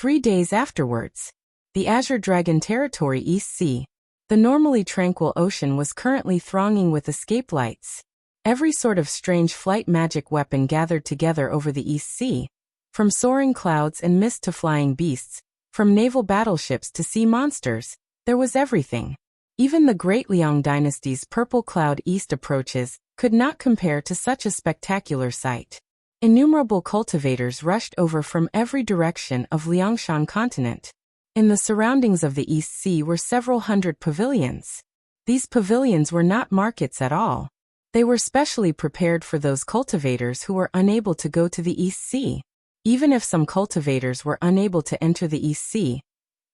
3 days afterwards. The Azure Dragon Territory East Sea. The normally tranquil ocean was currently thronging with escape lights. Every sort of strange flight magic weapon gathered together over the East Sea. From soaring clouds and mist to flying beasts, from naval battleships to sea monsters, there was everything. Even the Great Liang Dynasty's Purple Cloud East approaches could not compare to such a spectacular sight. Innumerable cultivators rushed over from every direction of Liangshan continent. In the surroundings of the East Sea were several hundred pavilions. These pavilions were not markets at all. They were specially prepared for those cultivators who were unable to go to the East Sea. Even if some cultivators were unable to enter the East Sea,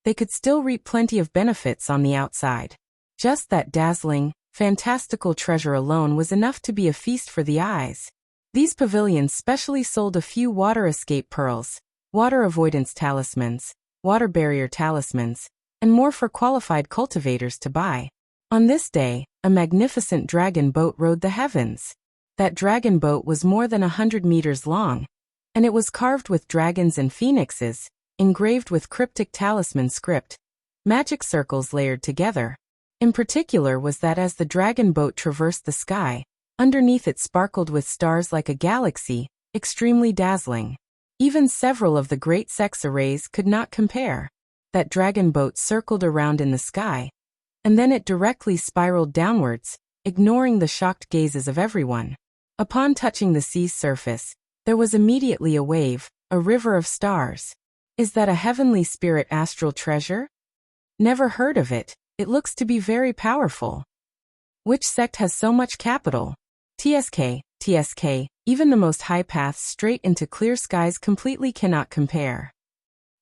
they could still reap plenty of benefits on the outside. Just that dazzling, fantastical treasure alone was enough to be a feast for the eyes. These pavilions specially sold a few water escape pearls, water avoidance talismans, water barrier talismans, and more for qualified cultivators to buy. On this day, a magnificent dragon boat rode the heavens. That dragon boat was more than 100 meters long, and it was carved with dragons and phoenixes, engraved with cryptic talisman script, magic circles layered together. In particular was that as the dragon boat traversed the sky, underneath it sparkled with stars like a galaxy, extremely dazzling. Even several of the great sex arrays could not compare. That dragon boat circled around in the sky, and then it directly spiraled downwards, ignoring the shocked gazes of everyone. Upon touching the sea's surface, there was immediately a wave, a river of stars. Is that a heavenly spirit astral treasure? Never heard of it. It looks to be very powerful. Which sect has so much capital? TSK, even the most high paths straight into clear skies completely cannot compare.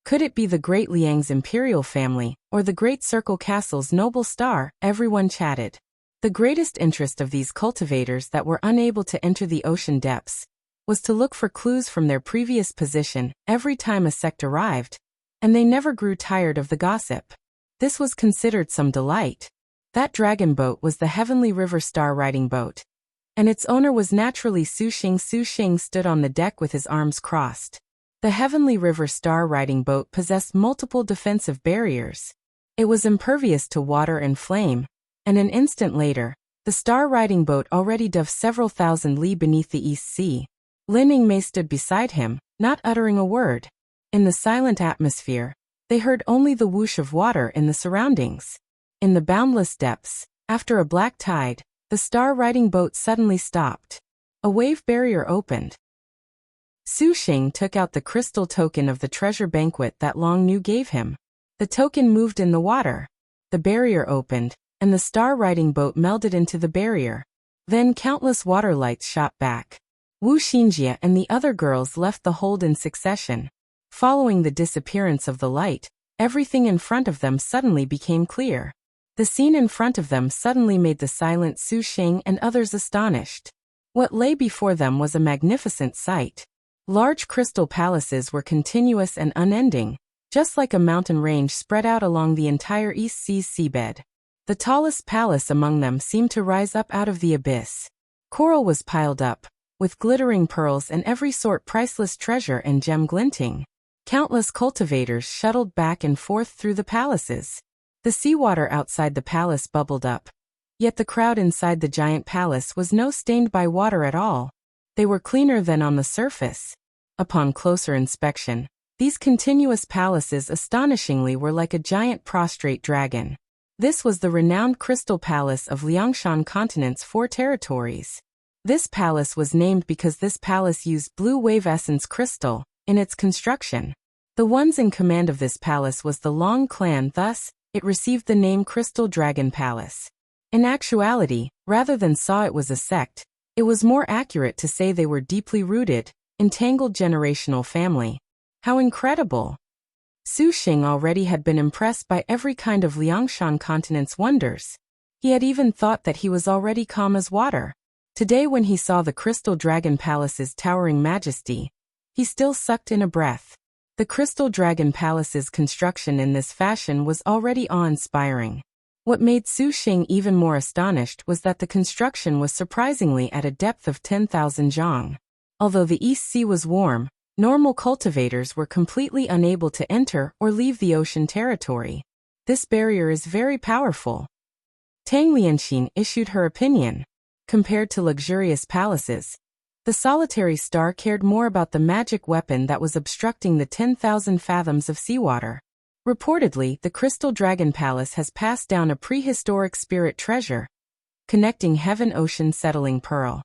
Could it be the Great Liang's Imperial family, or the Great Circle Castle's noble star? Everyone chatted. The greatest interest of these cultivators that were unable to enter the ocean depths was to look for clues from their previous position every time a sect arrived, and they never grew tired of the gossip. This was considered some delight. That dragon boat was the Heavenly River Star riding boat, and its owner was naturally Su Xing. Su Xing stood on the deck with his arms crossed. The Heavenly River Star riding boat possessed multiple defensive barriers. It was impervious to water and flame, and an instant later, the star riding boat already dove several thousand li beneath the East Sea. Lin Yingmei stood beside him, not uttering a word. In the silent atmosphere, they heard only the whoosh of water in the surroundings. In the boundless depths, after a black tide, the star-riding boat suddenly stopped. A wave barrier opened. Su Xing took out the crystal token of the treasure banquet that Long Nu gave him. The token moved in the water. The barrier opened, and the star-riding boat melded into the barrier. Then countless water lights shot back. Wu Xinjie and the other girls left the hold in succession. Following the disappearance of the light, everything in front of them suddenly became clear. The scene in front of them suddenly made the silent Su Xing and others astonished. What lay before them was a magnificent sight. Large crystal palaces were continuous and unending, just like a mountain range spread out along the entire East Sea's seabed. The tallest palace among them seemed to rise up out of the abyss. Coral was piled up, with glittering pearls and every sort priceless treasure and gem glinting. Countless cultivators shuttled back and forth through the palaces. The seawater outside the palace bubbled up, yet the crowd inside the giant palace was no stained by water at all. They were cleaner than on the surface. Upon closer inspection, these continuous palaces astonishingly were like a giant prostrate dragon. This was the renowned Crystal Palace of Liangshan Continent's 4 territories. This palace was named because this palace used blue wave essence crystal in its construction. The ones in command of this palace was the Long clan, thus, it received the name Crystal Dragon Palace. In actuality, rather than saw it was a sect, it was more accurate to say they were deeply rooted, entangled generational family. How incredible! Su Xing already had been impressed by every kind of Liangshan continent's wonders. He had even thought that he was already calm as water. Today when he saw the Crystal Dragon Palace's towering majesty, he still sucked in a breath. The Crystal Dragon Palace's construction in this fashion was already awe-inspiring. What made Su Xing even more astonished was that the construction was surprisingly at a depth of 10,000 zhang. Although the East Sea was warm, Normal cultivators were completely unable to enter or leave the ocean territory. This barrier is very powerful. Tang Lianxin issued her opinion. Compared to luxurious palaces, the solitary star cared more about the magic weapon that was obstructing the 10,000 fathoms of seawater. Reportedly, the Crystal Dragon Palace has passed down a prehistoric spirit treasure, connecting heaven-ocean settling pearl.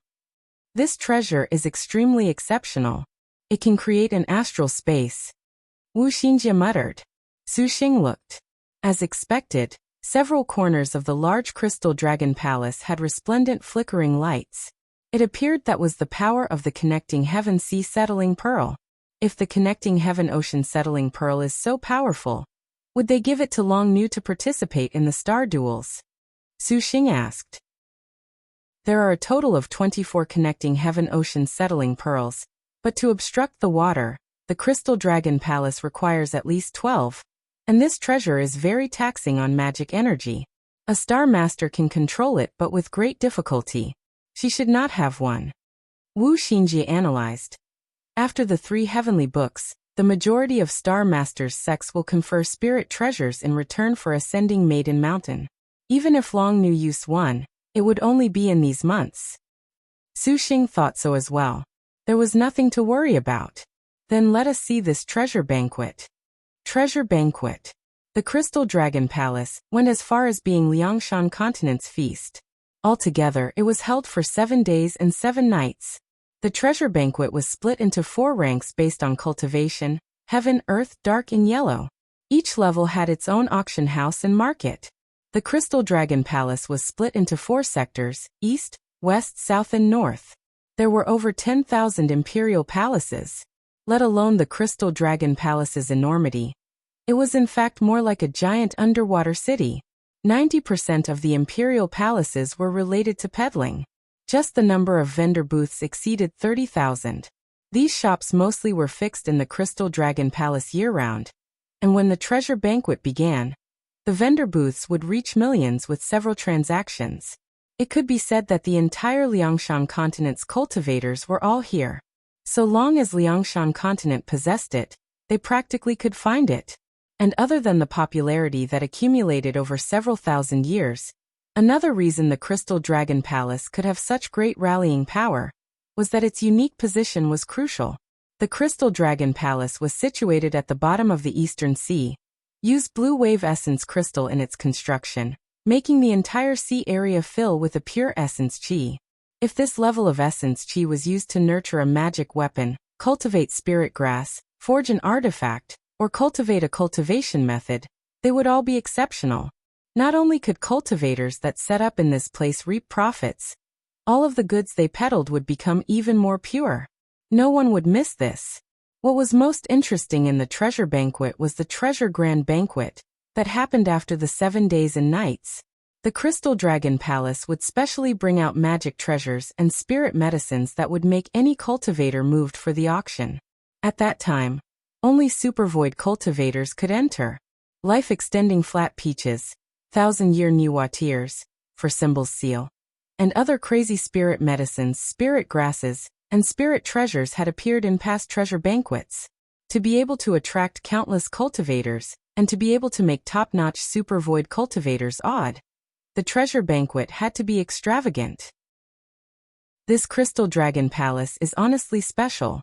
This treasure is extremely exceptional. It can create an astral space. Wu Xinjie muttered. Su Xing looked. As expected, several corners of the large Crystal Dragon Palace had resplendent flickering lights. It appeared that was the power of the connecting heaven-sea settling pearl. If the connecting heaven-ocean settling pearl is so powerful, would they give it to Long Nu to participate in the star duels? Su Xing asked. There are a total of 24 connecting heaven-ocean settling pearls, but to obstruct the water, the Crystal Dragon Palace requires at least 12. And this treasure is very taxing on magic energy. A star master can control it but with great difficulty. She should not have one. Wu Xinjie analyzed. After the 3 heavenly books, the majority of star masters' sects will confer spirit treasures in return for ascending Maiden Mountain. Even if Long Nu used one, it would only be in these months. Su Xing thought so as well. There was nothing to worry about. Then let us see this treasure banquet. Treasure Banquet. The Crystal Dragon Palace went as far as being Liangshan Continent's feast. Altogether, it was held for 7 days and 7 nights. The treasure banquet was split into 4 ranks based on cultivation: heaven, earth, dark, and yellow. Each level had its own auction house and market. The Crystal Dragon Palace was split into 4 sectors: east, west, south, and north. There were over 10,000 imperial palaces. Let alone the Crystal Dragon Palace's enormity. It was in fact more like a giant underwater city. 90% of the imperial palaces were related to peddling. Just the number of vendor booths exceeded 30,000. These shops mostly were fixed in the Crystal Dragon Palace year-round. And when the treasure banquet began, the vendor booths would reach millions with several transactions. It could be said that the entire Liangshan continent's cultivators were all here. So long as Liangshan continent possessed it, they practically could find it. And other than the popularity that accumulated over several thousand years, another reason the Crystal Dragon Palace could have such great rallying power was that its unique position was crucial. The Crystal Dragon Palace was situated at the bottom of the Eastern Sea, used blue wave essence crystal in its construction, making the entire sea area fill with a pure essence chi. If this level of essence chi was used to nurture a magic weapon, cultivate spirit grass, forge an artifact, or cultivate a cultivation method, they would all be exceptional. Not only could cultivators that set up in this place reap profits, all of the goods they peddled would become even more pure. No one would miss this. What was most interesting in the treasure banquet was the treasure grand banquet that happened after the 7 days and nights. The Crystal Dragon Palace would specially bring out magic treasures and spirit medicines that would make any cultivator moved for the auction. At that time, only supervoid cultivators could enter. Life-extending flat peaches, 1,000-year Niwa tears, for symbol's seal, and other crazy spirit medicines, spirit grasses, and spirit treasures had appeared in past treasure banquets. To be able to attract countless cultivators, and to be able to make top-notch supervoid cultivators odd, the treasure banquet had to be extravagant. This Crystal Dragon Palace is honestly special.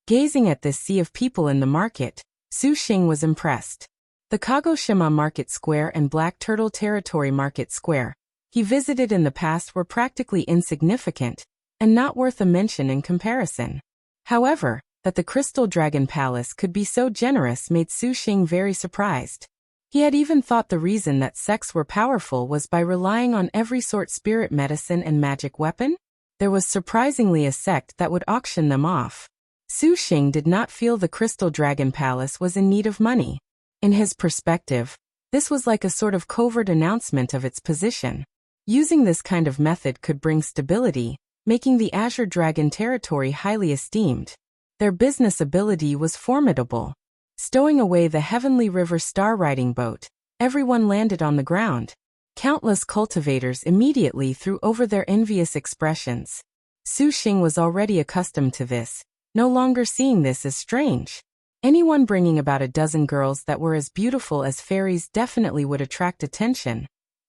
Gazing at this sea of people in the market, Su Xing was impressed. The Kagoshima Market Square and Black Turtle Territory Market Square he visited in the past were practically insignificant, and not worth a mention in comparison. However, that the Crystal Dragon Palace could be so generous made Su Xing very surprised. He had even thought the reason that sects were powerful was by relying on every sort spirit medicine and magic weapon. There was surprisingly a sect that would auction them off. Su Xing did not feel the Crystal Dragon Palace was in need of money. In his perspective, this was like a sort of covert announcement of its position. Using this kind of method could bring stability, making the Azure Dragon territory highly esteemed. Their business ability was formidable. Stowing away the Heavenly River star riding boat, everyone landed on the ground. Countless cultivators immediately threw over their envious expressions. Su Xing was already accustomed to this. no longer seeing this as strange. Anyone bringing about a dozen girls that were as beautiful as fairies definitely would attract attention,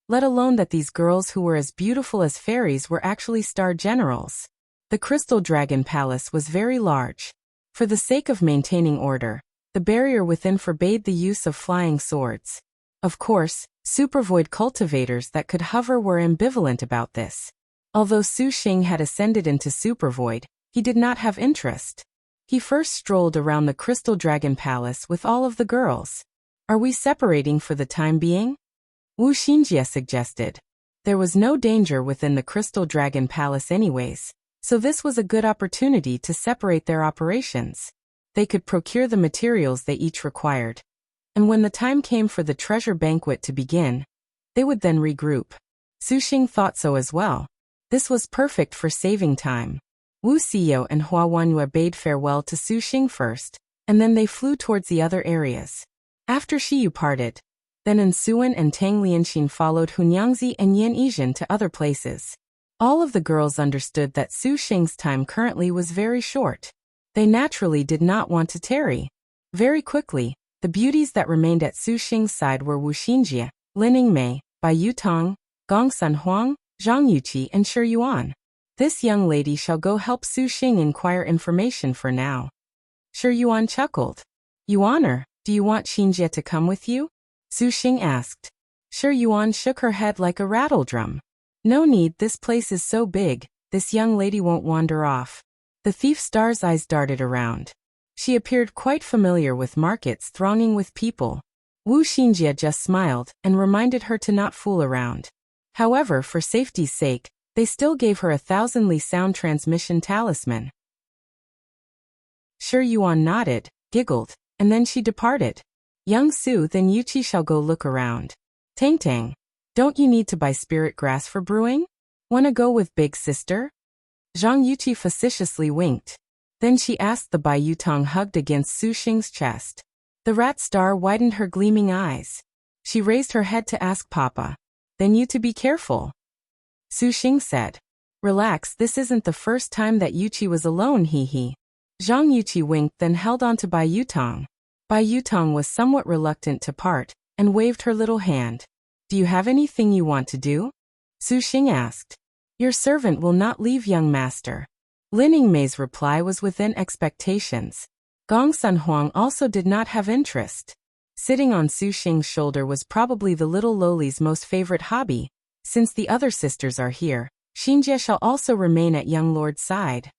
let alone that these girls who were as beautiful as fairies were actually star generals. The Crystal Dragon Palace was very large. For the sake of maintaining order, the barrier within forbade the use of flying swords. Of course, supervoid cultivators that could hover were ambivalent about this. Although Su Xing had ascended into supervoid, he did not have interest. He first strolled around the Crystal Dragon Palace with all of the girls. Are we separating for the time being? Wu Xinjie suggested. There was no danger within the Crystal Dragon Palace anyways, so this was a good opportunity to separate their operations. They could procure the materials they each required. And when the time came for the treasure banquet to begin, they would then regroup. Su Xing thought so as well. This was perfect for saving time. Wu Xiao and Hua Wanyue bade farewell to Su Xing first, and then they flew towards the other areas. After Xiyu parted, then Ensuan and Tang Lianxin followed Hunyangzi and Yan Yizhen to other places. All of the girls understood that Su Xing's time currently was very short. They naturally did not want to tarry. Very quickly, the beauties that remained at Su Xing's side were Wu Xinjie, Lin Yingmei, Bai Yutong, Gong Sun Huang, Zhang Yuqi and Shi Yuan. This young lady shall go help Su Xing inquire information for now. Shi Yuan chuckled. Yuaner, do you want Xinjie to come with you? Su Xing asked. Shi Yuan shook her head like a rattledrum. No need, this place is so big, this young lady won't wander off. The thief star's eyes darted around. She appeared quite familiar with markets thronging with people. Wu Xinjie just smiled and reminded her to not fool around. However, for safety's sake, they still gave her a 1,000-li sound transmission talisman. Shi Yuan nodded, giggled, and then she departed. Young Su, then Yuqi shall go look around. Tang Tang, don't you need to buy spirit grass for brewing? Wanna go with big sister? Zhang Yuqi facetiously winked. Then she asked the Bai Yutong hugged against Su Xing's chest. The rat star widened her gleaming eyes. She raised her head to ask Papa. Then you to be careful. Su Xing said. Relax, this isn't the first time that Yuqi was alone, hee. Zhang Yuqi winked then held on to Bai Yutong. Bai Yutong was somewhat reluctant to part, and waved her little hand. Do you have anything you want to do? Su Xing asked. Your servant will not leave, young master. Lin Yingmei's reply was within expectations. Gong Sun Huang also did not have interest. Sitting on Su Xing's shoulder was probably the little lowly's most favorite hobby. Since the other sisters are here, Xinjie shall also remain at young lord's side.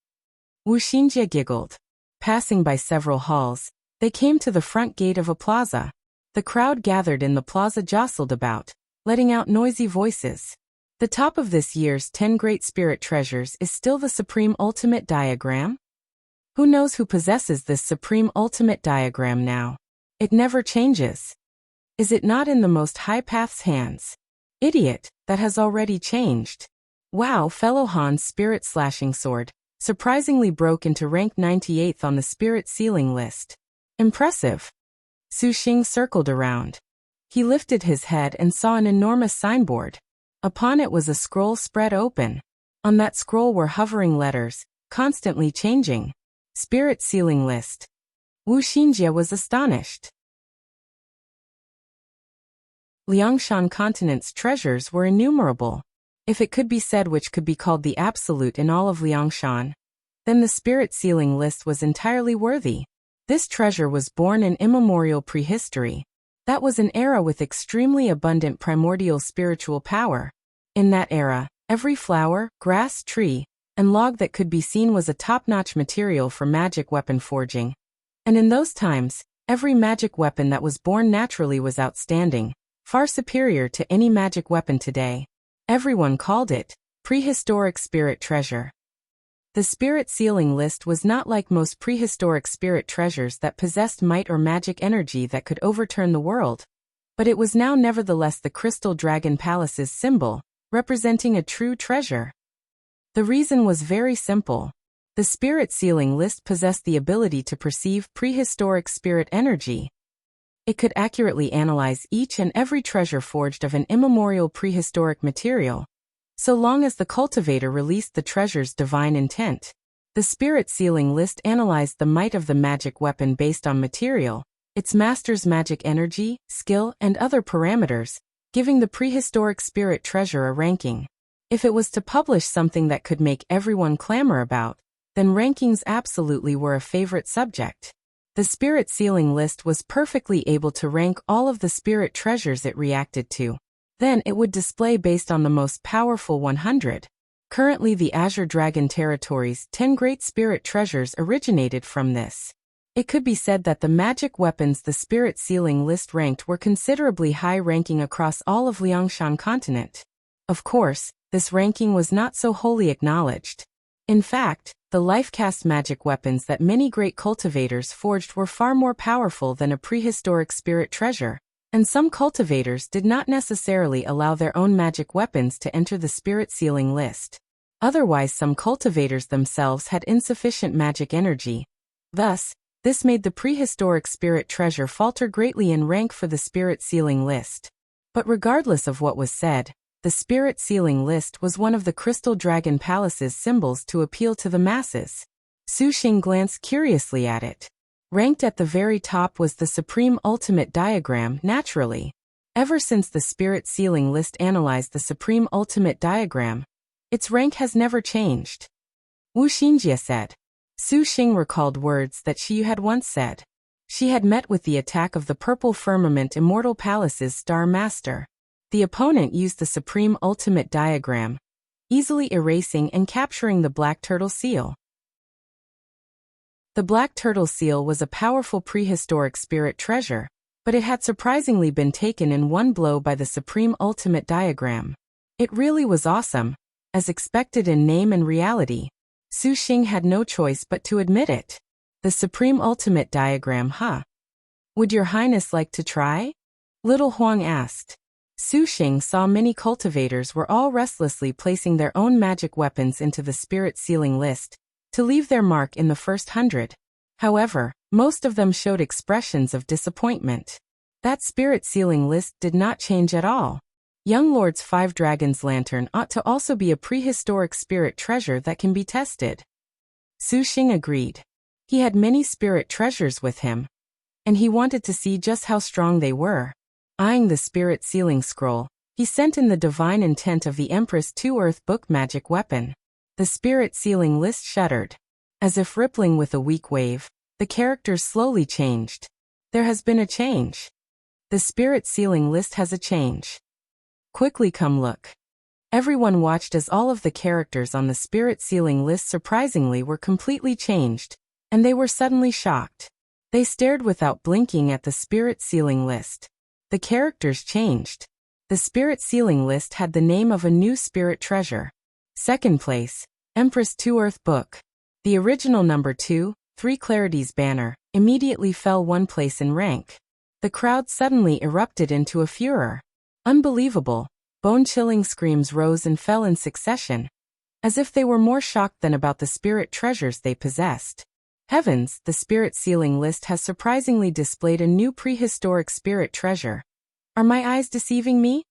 Wu Xinjie giggled. Passing by several halls, they came to the front gate of a plaza. The crowd gathered in the plaza jostled about, letting out noisy voices. The top of this year's 10 Great Spirit Treasures is still the Supreme Ultimate Diagram? Who knows who possesses this Supreme Ultimate Diagram now? It never changes. Is it not in the Most High Path's hands? Idiot, that has already changed. Wow, fellow Han's Spirit Slashing Sword surprisingly broke into rank 98th on the Spirit Ceiling list. Impressive. Su Xing circled around. He lifted his head and saw an enormous signboard. Upon it was a scroll spread open. On that scroll were hovering letters, constantly changing. Spirit Ceiling list. Wu Xinjie was astonished. Liangshan continent's treasures were innumerable. If it could be said which could be called the absolute in all of Liangshan, then the Spirit Ceiling list was entirely worthy. This treasure was born in immemorial prehistory. That was an era with extremely abundant primordial spiritual power. In that era, every flower, grass, tree, and log that could be seen was a top-notch material for magic weapon forging. And in those times, every magic weapon that was born naturally was outstanding, far superior to any magic weapon today. Everyone called it prehistoric spirit treasure. The Spirit Ceiling list was not like most prehistoric spirit treasures that possessed might or magic energy that could overturn the world, but it was now nevertheless the Crystal Dragon Palace's symbol, representing a true treasure. The reason was very simple. The Spirit Ceiling list possessed the ability to perceive prehistoric spirit energy. It could accurately analyze each and every treasure forged of an immemorial prehistoric material, so long as the cultivator released the treasure's divine intent. The spirit ceiling list analyzed the might of the magic weapon based on material, its master's magic energy, skill, and other parameters, giving the prehistoric spirit treasure a ranking. If it was to publish something that could make everyone clamor about, then rankings absolutely were a favorite subject. The spirit ceiling list was perfectly able to rank all of the spirit treasures it reacted to. Then it would display based on the most powerful 100. Currently the Azure Dragon Territory's 10 great spirit treasures originated from this. It could be said that the magic weapons the spirit ceiling list ranked were considerably high ranking across all of Liangshan continent. Of course, this ranking was not so wholly acknowledged. In fact, the life-cast magic weapons that many great cultivators forged were far more powerful than a prehistoric spirit treasure, and some cultivators did not necessarily allow their own magic weapons to enter the spirit ceiling list. Otherwise, some cultivators themselves had insufficient magic energy. Thus, this made the prehistoric spirit treasure falter greatly in rank for the spirit ceiling list. But regardless of what was said, the spirit ceiling list was one of the Crystal Dragon Palace's symbols to appeal to the masses. Su Xing glanced curiously at it. Ranked at the very top was the Supreme Ultimate Diagram, naturally. Ever since the spirit ceiling list analyzed the Supreme Ultimate Diagram, its rank has never changed. Wu Xinjie said. Su Xing recalled words that Xiaoyu had once said. She had met with the attack of the Purple Firmament Immortal Palace's Star Master. The opponent used the Supreme Ultimate Diagram, easily erasing and capturing the Black Turtle Seal. The Black Turtle Seal was a powerful prehistoric spirit treasure, but it had surprisingly been taken in one blow by the Supreme Ultimate Diagram. It really was awesome. As expected in name and reality, Su Xing had no choice but to admit it. The Supreme Ultimate Diagram, huh? Would your highness like to try? Little Huang asked. Su Xing saw many cultivators were all restlessly placing their own magic weapons into the spirit ceiling list, to leave their mark in the first 100. However, most of them showed expressions of disappointment. That spirit ceiling list did not change at all. Young Lord's 5 Dragons Lantern ought to also be a prehistoric spirit treasure that can be tested. Su Xing agreed. He had many spirit treasures with him, and he wanted to see just how strong they were. Eyeing the spirit ceiling scroll, he sent in the divine intent of the Empress 2 Earth Book magic weapon. The spirit ceiling list shuddered. As if rippling with a weak wave, the characters slowly changed. There has been a change. The spirit ceiling list has a change. Quickly come look. Everyone watched as all of the characters on the spirit ceiling list surprisingly were completely changed, and they were suddenly shocked. They stared without blinking at the spirit ceiling list. The characters changed. The spirit ceiling list had the name of a new spirit treasure. Second place, Empress 2 Earth Book. The original number 2, 3 Clarity's banner, immediately fell 1 place in rank. The crowd suddenly erupted into a furor. Unbelievable. Bone-chilling screams rose and fell in succession, as if they were more shocked than about the spirit treasures they possessed. Heavens, the spirit ceiling list has surprisingly displayed a new prehistoric spirit treasure. Are my eyes deceiving me?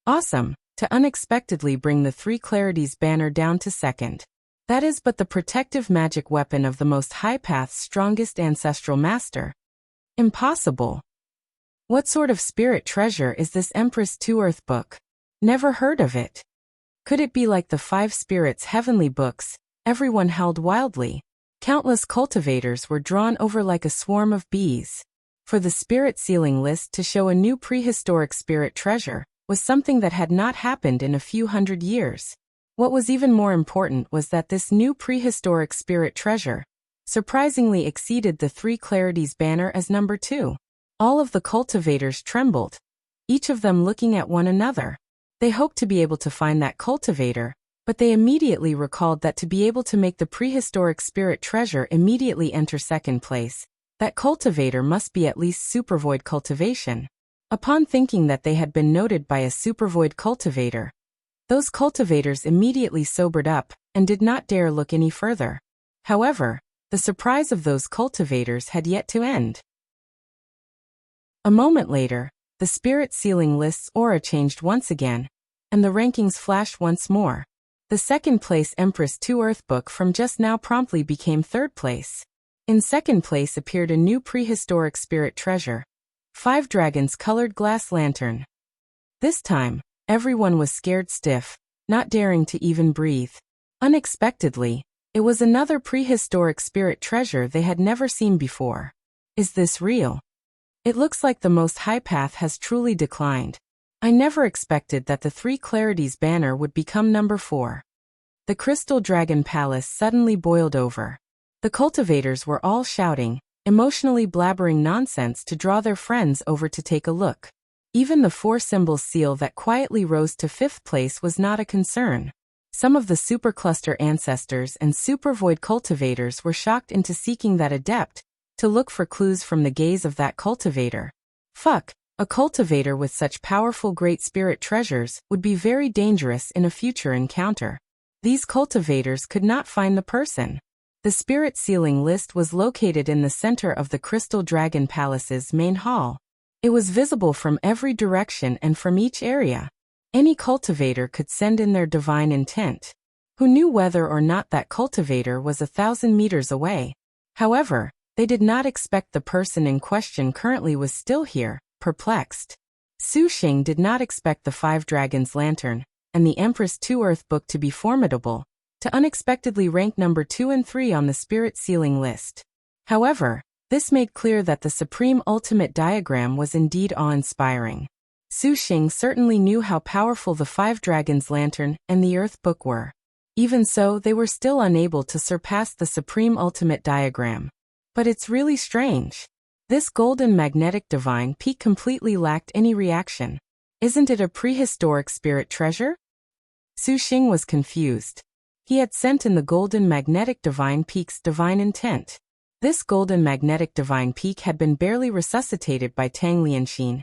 Awesome, to unexpectedly bring the 3 Clarity's banner down to second. That is but the protective magic weapon of the most high path's strongest ancestral master. Impossible. What sort of spirit treasure is this Empress 2 Earth Book? Never heard of it. Could it be like the 5 spirits' heavenly books? Everyone held wildly. Countless cultivators were drawn over like a swarm of bees. For the spirit ceiling list to show a new prehistoric spirit treasure was something that had not happened in a few hundred years. What was even more important was that this new prehistoric spirit treasure surprisingly exceeded the 3 Clarity's banner as number 2. All of the cultivators trembled, each of them looking at one another. They hoped to be able to find that cultivator, but they immediately recalled that to be able to make the prehistoric spirit treasure immediately enter second place, that cultivator must be at least supervoid cultivation. Upon thinking that they had been noted by a supervoid cultivator, those cultivators immediately sobered up and did not dare look any further. However, the surprise of those cultivators had yet to end. A moment later, the spirit ceiling list's aura changed once again, and the rankings flashed once more. The second place Empress 2 Earth book from just now promptly became third place. In second place appeared a new prehistoric spirit treasure. 5 dragons colored glass lantern. This time, everyone was scared stiff, not daring to even breathe. Unexpectedly, it was another prehistoric spirit treasure they had never seen before. Is this real? It looks like the most high path has truly declined. I never expected that the 3 Clarities banner would become number 4. The Crystal Dragon Palace suddenly boiled over. The cultivators were all shouting, emotionally blabbering nonsense to draw their friends over to take a look. Even the 4 symbols seal that quietly rose to 5th place was not a concern. Some of the supercluster ancestors and supervoid cultivators were shocked into seeking that adept, to look for clues from the gaze of that cultivator. Fuck, a cultivator with such powerful great spirit treasures would be very dangerous in a future encounter. These cultivators could not find the person. The spirit sealing list was located in the center of the Crystal Dragon Palace's main hall. It was visible from every direction and from each area. Any cultivator could send in their divine intent. Who knew whether or not that cultivator was 1,000 meters away? However, they did not expect the person in question currently was still here, perplexed. Su Xing did not expect the 5 Dragons Lantern and the Empress 2 Earth book to be formidable, to unexpectedly rank number 2 and 3 on the spirit sealing list. However, this made clear that the Supreme Ultimate Diagram was indeed awe-inspiring. Su Xing certainly knew how powerful the 5 Dragons Lantern and the Earth book were. Even so, they were still unable to surpass the Supreme Ultimate Diagram. But it's really strange. This golden magnetic divine peak completely lacked any reaction. Isn't it a prehistoric spirit treasure? Su Xing was confused. He had sent in the golden magnetic divine peak's divine intent. This golden magnetic divine peak had been barely resuscitated by Tang Lianxin,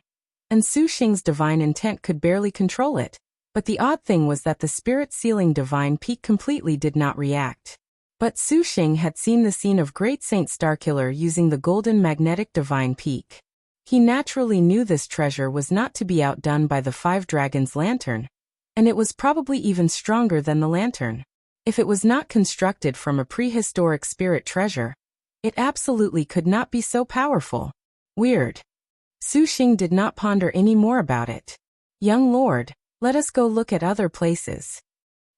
and Su Xing's divine intent could barely control it. But the odd thing was that the spirit sealing divine peak completely did not react. But Su Xing had seen the scene of Great Saint Starkiller using the golden magnetic divine peak. He naturally knew this treasure was not to be outdone by the 5 Dragons Lantern, and it was probably even stronger than the lantern. If it was not constructed from a prehistoric spirit treasure, it absolutely could not be so powerful. Weird. Su Xing did not ponder any more about it. Young lord, let us go look at other places.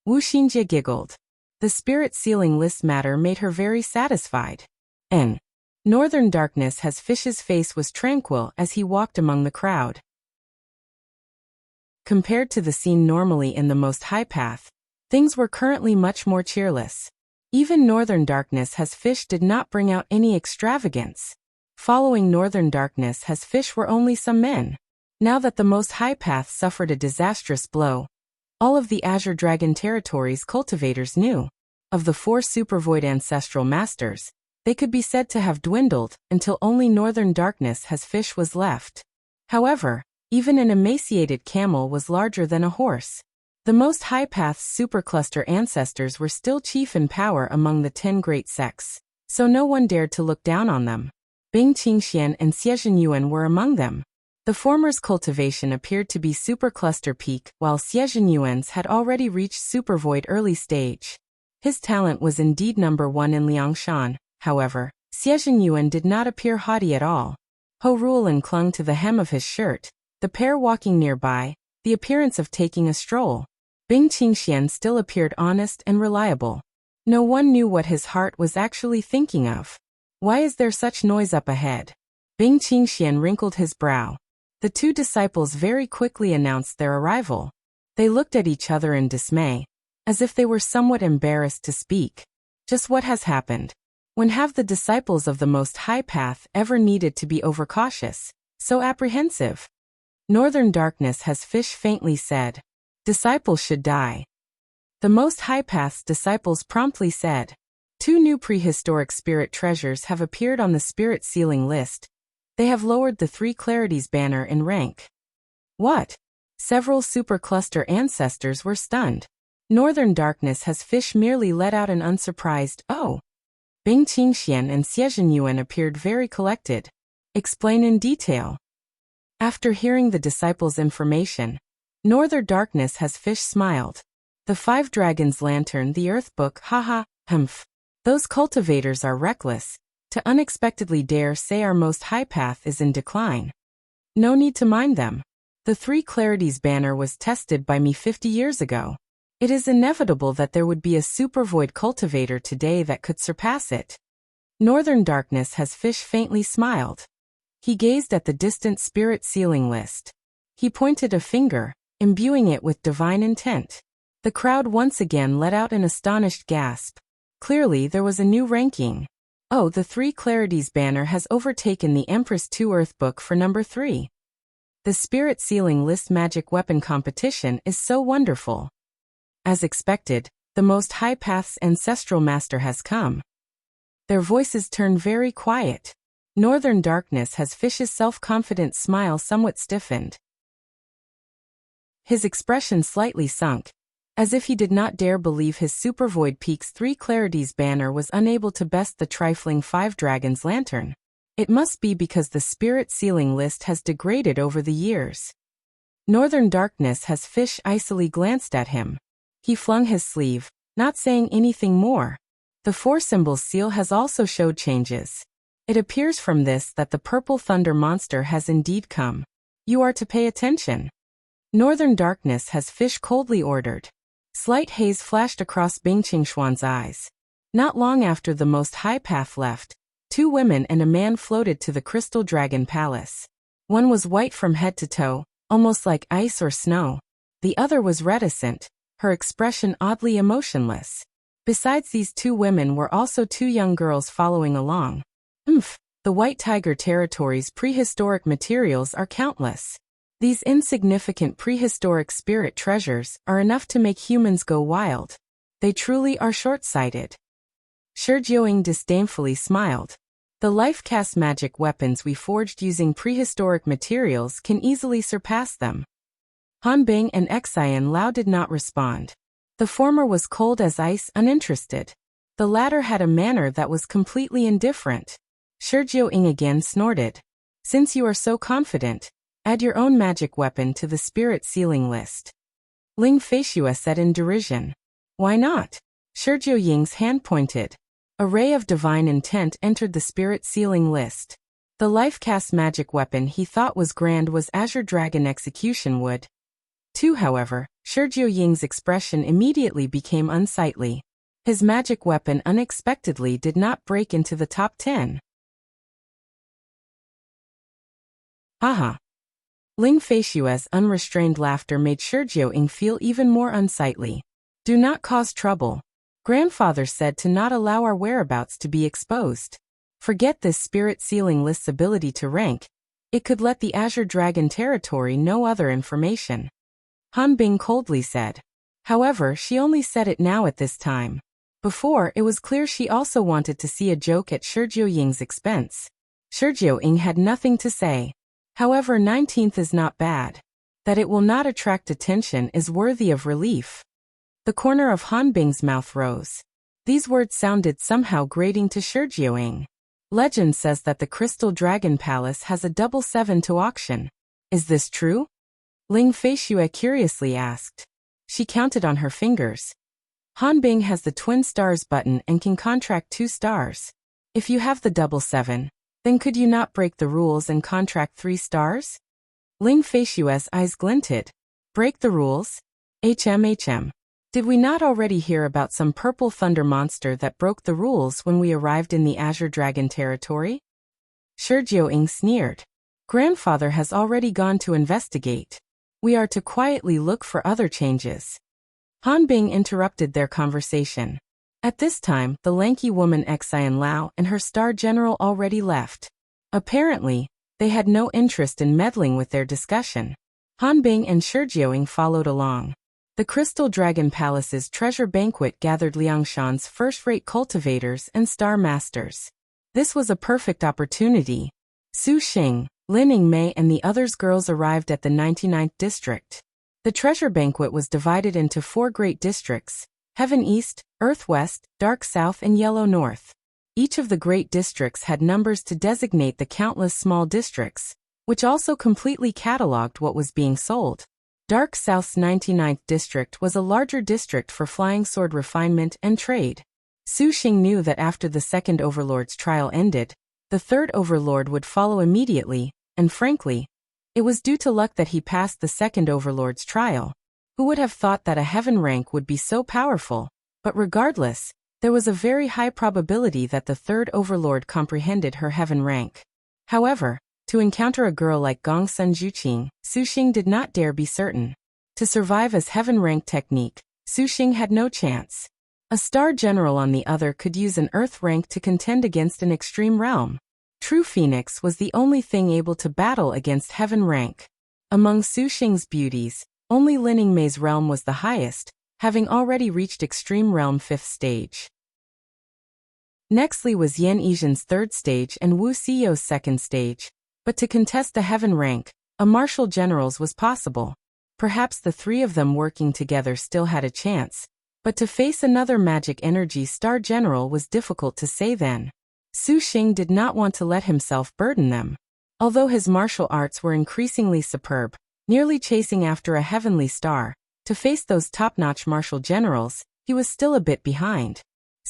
Wu Xinjie giggled. The spirit sealing list matter made her very satisfied. Northern Darkness has Fish's face was tranquil as he walked among the crowd. Compared to the scene normally in the most high path, things were currently much more cheerless. Even Northern Darkness has Fish did not bring out any extravagance. Following Northern Darkness has Fish were only some men. Now that the most high path suffered a disastrous blow, all of the Azure Dragon territories cultivators knew. Of the 4 Supervoid Ancestral Masters, they could be said to have dwindled until only Northern Darkness has Fish was left. However, even an emaciated camel was larger than a horse. The most high path's supercluster ancestors were still chief in power among the 10 great sects, so no one dared to look down on them. Bing Qingxian and Xie were among them. The former's cultivation appeared to be supercluster peak, while Xie had already reached supervoid early stage. His talent was indeed number 1 in Liangshan. However, Xie did not appear haughty at all. Ho Ruolin clung to the hem of his shirt, the pair walking nearby, the appearance of taking a stroll. Bing Qingxian still appeared honest and reliable. No one knew what his heart was actually thinking of. Why is there such noise up ahead? Bing Qingxian wrinkled his brow. The 2 disciples very quickly announced their arrival. They looked at each other in dismay, as if they were somewhat embarrassed to speak. Just what has happened? When have the disciples of the most high path ever needed to be overcautious, so apprehensive? Northern Darkness has Fish faintly said. Disciples should die. The most high path's disciples promptly said. 2 new prehistoric spirit treasures have appeared on the spirit sealing list. They have lowered the 3 Clarities banner in rank. What? Several supercluster ancestors were stunned. Northern Darkness has Fish merely let out an unsurprised, oh. Bing Qingxian and Xie appeared very collected. Explain in detail. After hearing the disciples' information, Northern Darkness has Fish smiled. The 5 Dragons Lantern, the Earth Book, haha, humph. Those cultivators are reckless, to unexpectedly dare say our most high path is in decline. No need to mind them. The 3 Clarities banner was tested by me 50 years ago. It is inevitable that there would be a supervoid cultivator today that could surpass it. Northern Darkness has fish faintly smiled. He gazed at the distant spirit sealing list. He pointed a finger, imbuing it with divine intent. The crowd once again let out an astonished gasp. Clearly there was a new ranking. Oh, the 3 Clarities banner has overtaken the Empress 2 Earth Book for number 3. The spirit sealing list magic weapon competition is so wonderful. As expected, the Most High Path's ancestral master has come. Their voices turned very quiet. Northern Darkness has Fish's self-confident smile somewhat stiffened. His expression slightly sunk, as if he did not dare believe his Supervoid Peak's 3 Clarities banner was unable to best the trifling 5 Dragons Lantern. It must be because the spirit sealing list has degraded over the years. Northern Darkness has Fish icily glanced at him. He flung his sleeve, not saying anything more. The 4 symbols seal has also showed changes. It appears from this that the purple thunder monster has indeed come. You are to pay attention. Northern Darkness has Fish coldly ordered. Slight haze flashed across Bing Qingshuan's eyes. Not long after the Most High Path left, 2 women and a man floated to the Crystal Dragon Palace. One was white from head to toe, almost like ice or snow. The other was reticent, her expression oddly emotionless. Besides these 2 women were also 2 young girls following along. The White Tiger Territory's prehistoric materials are countless. These insignificant prehistoric spirit treasures are enough to make humans go wild. They truly are short-sighted. Xiaoyu disdainfully smiled. The life-cast magic weapons we forged using prehistoric materials can easily surpass them. Han Bing and Xian Lao did not respond. The former was cold as ice, uninterested. The latter had a manner that was completely indifferent. Xiaoyu again snorted. Since you are so confident, add your own magic weapon to the spirit sealing list. Ling Feishua said in derision. Why not? Xiaoyu's hand pointed. A ray of divine intent entered the spirit sealing list. The life-cast magic weapon he thought was grand was Azure Dragon Execution Wood. 2, however, Xiaoyu's expression immediately became unsightly. His magic weapon unexpectedly did not break into the top 10. Haha. Ling Feishua's unrestrained laughter made Xiaoyu feel even more unsightly. Do not cause trouble. Grandfather said to not allow our whereabouts to be exposed. Forget this spirit sealing list's ability to rank. It could let the Azure Dragon Territory know other information. Han Bing coldly said. However, she only said it now at this time. Before, it was clear she also wanted to see a joke at Xiaoyu's expense. Xiaoyu had nothing to say. However, 19th is not bad. That it will not attract attention is worthy of relief. The corner of Han Bing's mouth rose. These words sounded somehow grating to Xiaoyu. Legend says that the Crystal Dragon Palace has a double 7 to auction. Is this true? Ling Feishua curiously asked. She counted on her fingers. Han Bing has the twin stars button and can contract 2 stars. If you have the double 7, then could you not break the rules and contract 3 stars? Ling Feishua's eyes glinted. Break the rules? HM. Did we not already hear about some purple thunder monster that broke the rules when we arrived in the Azure Dragon Territory? Xiaoyu sneered. Grandfather has already gone to investigate. We are to quietly look for other changes. Han Bing interrupted their conversation. At this time, the lanky woman Xian Lao and her star general already left. Apparently, they had no interest in meddling with their discussion. Han Bing and Xiaoyu followed along. The Crystal Dragon Palace's treasure banquet gathered Liangshan's first-rate cultivators and star masters. This was a perfect opportunity. Su Xing, Lin Yingmei and the others girls arrived at the 99th district. The treasure banquet was divided into 4 great districts: Heaven East, Earth West, Dark South and Yellow North. Each of the great districts had numbers to designate the countless small districts, which also completely catalogued what was being sold. Dark South's 99th district was a larger district for flying sword refinement and trade. Su Xing knew that after the second overlord's trial ended, the third overlord would follow immediately, and frankly, it was due to luck that he passed the second overlord's trial. Who would have thought that a heaven rank would be so powerful? But regardless, there was a very high probability that the third overlord comprehended her heaven rank. However, to encounter a girl like Gongsun Juqing, Su Xing did not dare be certain. To survive as heaven rank technique, Su Xing had no chance. A star general on the other could use an earth rank to contend against an extreme realm. True Phoenix was the only thing able to battle against heaven rank. Among Su Xing's beauties, only Lin Yingmei's realm was the highest, having already reached extreme realm 5th stage. Nextly was Yan Yizhen's 3rd stage and Wu Xiao's 2nd stage. But to contest the heaven rank, a martial general's was possible. Perhaps the three of them working together still had a chance, but to face another magic energy star general was difficult to say then. Su Xing did not want to let himself burden them. Although his martial arts were increasingly superb, nearly chasing after a heavenly star, to face those top-notch martial generals, he was still a bit behind.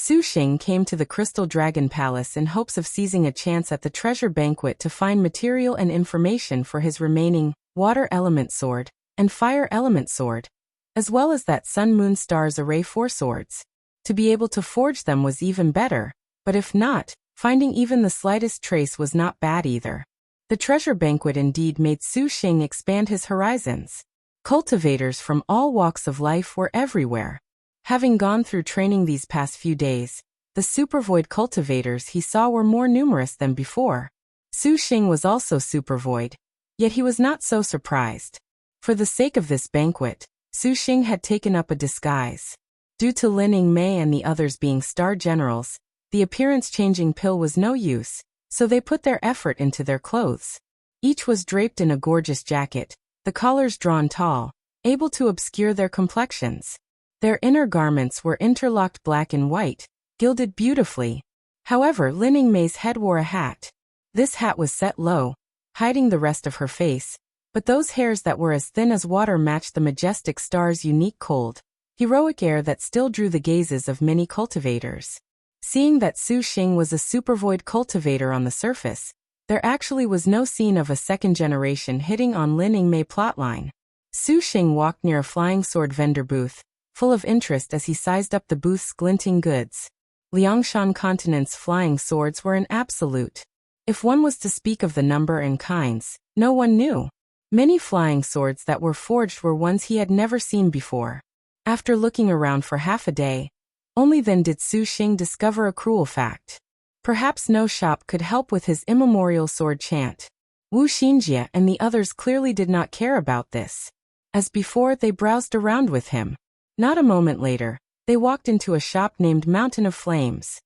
Su Xing came to the Crystal Dragon Palace in hopes of seizing a chance at the treasure banquet to find material and information for his remaining water element sword and fire element sword, as well as that Sun Moon Stars Array 4 swords. To be able to forge them was even better, but if not, finding even the slightest trace was not bad either. The treasure banquet indeed made Su Xing expand his horizons. Cultivators from all walks of life were everywhere. Having gone through training these past few days, the supervoid cultivators he saw were more numerous than before. Su Xing was also supervoid, yet he was not so surprised. For the sake of this banquet, Su Xing had taken up a disguise. Due to Lin Yingmei and the others being star generals, the appearance-changing pill was no use, so they put their effort into their clothes. Each was draped in a gorgeous jacket, the collars drawn tall, able to obscure their complexions. Their inner garments were interlocked black and white, gilded beautifully. However, Lin Yingmei's head wore a hat. This hat was set low, hiding the rest of her face, but those hairs that were as thin as water matched the majestic star's unique cold, heroic air that still drew the gazes of many cultivators. Seeing that Su Xing was a supervoid cultivator on the surface, there actually was no scene of a second generation hitting on Lin Yingmei plotline. Su Xing walked near a flying sword vendor booth, full of interest as he sized up the booth's glinting goods. Liangshan continent's flying swords were an absolute. If one was to speak of the number and kinds, no one knew. Many flying swords that were forged were ones he had never seen before. After looking around for half a day, only then did Su Xing discover a cruel fact. Perhaps no shop could help with his immemorial sword chant. Wu Xinjie and the others clearly did not care about this. As before, they browsed around with him. Not a moment later, they walked into a shop named Mountain of Flames.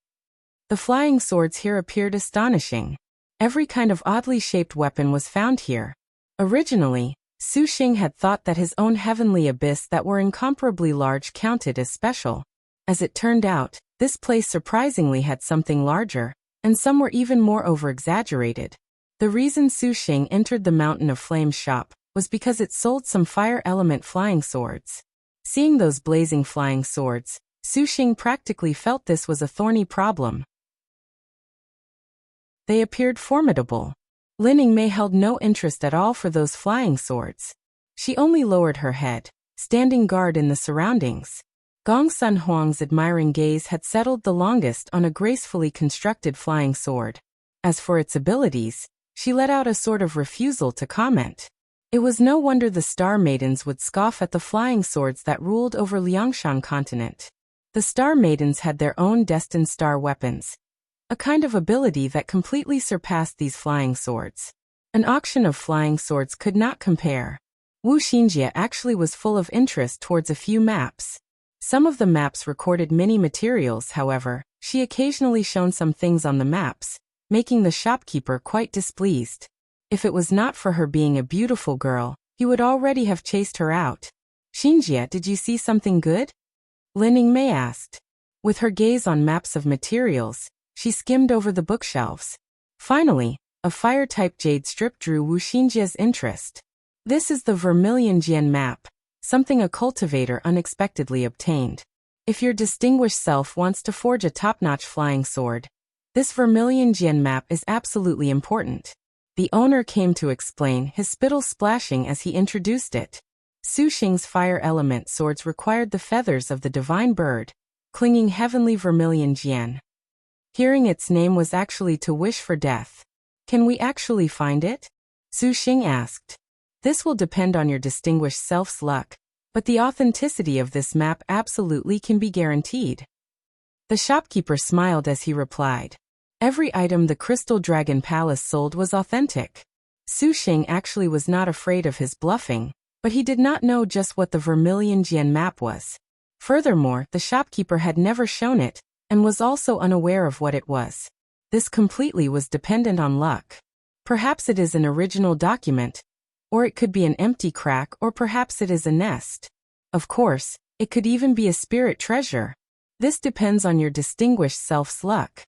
The flying swords here appeared astonishing. Every kind of oddly shaped weapon was found here. Originally, Su Xing had thought that his own heavenly abyss that were incomparably large counted as special. As it turned out, this place surprisingly had something larger, and some were even more over-exaggerated. The reason Su Xing entered the Mountain of Flames shop was because it sold some fire element flying swords. Seeing those blazing flying swords, Su Xing practically felt this was a thorny problem. They appeared formidable. Lin Yingmei held no interest at all for those flying swords. She only lowered her head, standing guard in the surroundings. Gong Sun Huang's admiring gaze had settled the longest on a gracefully constructed flying sword. As for its abilities, she let out a sort of refusal to comment. It was no wonder the Star Maidens would scoff at the flying swords that ruled over Liangshan continent. The Star Maidens had their own destined star weapons, a kind of ability that completely surpassed these flying swords. An auction of flying swords could not compare. Wu Xinjie actually was full of interest towards a few maps. Some of the maps recorded many materials, however, she occasionally shone some things on the maps, making the shopkeeper quite displeased. If it was not for her being a beautiful girl, he would already have chased her out. Xinjie, did you see something good? Lin Yingmei asked. With her gaze on maps of materials, she skimmed over the bookshelves. Finally, a fire-type jade strip drew Wu Xinjie's interest. This is the Vermilion Jian map, something a cultivator unexpectedly obtained. If your distinguished self wants to forge a top-notch flying sword, this Vermilion Jian map is absolutely important. The owner came to explain, his spittle splashing as he introduced it. Su Xing's fire element swords required the feathers of the divine bird, clinging heavenly Vermilion Jian. Hearing its name was actually to wish for death. Can we actually find it? Su Xing asked. This will depend on your distinguished self's luck, but the authenticity of this map absolutely can be guaranteed. The shopkeeper smiled as he replied. Every item the Crystal Dragon Palace sold was authentic. Su Xing actually was not afraid of his bluffing, but he did not know just what the Vermilion Jian map was. Furthermore, the shopkeeper had never shown it, and was also unaware of what it was. This completely was dependent on luck. Perhaps it is an original document, or it could be an empty crack, or perhaps it is a nest. Of course, it could even be a spirit treasure. This depends on your distinguished self's luck.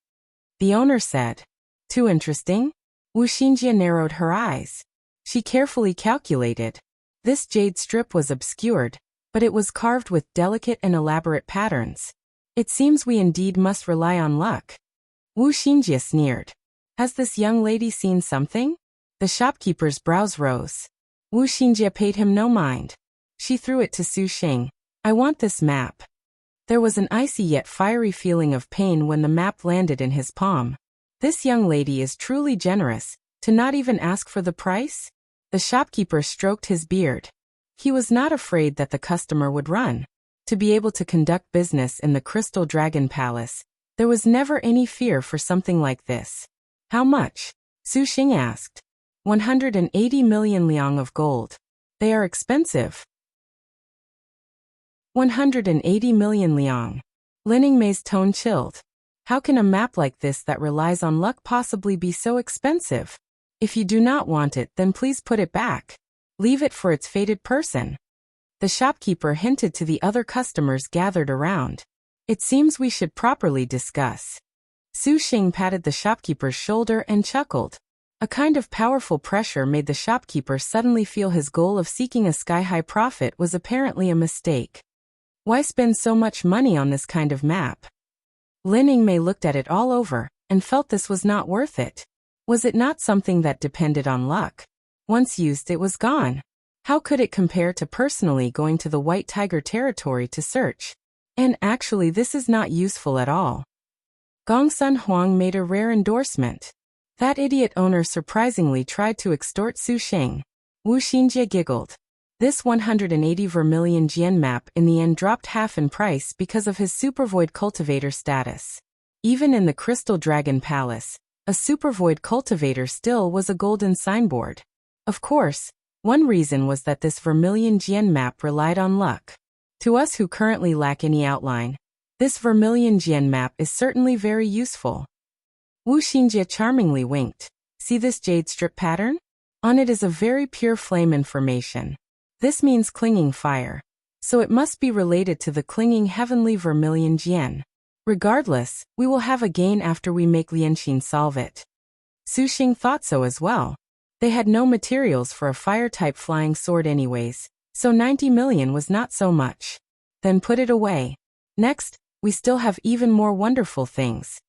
The owner said. Too interesting? Xinjie narrowed her eyes. She carefully calculated. This jade strip was obscured, but it was carved with delicate and elaborate patterns. It seems we indeed must rely on luck. Xinjie sneered. Has this young lady seen something? The shopkeeper's brows rose. Xinjie paid him no mind. She threw it to Su Xing. I want this map. There was an icy yet fiery feeling of pain when the map landed in his palm. This young lady is truly generous, to not even ask for the price? The shopkeeper stroked his beard. He was not afraid that the customer would run. To be able to conduct business in the Crystal Dragon Palace, there was never any fear for something like this. How much? Su Xing asked. 180 million liang of gold. They are expensive. 180 million liang. Lin Yingmei's tone chilled. How can a map like this that relies on luck possibly be so expensive? If you do not want it, then please put it back. Leave it for its fated person. The shopkeeper hinted to the other customers gathered around. It seems we should properly discuss. Su Xing patted the shopkeeper's shoulder and chuckled. A kind of powerful pressure made the shopkeeper suddenly feel his goal of seeking a sky-high profit was apparently a mistake. Why spend so much money on this kind of map? Lin Yingmei looked at it all over, and felt this was not worth it. Was it not something that depended on luck? Once used, it was gone. How could it compare to personally going to the White Tiger territory to search? And actually, this is not useful at all. Gongsun Huang made a rare endorsement. That idiot owner surprisingly tried to extort Su Xing. Xinjie giggled. This 180 Vermilion Jian map in the end dropped half in price because of his Supervoid cultivator status. Even in the Crystal Dragon Palace, a Supervoid cultivator still was a golden signboard. Of course, one reason was that this Vermilion Jian map relied on luck. To us who currently lack any outline, this Vermilion Jian map is certainly very useful. Xinjie charmingly winked. See this jade strip pattern? On it is a very pure flame information. This means clinging fire, so it must be related to the clinging heavenly Vermilion Jian. Regardless, we will have a gain after we make Lianxin solve it. Su Xing thought so as well. They had no materials for a fire-type flying sword anyways, so 90 million was not so much. Then put it away. Next, we still have even more wonderful things.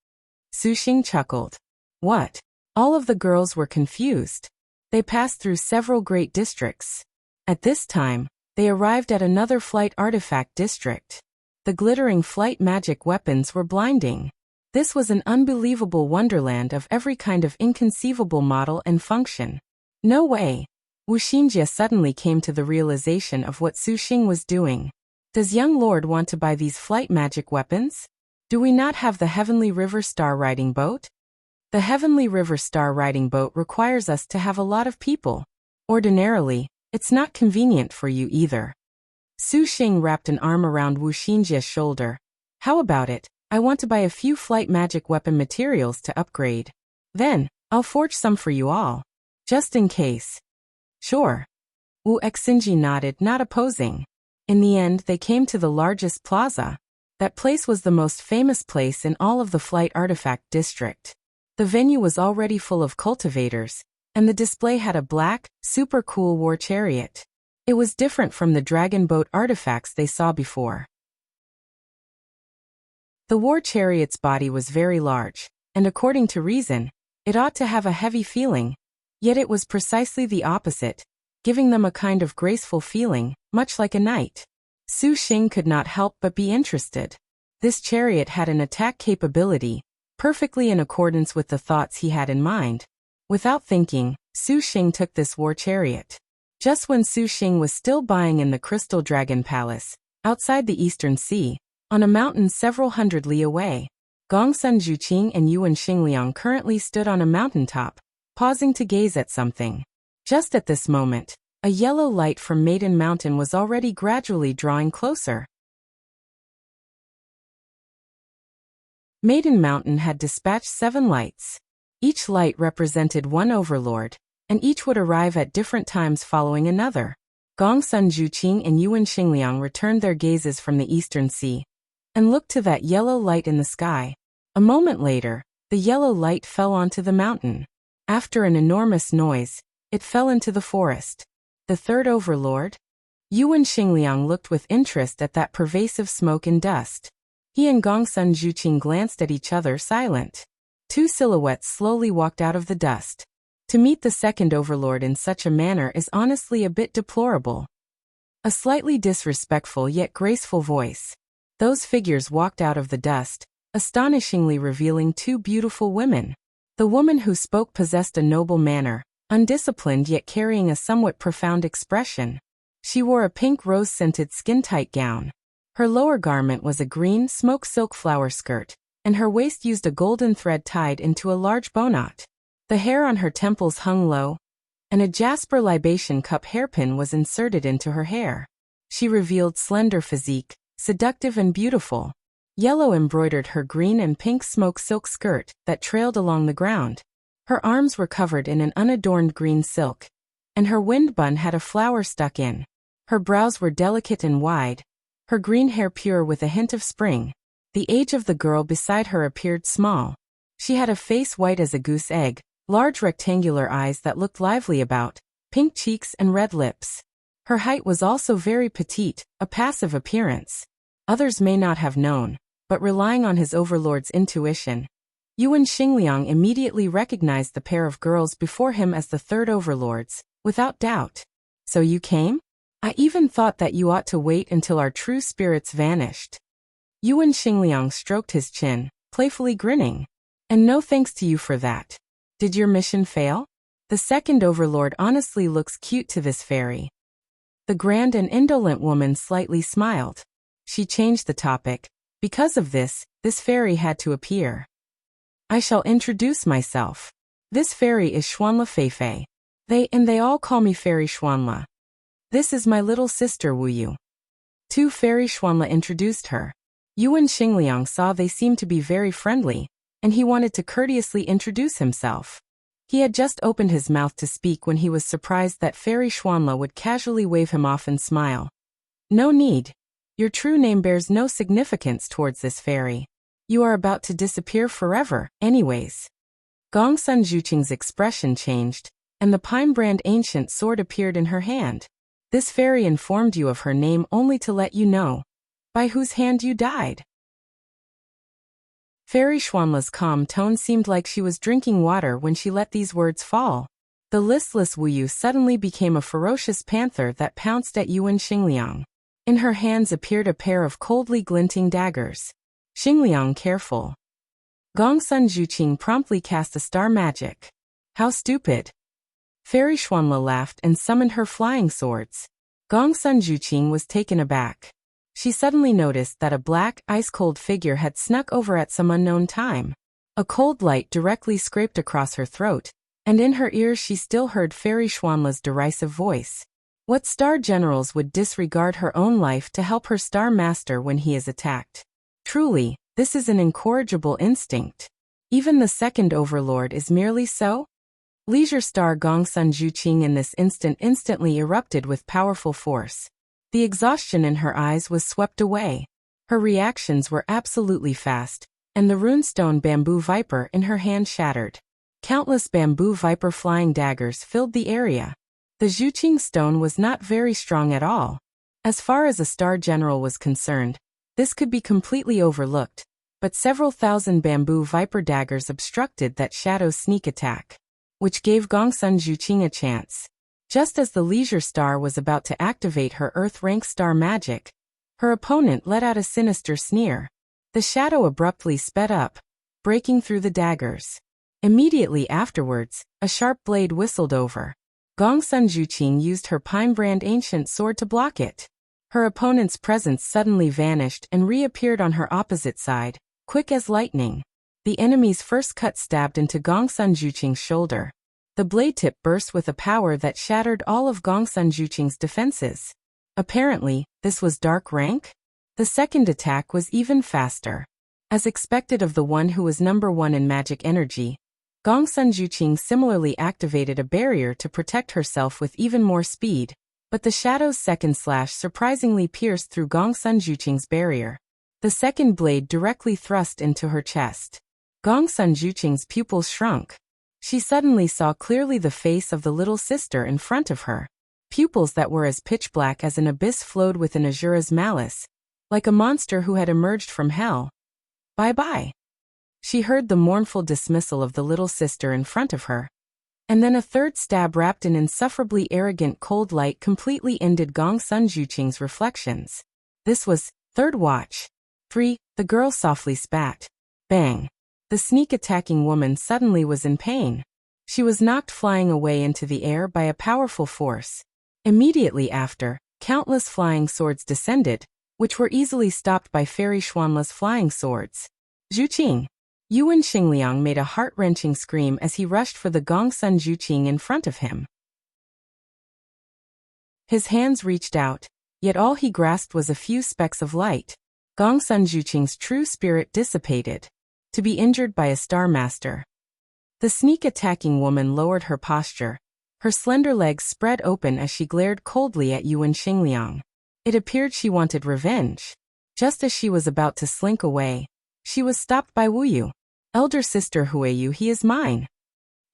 Su Xing chuckled. What? All of the girls were confused. They passed through several great districts. At this time, they arrived at another flight artifact district. The glittering flight magic weapons were blinding. This was an unbelievable wonderland of every kind of inconceivable model and function. No way. Xinjie suddenly came to the realization of what Su Xing was doing. Does young lord want to buy these flight magic weapons? Do we not have the Heavenly River Star Riding Boat? The Heavenly River Star Riding Boat requires us to have a lot of people. Ordinarily, it's not convenient for you either. Su Xing wrapped an arm around Xinjie's shoulder. How about it? I want to buy a few flight magic weapon materials to upgrade. Then, I'll forge some for you all. Just in case. Sure. Xinjie nodded, not opposing. In the end, they came to the largest plaza. That place was the most famous place in all of the flight artifact district. The venue was already full of cultivators, and the display had a black, super cool war chariot. It was different from the dragon boat artifacts they saw before. The war chariot's body was very large, and according to reason, it ought to have a heavy feeling, yet it was precisely the opposite, giving them a kind of graceful feeling, much like a knight. Su Xing could not help but be interested. This chariot had an attack capability, perfectly in accordance with the thoughts he had in mind. Without thinking, Su Xing took this war chariot. Just when Su Xing was still buying in the Crystal Dragon Palace, outside the Eastern Sea, on a mountain several hundred li away, Gongsun Zhuqing and Yuan Xingliang currently stood on a mountaintop, pausing to gaze at something. Just at this moment, a yellow light from Maiden Mountain was already gradually drawing closer. Maiden Mountain had dispatched 7 lights. Each light represented one overlord, and each would arrive at different times following another. Gongsun Zhuqing and Yuan Xingliang returned their gazes from the Eastern Sea and looked to that yellow light in the sky. A moment later, the yellow light fell onto the mountain. After an enormous noise, it fell into the forest. The third overlord? Yuan Xingliang looked with interest at that pervasive smoke and dust. He and Gongsun Zhuqing glanced at each other silent. 2 silhouettes slowly walked out of the dust. To meet the second overlord in such a manner is honestly a bit deplorable. A slightly disrespectful yet graceful voice. Those figures walked out of the dust, astonishingly revealing 2 beautiful women. The woman who spoke possessed a noble manner, undisciplined yet carrying a somewhat profound expression. She wore a pink rose-scented skin-tight gown. Her lower garment was a green smoke silk flower skirt, and her waist used a golden thread tied into a large bowknot. The hair on her temples hung low, and a jasper libation cup hairpin was inserted into her hair. She revealed slender physique, seductive and beautiful. Yellow embroidered her green and pink smoke silk skirt that trailed along the ground. Her arms were covered in an unadorned green silk, and her wind bun had a flower stuck in. Her brows were delicate and wide, her green hair pure with a hint of spring. The age of the girl beside her appeared small. She had a face white as a goose egg, large rectangular eyes that looked lively about, pink cheeks and red lips. Her height was also very petite, a passive appearance. Others may not have known, but relying on his overlord's intuition, Yuan Xingliang immediately recognized the pair of girls before him as the third overlords, without doubt. So you came? I even thought that you ought to wait until our true spirits vanished. Yuan Xingliang stroked his chin, playfully grinning. And no thanks to you for that. Did your mission fail? The second overlord honestly looks cute to this fairy. The grand and indolent woman slightly smiled. She changed the topic. Because of this fairy had to appear. I shall introduce myself. This fairy is Xuanla Feifei. They all call me Fairy Xuanla. This is my little sister Wuyu. 2 Fairy Xuanla introduced her. Yuan Xingliang saw they seemed to be very friendly, and he wanted to courteously introduce himself. He had just opened his mouth to speak when he was surprised that Fairy Xuanla would casually wave him off and smile. No need. Your true name bears no significance towards this fairy. You are about to disappear forever, anyways. Gongsun Zhuqing's expression changed, and the pine-brand ancient sword appeared in her hand. This fairy informed you of her name only to let you know by whose hand you died. Fairy Xuanla's calm tone seemed like she was drinking water when she let these words fall. The listless Wuyu suddenly became a ferocious panther that pounced at Yuan Xingliang. In her hands appeared a pair of coldly glinting daggers. Xingliang careful. Gongsun Zhuqing promptly cast a star magic. How stupid. Fairy Xuanla laughed and summoned her flying swords. Gongsun Zhuqing was taken aback. She suddenly noticed that a black, ice-cold figure had snuck over at some unknown time. A cold light directly scraped across her throat, and in her ears she still heard Fairy Xuanla's derisive voice. What star generals would disregard her own life to help her star master when he is attacked? Truly, this is an incorrigible instinct. Even the second overlord is merely so? Leisure star Gongsun Zhuqing in this instant instantly erupted with powerful force. The exhaustion in her eyes was swept away. Her reactions were absolutely fast, and the runestone bamboo viper in her hand shattered. Countless bamboo viper flying daggers filled the area. The Zhuqing stone was not very strong at all. As far as a star general was concerned, this could be completely overlooked, but several thousand bamboo viper daggers obstructed that shadow sneak attack, which gave Gongsun Zhuqing a chance. Just as the leisure star was about to activate her Earth-rank star magic, her opponent let out a sinister sneer. The shadow abruptly sped up, breaking through the daggers. Immediately afterwards, a sharp blade whistled over. Gongsun Zhuqing used her pine-brand ancient sword to block it. Her opponent's presence suddenly vanished and reappeared on her opposite side, quick as lightning. The enemy's first cut stabbed into Gongsun Zhuqing's shoulder. The blade tip burst with a power that shattered all of Gongsun Zhuqing's defenses. Apparently, this was dark rank? The second attack was even faster. As expected of the one who was number 1 in magic energy, Gongsun Zhuqing similarly activated a barrier to protect herself with even more speed, but the shadow's second slash surprisingly pierced through Gongsun Zhuqing's barrier. The second blade directly thrust into her chest. Gongsun Zhuqing's pupils shrunk. She suddenly saw clearly the face of the little sister in front of her. Pupils that were as pitch black as an abyss flowed with an Azura's malice, like a monster who had emerged from hell. Bye-bye. She heard the mournful dismissal of the little sister in front of her. And then a third stab wrapped in insufferably arrogant cold light completely ended Gongsun Zhuqing's reflections. This was third watch. 3. The girl softly spat. Bang. The sneak-attacking woman suddenly was in pain. She was knocked flying away into the air by a powerful force. Immediately after, countless flying swords descended, which were easily stopped by Fairy Xuanla's flying swords. Zhuqing. Yuan Xingliang made a heart-wrenching scream as he rushed for the Gongsun Zhuqing in front of him. His hands reached out, yet all he grasped was a few specks of light. Gongsun Zhuqing's true spirit dissipated. To be injured by a Star Master. The sneak-attacking woman lowered her posture. Her slender legs spread open as she glared coldly at Yuan Xingliang. It appeared she wanted revenge. Just as she was about to slink away, she was stopped by Wuyu. Elder sister Huiyu, he is mine.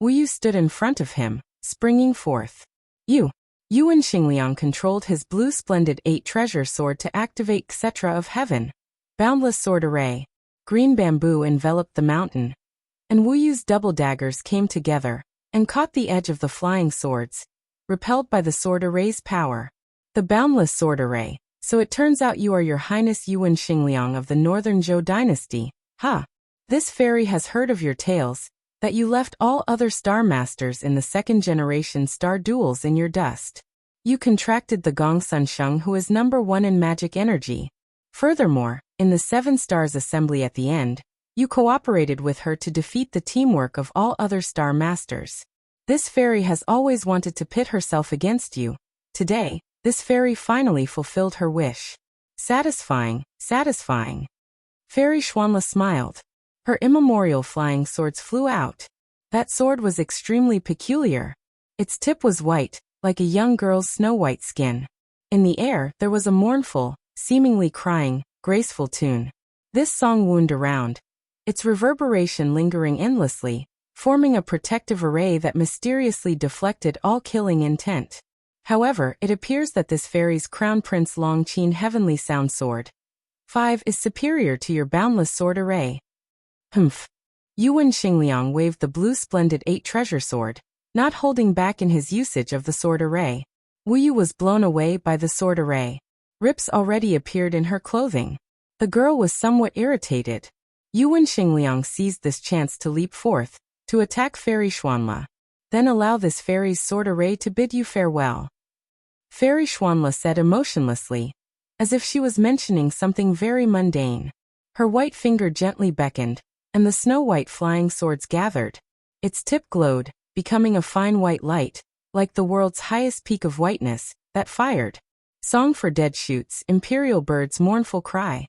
Wuyu stood in front of him, springing forth. Yuan Xingliang controlled his blue splendid 8 treasure sword to activate Xetra of Heaven. Boundless sword array. Green bamboo enveloped the mountain, and Wuyu's double daggers came together and caught the edge of the flying swords, repelled by the sword array's power. The boundless sword array. So it turns out you are Your Highness Yuan Xingliang of the Northern Zhou dynasty, huh? This fairy has heard of your tales, that you left all other star masters in the second-generation star duels in your dust. You contracted the Gongsun Sheng, who is number 1 in magic energy. Furthermore, in the 7 Stars Assembly at the end, you cooperated with her to defeat the teamwork of all other star masters. This fairy has always wanted to pit herself against you. Today, this fairy finally fulfilled her wish. Satisfying, satisfying. Fairy Xuanla smiled. Her immemorial flying swords flew out. That sword was extremely peculiar. Its tip was white, like a young girl's snow-white skin. In the air, there was a mournful, seemingly crying, graceful tune. This song wound around, its reverberation lingering endlessly, forming a protective array that mysteriously deflected all killing intent. However, it appears that this fairy's Crown Prince Longqin Heavenly Sound Sword 5 is superior to your boundless sword array. Humph. Yuan Xingliang waved the blue splendid 8 treasure sword, not holding back in his usage of the sword array. Wuyu was blown away by the sword array. Rips already appeared in her clothing. The girl was somewhat irritated. Yuan Xingliang seized this chance to leap forth, to attack Fairy Xuanla. Then allow this fairy's sword array to bid you farewell. Fairy Xuanla said emotionlessly, as if she was mentioning something very mundane. Her white finger gently beckoned, and the snow-white flying swords gathered. Its tip glowed, becoming a fine white light, like the world's highest peak of whiteness, that fired. Song for Dead Shoots, Imperial Bird's Mournful Cry.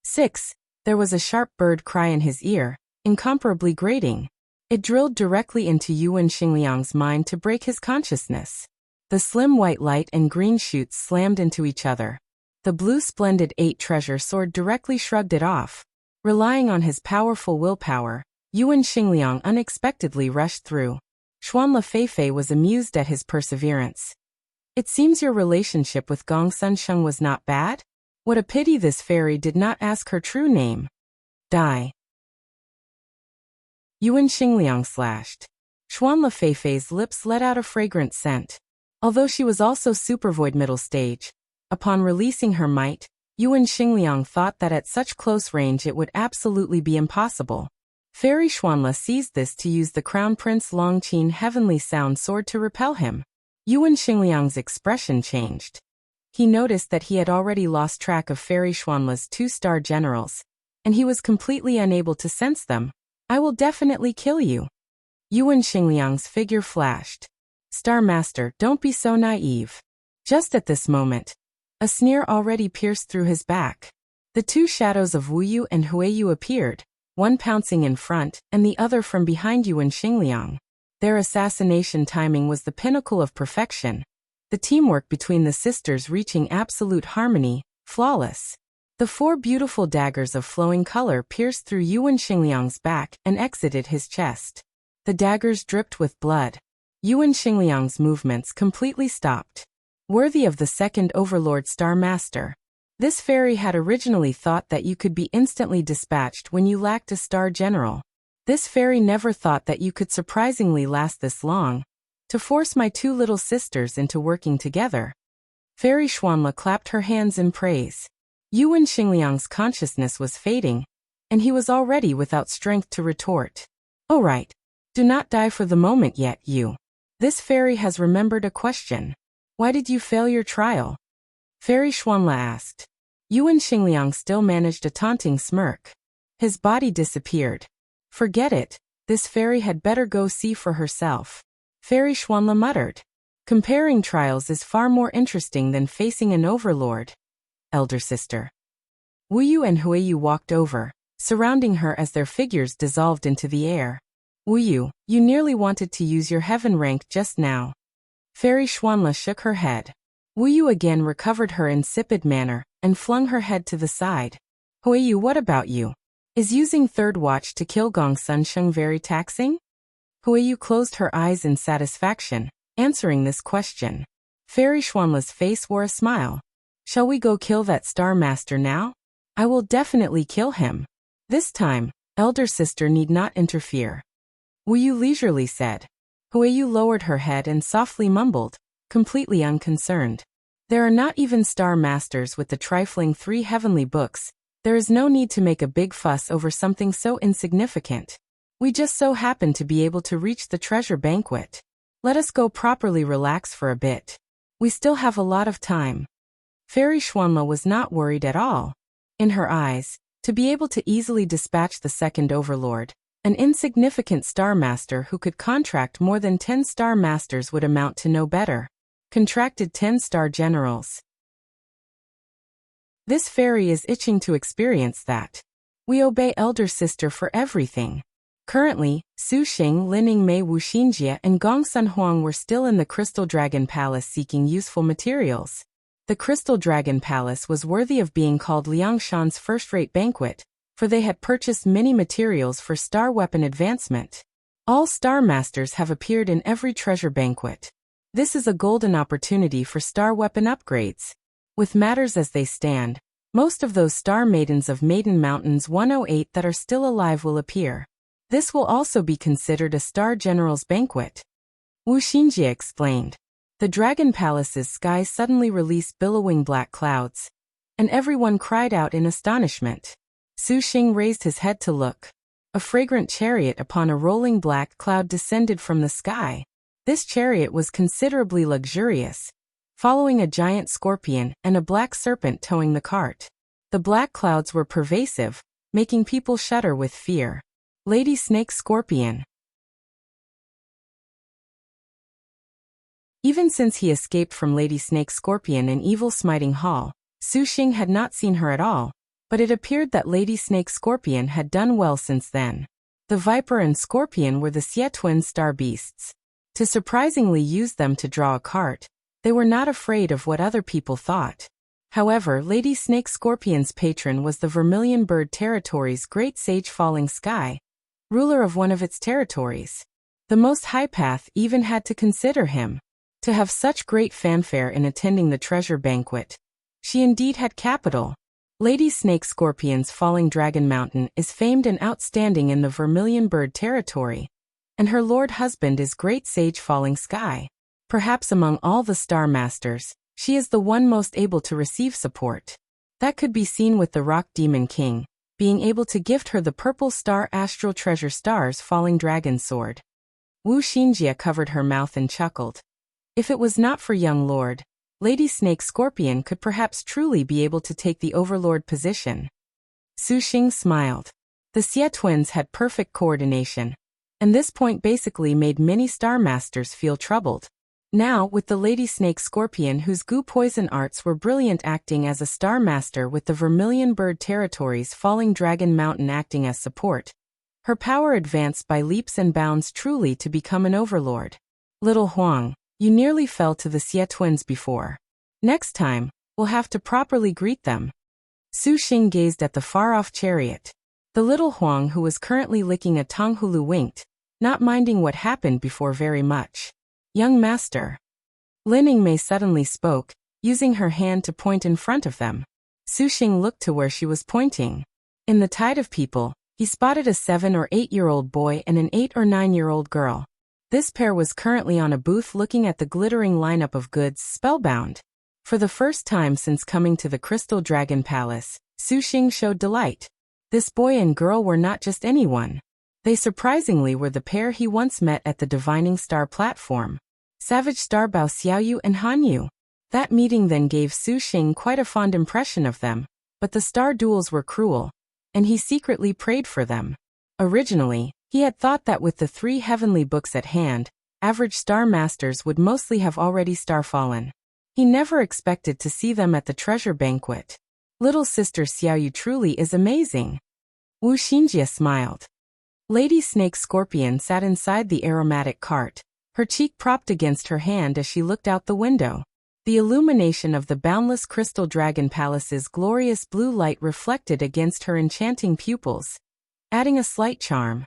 6. There was a sharp bird cry in his ear, incomparably grating. It drilled directly into Yuan Xingliang's mind to break his consciousness. The slim white light and green shoots slammed into each other. The blue splendid 8 treasure sword directly shrugged it off. Relying on his powerful willpower, Yuan Xingliang unexpectedly rushed through. Xuanla Feifei was amused at his perseverance. It seems your relationship with Gong Sunsheng was not bad? What a pity this fairy did not ask her true name. Die. Yuan Xingliang slashed. Xuanla Feifei's lips let out a fragrant scent. Although she was also supervoid middle stage, upon releasing her might, Yuan Xingliang thought that at such close range it would absolutely be impossible. Fairy Xuanla seized this to use the Crown Prince Longqin Heavenly Sound Sword to repel him. Yuan Xingliang's expression changed. He noticed that he had already lost track of Fairy Xuanla's 2-star generals, and he was completely unable to sense them. I will definitely kill you. Yuan Xingliang's figure flashed. Star Master, don't be so naive. Just at this moment, a sneer already pierced through his back. The 2 shadows of Wuyu and Huiyu appeared, one pouncing in front and the other from behind Yuan Xingliang. Their assassination timing was the pinnacle of perfection, the teamwork between the sisters reaching absolute harmony, flawless. The 4 beautiful daggers of flowing color pierced through Yuan Xingliang's back and exited his chest. The daggers dripped with blood. Yuan Xingliang's movements completely stopped. Worthy of the second Overlord Star Master. This fairy had originally thought that you could be instantly dispatched when you lacked a star general. This fairy never thought that you could surprisingly last this long. To force my 2 little sisters into working together. Fairy Xuanla clapped her hands in praise. Yuan Xingliang's consciousness was fading, and he was already without strength to retort. Oh right. Do not die for the moment yet, you. This fairy has remembered a question. Why did you fail your trial? Fairy Xuanla asked. Yuan Xingliang still managed a taunting smirk. His body disappeared. Forget it, this fairy had better go see for herself. Fairy Xuanla muttered. Comparing trials is far more interesting than facing an overlord. Elder sister. Wuyu and Huiyu walked over, surrounding her as their figures dissolved into the air. Wuyu, you nearly wanted to use your heaven rank just now. Fairy Xuanla shook her head. Wuyu again recovered her insipid manner and flung her head to the side. Huiyu, what about you? Is using third watch to kill Gong Sunsheng very taxing? Huiyu closed her eyes in satisfaction, answering this question. Fairy Xuanla's face wore a smile. Shall we go kill that Star Master now? I will definitely kill him. This time, elder sister need not interfere. Wuyu leisurely said. Huiyu lowered her head and softly mumbled, completely unconcerned. There are not even Star Masters with the trifling 3 heavenly books. There is no need to make a big fuss over something so insignificant. We just so happen to be able to reach the treasure banquet. Let us go properly relax for a bit. We still have a lot of time. Fairy Xuanla was not worried at all. In her eyes, to be able to easily dispatch the second overlord, an insignificant Star Master who could contract more than 10 Star Masters would amount to no better. Contracted 10 Star Generals. This fairy is itching to experience that. We obey elder sister for everything. Currently, Su Xing, Lining Mei Wu Xinjie and Gong Sun Huang were still in the Crystal Dragon Palace seeking useful materials. The Crystal Dragon Palace was worthy of being called Liangshan's first-rate banquet, for they had purchased many materials for star weapon advancement. All Star Masters have appeared in every treasure banquet. This is a golden opportunity for star weapon upgrades. With matters as they stand, most of those Star Maidens of Maiden Mountains 108 that are still alive will appear. This will also be considered a Star General's banquet. Wu Xinjie explained. The Dragon Palace's sky suddenly released billowing black clouds, and everyone cried out in astonishment. Su Xing raised his head to look. A fragrant chariot upon a rolling black cloud descended from the sky. This chariot was considerably luxurious, following a giant scorpion and a black serpent towing the cart. The black clouds were pervasive, making people shudder with fear. Lady Snake Scorpion. Even since he escaped from Lady Snake Scorpion in Evil Smiting Hall, Su Xing had not seen her at all, but it appeared that Lady Snake Scorpion had done well since then. The Viper and Scorpion were the Xie twin star beasts. To surprisingly use them to draw a cart, they were not afraid of what other people thought. However, Lady Snake Scorpion's patron was the Vermilion Bird Territory's Great Sage Falling Sky, ruler of one of its territories. The Most High Path even had to consider him. To have such great fanfare in attending the treasure banquet. She indeed had capital. Lady Snake Scorpion's Falling Dragon Mountain is famed and outstanding in the Vermilion Bird territory, and her lord husband is Great Sage Falling Sky. Perhaps among all the Star Masters, she is the one most able to receive support. That could be seen with the Rock Demon King, being able to gift her the Purple Star Astral Treasure Star's Falling Dragon Sword. Wu Xinjie covered her mouth and chuckled. If it was not for young Lord, Lady Snake Scorpion could perhaps truly be able to take the overlord position. Su Xing smiled. The Xie twins had perfect coordination, and this point basically made many Star Masters feel troubled. Now, with the Lady Snake Scorpion whose goo poison arts were brilliant acting as a Star Master with the Vermilion Bird territories Falling Dragon Mountain acting as support, her power advanced by leaps and bounds truly to become an overlord. Little Huang, you nearly fell to the Xie twins before. Next time, we'll have to properly greet them. Su Xing gazed at the far-off chariot. The little Huang who was currently licking a Tonghulu winked, not minding what happened before very much. Young master. Lin Yingmei suddenly spoke, using her hand to point in front of them. Su Xing looked to where she was pointing. In the tide of people, he spotted a 7 or 8-year-old boy and an 8 or 9-year-old girl. This pair was currently on a booth looking at the glittering lineup of goods, spellbound. For the first time since coming to the Crystal Dragon Palace, Su Xing showed delight. This boy and girl were not just anyone. They surprisingly were the pair he once met at the Divining Star platform. Savage Star Bao Xiaoyu and Hanyu. That meeting then gave Su Xing quite a fond impression of them, but the star duels were cruel, and he secretly prayed for them. Originally, he had thought that with the 3 heavenly books at hand, average Star Masters would mostly have already starfallen. He never expected to see them at the treasure banquet. Little sister Xiaoyu truly is amazing. Wu Xinjie smiled. Lady Snake Scorpion sat inside the aromatic cart, her cheek propped against her hand as she looked out the window. The illumination of the boundless Crystal Dragon Palace's glorious blue light reflected against her enchanting pupils, adding a slight charm.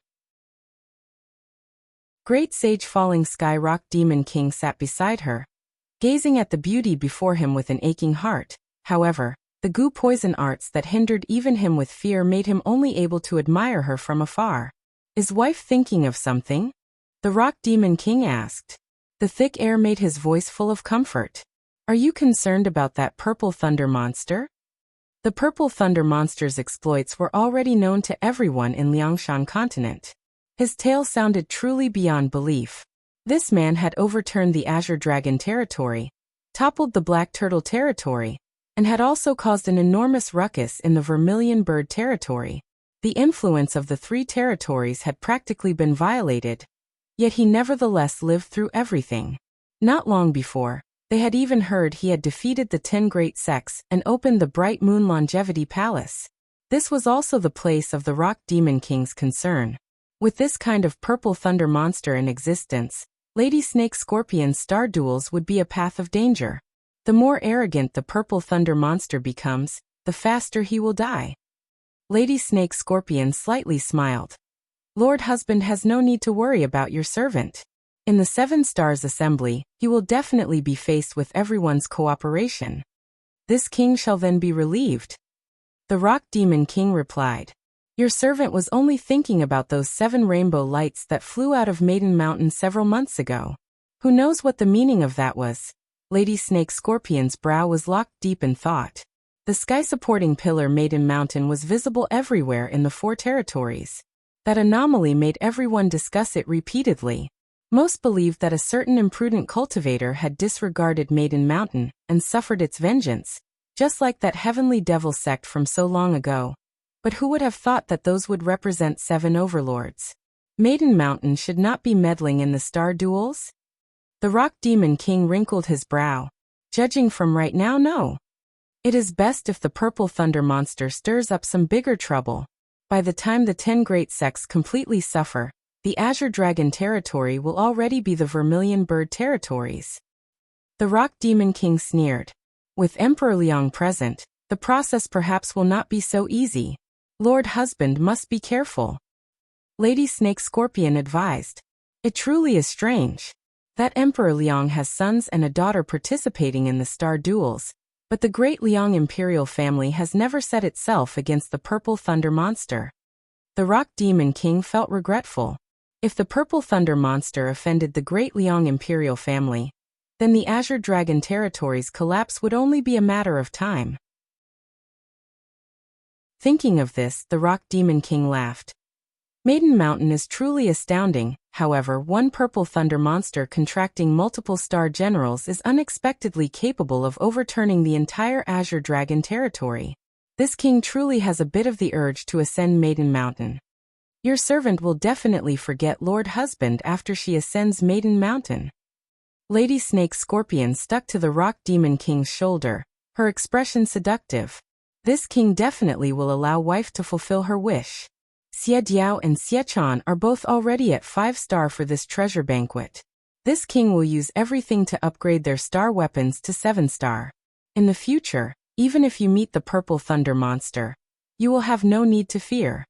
Great Sage Falling Sky Rock Demon King sat beside her, gazing at the beauty before him with an aching heart. However, the goo poison arts that hindered even him with fear made him only able to admire her from afar. Is wife thinking of something? The Rock Demon King asked. The thick air made his voice full of comfort. Are you concerned about that Purple Thunder monster? The Purple Thunder monster's exploits were already known to everyone in Liangshan continent. His tale sounded truly beyond belief. This man had overturned the Azure Dragon territory, toppled the Black Turtle territory, and had also caused an enormous ruckus in the Vermilion Bird territory. The influence of the 3 territories had practically been violated, yet he nevertheless lived through everything. Not long before, they had even heard he had defeated the 10 great sects and opened the Bright Moon Longevity Palace. This was also the place of the Rock Demon King's concern. With this kind of Purple Thunder monster in existence, Lady Snake Scorpion's star duels would be a path of danger. The more arrogant the Purple Thunder monster becomes, the faster he will die. Lady Snake Scorpion slightly smiled. Lord Husband has no need to worry about your servant. In the 7 Stars Assembly, he will definitely be faced with everyone's cooperation. This king shall then be relieved. The Rock Demon King replied. Your servant was only thinking about those 7 rainbow lights that flew out of Maiden Mountain several months ago. Who knows what the meaning of that was? Lady Snake Scorpion's brow was locked deep in thought. The sky-supporting pillar Maiden Mountain was visible everywhere in the 4 territories. That anomaly made everyone discuss it repeatedly. Most believed that a certain imprudent cultivator had disregarded Maiden Mountain and suffered its vengeance, just like that heavenly devil sect from so long ago. But who would have thought that those would represent 7 overlords? Maiden Mountain should not be meddling in the star duels? The Rock Demon King wrinkled his brow. Judging from right now, no. It is best if the Purple Thunder monster stirs up some bigger trouble. By the time the 10 great sects completely suffer, the Azure Dragon territory will already be the Vermilion Bird territories. The Rock Demon King sneered. With Emperor Liang present, the process perhaps will not be so easy. Lord Husband must be careful. Lady Snake Scorpion advised. It truly is strange. That Emperor Liang has sons and a daughter participating in the star duels, but the great Liang Imperial family has never set itself against the Purple Thunder Monster. The Rock Demon King felt regretful. If the Purple Thunder Monster offended the great Liang Imperial family, then the Azure Dragon territory's collapse would only be a matter of time. Thinking of this, the Rock Demon King laughed. Maiden Mountain is truly astounding. However, one Purple Thunder monster contracting multiple star generals is unexpectedly capable of overturning the entire Azure Dragon territory. This king truly has a bit of the urge to ascend Maiden Mountain. Your servant will definitely forget Lord Husband after she ascends Maiden Mountain. Lady Snake Scorpion stuck to the Rock Demon King's shoulder, her expression seductive. This king definitely will allow wife to fulfill her wish. Xie Diao and Xie Chan are both already at 5-star for this treasure banquet. This king will use everything to upgrade their star weapons to 7-star. In the future, even if you meet the Purple Thunder Monster, you will have no need to fear.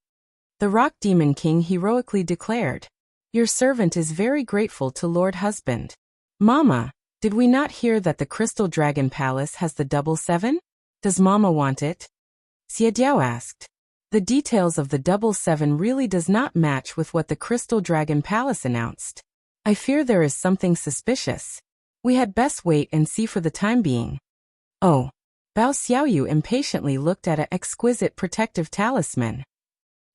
The Rock Demon King heroically declared. Your servant is very grateful to Lord Husband. Mama, did we not hear that the Crystal Dragon Palace has the double 7? Does Mama want it? Xie Diao asked. The details of the double 7 really does not match with what the Crystal Dragon Palace announced. I fear there is something suspicious. We had best wait and see for the time being. Oh. Bao Xiaoyu impatiently looked at an exquisite protective talisman.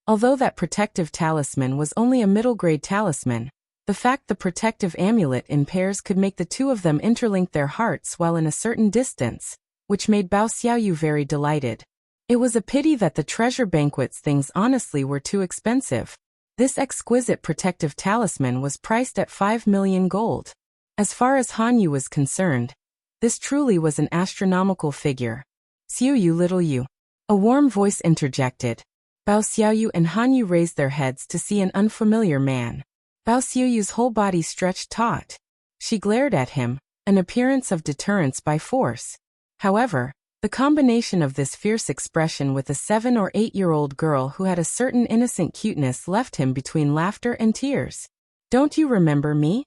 Although that protective talisman was only a middle-grade talisman, the fact the protective amulet in pairs could make the two of them interlink their hearts while in a certain distance, which made Bao Xiaoyu very delighted. It was a pity that the treasure banquet's things honestly were too expensive. This exquisite protective talisman was priced at 5 million gold. As far as Hanyu was concerned, this truly was an astronomical figure. Xiaoyu little you. A warm voice interjected. Bao Xiaoyu and Hanyu raised their heads to see an unfamiliar man. Bao Xiaoyu's whole body stretched taut. She glared at him, an appearance of deterrence by force. However, the combination of this fierce expression with a 7 or 8-year-old girl who had a certain innocent cuteness left him between laughter and tears. Don't you remember me?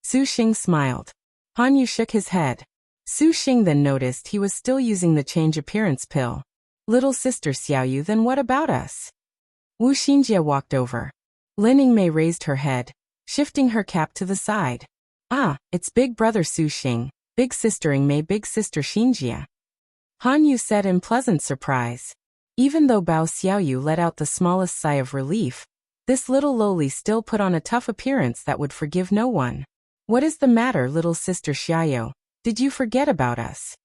Su Xing smiled. Hanyu shook his head. Su Xing then noticed he was still using the change appearance pill. Little sister Xiaoyu, then what about us? Wu Xinjie walked over. Lin Yingmei raised her head, shifting her cap to the side. Ah, it's big brother Su Xing, big sister Yingmei, big sister Xinjie. Hanyu said in pleasant surprise. Even though Bao Xiaoyu let out the smallest sigh of relief, this little lowly still put on a tough appearance that would forgive no one. What is the matter, little sister Xiaoyu? Did you forget about us?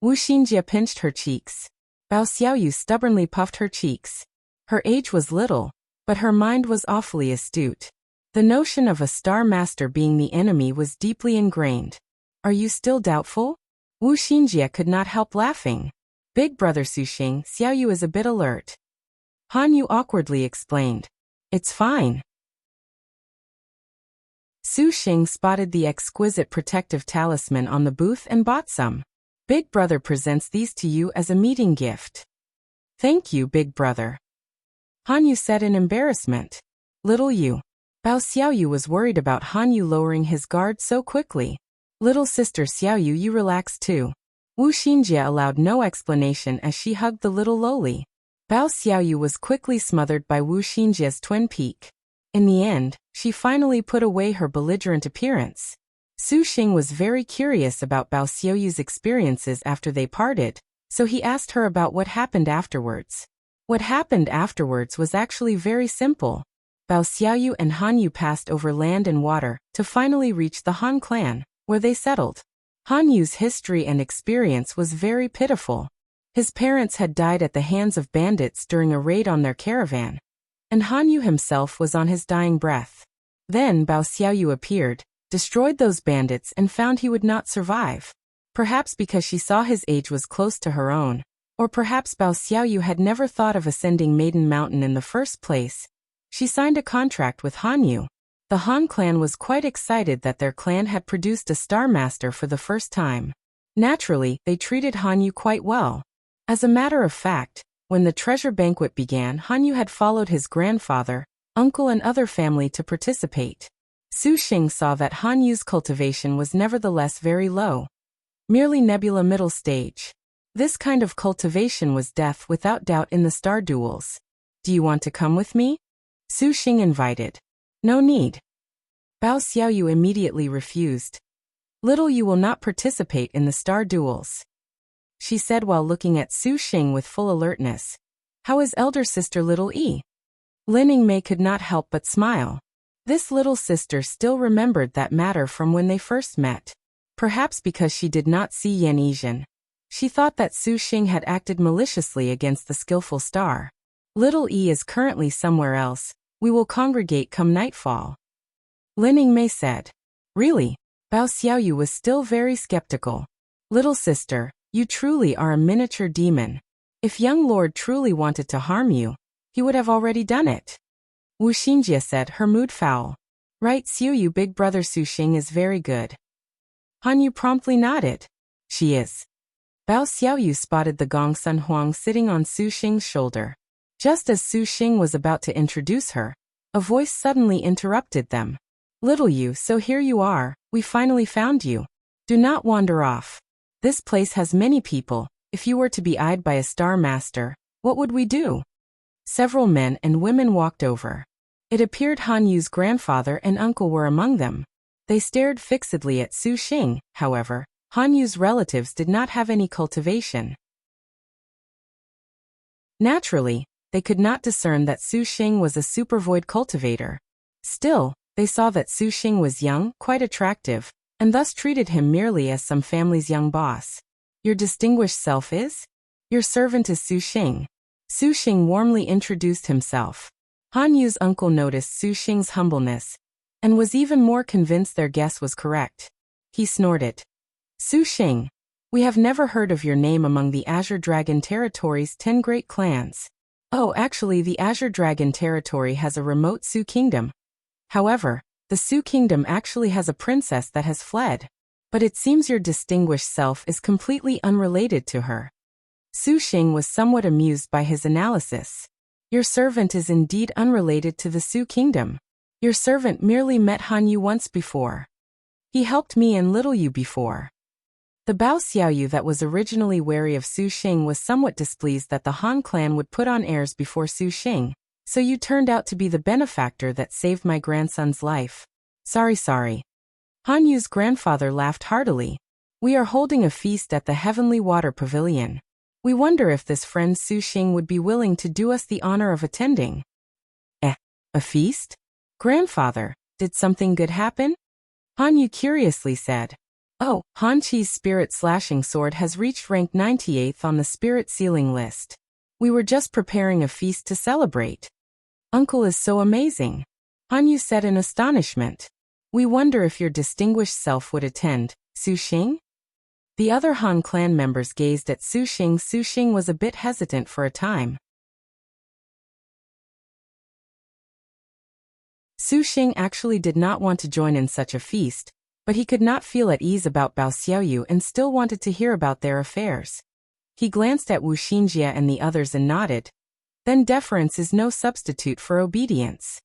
Wu Xinjie pinched her cheeks. Bao Xiaoyu stubbornly puffed her cheeks. Her age was little, but her mind was awfully astute. The notion of a star master being the enemy was deeply ingrained. Are you still doubtful? Wu Xinjie could not help laughing. Big brother Su Xing, Xiaoyu is a bit alert. Hanyu awkwardly explained. It's fine. Su Xing spotted the exquisite protective talisman on the booth and bought some. Big brother presents these to you as a meeting gift. Thank you, big brother. Hanyu said in embarrassment. Little you. Bao Xiaoyu was worried about Hanyu lowering his guard so quickly. Little sister Xiaoyu, you relax too. Wu Xinjie allowed no explanation as she hugged the little lowly. Bao Xiaoyu was quickly smothered by Wu Xinjie's twin peak. In the end, she finally put away her belligerent appearance. Su Xing was very curious about Bao Xiaoyu's experiences after they parted, so he asked her about what happened afterwards. What happened afterwards was actually very simple. Bao Xiaoyu and Hanyu passed over land and water to finally reach the Han clan, where they settled. Hanyu's history and experience was very pitiful. His parents had died at the hands of bandits during a raid on their caravan, and Hanyu himself was on his dying breath. Then Bao Xiaoyu appeared, destroyed those bandits and found he would not survive. Perhaps because she saw his age was close to her own, or perhaps Bao Xiaoyu had never thought of ascending Maiden Mountain in the first place. She signed a contract with Hanyu. The Han clan was quite excited that their clan had produced a Star Master for the first time. Naturally, they treated Hanyu quite well. As a matter of fact, when the treasure banquet began, Hanyu had followed his grandfather, uncle and other family to participate. Su Xing saw that Han Yu's cultivation was nevertheless very low. Merely nebula middle stage. This kind of cultivation was death without doubt in the star duels. Do you want to come with me? Su Xing invited. No need. Bao Xiaoyu immediately refused. Little you will not participate in the star duels, she said while looking at Su Xing with full alertness. How is elder sister little E? Lin Yingmei could not help but smile. This little sister still remembered that matter from when they first met. Perhaps because she did not see Yan Yizhen. She thought that Su Xing had acted maliciously against the skillful star. Little E is currently somewhere else. We will congregate come nightfall, Lin Yingmei said. Really? Bao Xiaoyu was still very skeptical. Little sister, you truly are a miniature demon. If young lord truly wanted to harm you, he would have already done it. Wu Xinjie said, her mood foul. Right, Xiaoyu, big brother Su Xing is very good. Han Yu promptly nodded. She is. Bao Xiaoyu spotted the Gong Sun Huang sitting on Su Xing's shoulder. Just as Su Xing was about to introduce her, a voice suddenly interrupted them. Little you, so here you are, we finally found you. Do not wander off. This place has many people. If you were to be eyed by a star master, what would we do? Several men and women walked over. It appeared Han Yu's grandfather and uncle were among them. They stared fixedly at Su Xing, however. Han Yu's relatives did not have any cultivation. Naturally, they could not discern that Su Xing was a supervoid cultivator. Still, they saw that Su Xing was young, quite attractive, and thus treated him merely as some family's young boss. Your distinguished self is? Your servant is Su Xing. Su Xing warmly introduced himself. Han Yu's uncle noticed Su Xing's humbleness, and was even more convinced their guess was correct. He snorted. Su Xing, we have never heard of your name among the Azure Dragon Territory's 10 great clans. Oh, actually the Azure Dragon Territory has a remote Su Kingdom. However, the Su Kingdom actually has a princess that has fled. But it seems your distinguished self is completely unrelated to her. Su Xing was somewhat amused by his analysis. Your servant is indeed unrelated to the Su Kingdom. Your servant merely met Han Yu once before. He helped me and little you before. The Bao Xiaoyu that was originally wary of Su Xing was somewhat displeased that the Han clan would put on airs before Su Xing. So you turned out to be the benefactor that saved my grandson's life. Sorry. Han Yu's grandfather laughed heartily. We are holding a feast at the Heavenly Water Pavilion. We wonder if this friend Su Xing would be willing to do us the honor of attending. A feast? Grandfather, did something good happen? Han Yu curiously said. Oh, Han Chi's spirit slashing sword has reached rank 98th on the spirit sealing list. We were just preparing a feast to celebrate. Uncle is so amazing, Han Yu said in astonishment. We wonder if your distinguished self would attend, Su Xing? The other Han clan members gazed at Su Xing. Su Xing was a bit hesitant for a time. Su Xing actually did not want to join in such a feast, but he could not feel at ease about Bao Xiaoyu and still wanted to hear about their affairs. He glanced at Wu Xinjie and the others and nodded. Then deference is no substitute for obedience.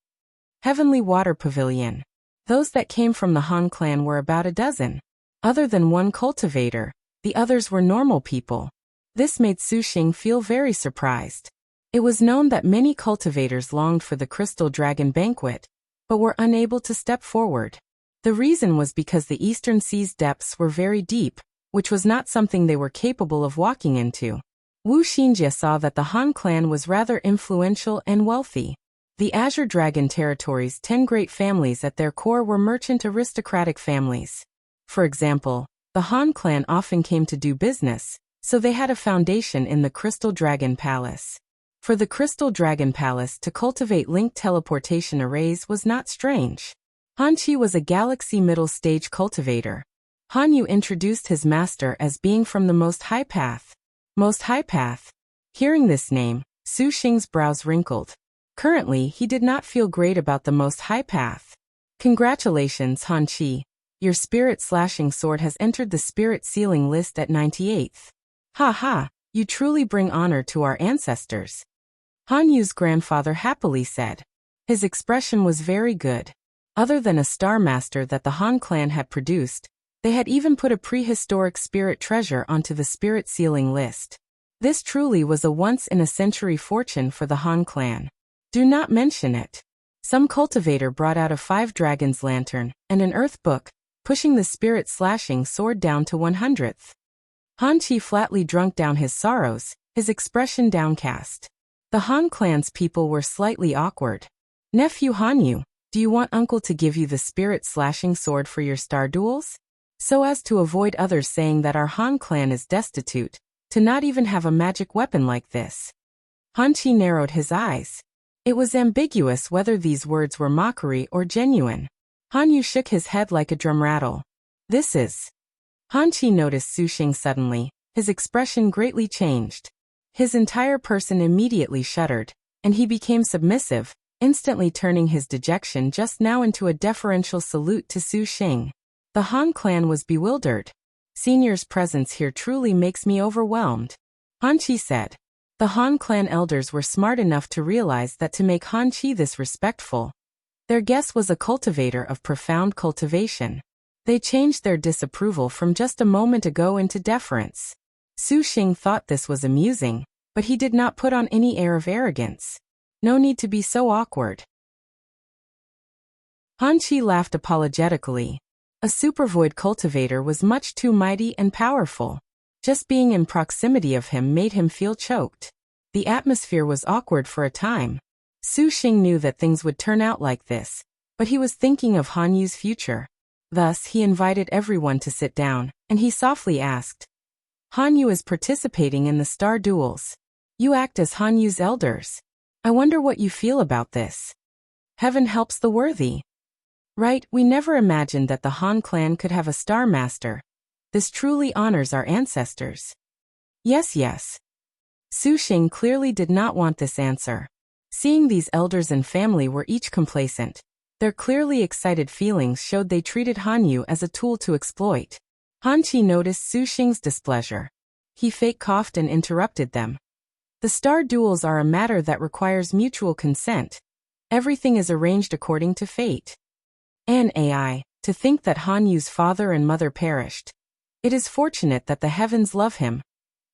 Heavenly Water Pavilion. Those that came from the Han clan were about a dozen. Other than one cultivator, the others were normal people. This made Su Xing feel very surprised. It was known that many cultivators longed for the Crystal Dragon Banquet, but were unable to step forward. The reason was because the Eastern Sea's depths were very deep, which was not something they were capable of walking into. Wu Xinjie saw that the Han clan was rather influential and wealthy. The Azure Dragon Territory's 10 great families at their core were merchant aristocratic families. For example, the Han clan often came to do business, so they had a foundation in the Crystal Dragon Palace. For the Crystal Dragon Palace to cultivate linked teleportation arrays was not strange. Han Chi was a galaxy middle stage cultivator. Han Yu introduced his master as being from the Most High Path. Most High Path. Hearing this name, Su Xing's brows wrinkled. Currently, he did not feel great about the Most High Path. Congratulations, Han Chi. Your spirit slashing sword has entered the spirit sealing list at 98th. Ha ha, you truly bring honor to our ancestors. Han Yu's grandfather happily said. His expression was very good. Other than a Star Master that the Han clan had produced, they had even put a prehistoric spirit treasure onto the spirit sealing list. This truly was a once-in-a-century fortune for the Han clan. Do not mention it. Some cultivator brought out a 5 dragons lantern and an earth book, pushing the spirit slashing sword down to 100th. Han Chi flatly drunk down his sorrows, his expression downcast. The Han clan's people were slightly awkward. Nephew Hanyu, do you want uncle to give you the spirit slashing sword for your star duels? So as to avoid others saying that our Han clan is destitute, to not even have a magic weapon like this. Han Chi narrowed his eyes. It was ambiguous whether these words were mockery or genuine. Hanyu shook his head like a drum rattle. This is... Han Chi noticed Su Xing suddenly, his expression greatly changed. His entire person immediately shuddered, and he became submissive, instantly turning his dejection just now into a deferential salute to Su Xing. The Han clan was bewildered. Senior's presence here truly makes me overwhelmed. Han Chi said. The Han clan elders were smart enough to realize that to make Han Chi this respectful, their guest was a cultivator of profound cultivation. They changed their disapproval from just a moment ago into deference. Su Xing thought this was amusing, but he did not put on any air of arrogance. No need to be so awkward. Han Chi laughed apologetically. A supervoid cultivator was much too mighty and powerful. Just being in proximity of him made him feel choked. The atmosphere was awkward for a time. Su Xing knew that things would turn out like this, but he was thinking of Hanyu's future. Thus, he invited everyone to sit down, and he softly asked, Hanyu is participating in the star duels. You act as Hanyu's elders. I wonder what you feel about this. Heaven helps the worthy. Right, we never imagined that the Han clan could have a star master. This truly honors our ancestors. Yes. Su Xing clearly did not want this answer. Seeing these elders and family were each complacent, their clearly excited feelings showed they treated Hanyu as a tool to exploit. Han Chi noticed Su Xing's displeasure. He fake coughed and interrupted them. The star duels are a matter that requires mutual consent. Everything is arranged according to fate. An AI, to think that Hanyu's father and mother perished. It is fortunate that the heavens love him.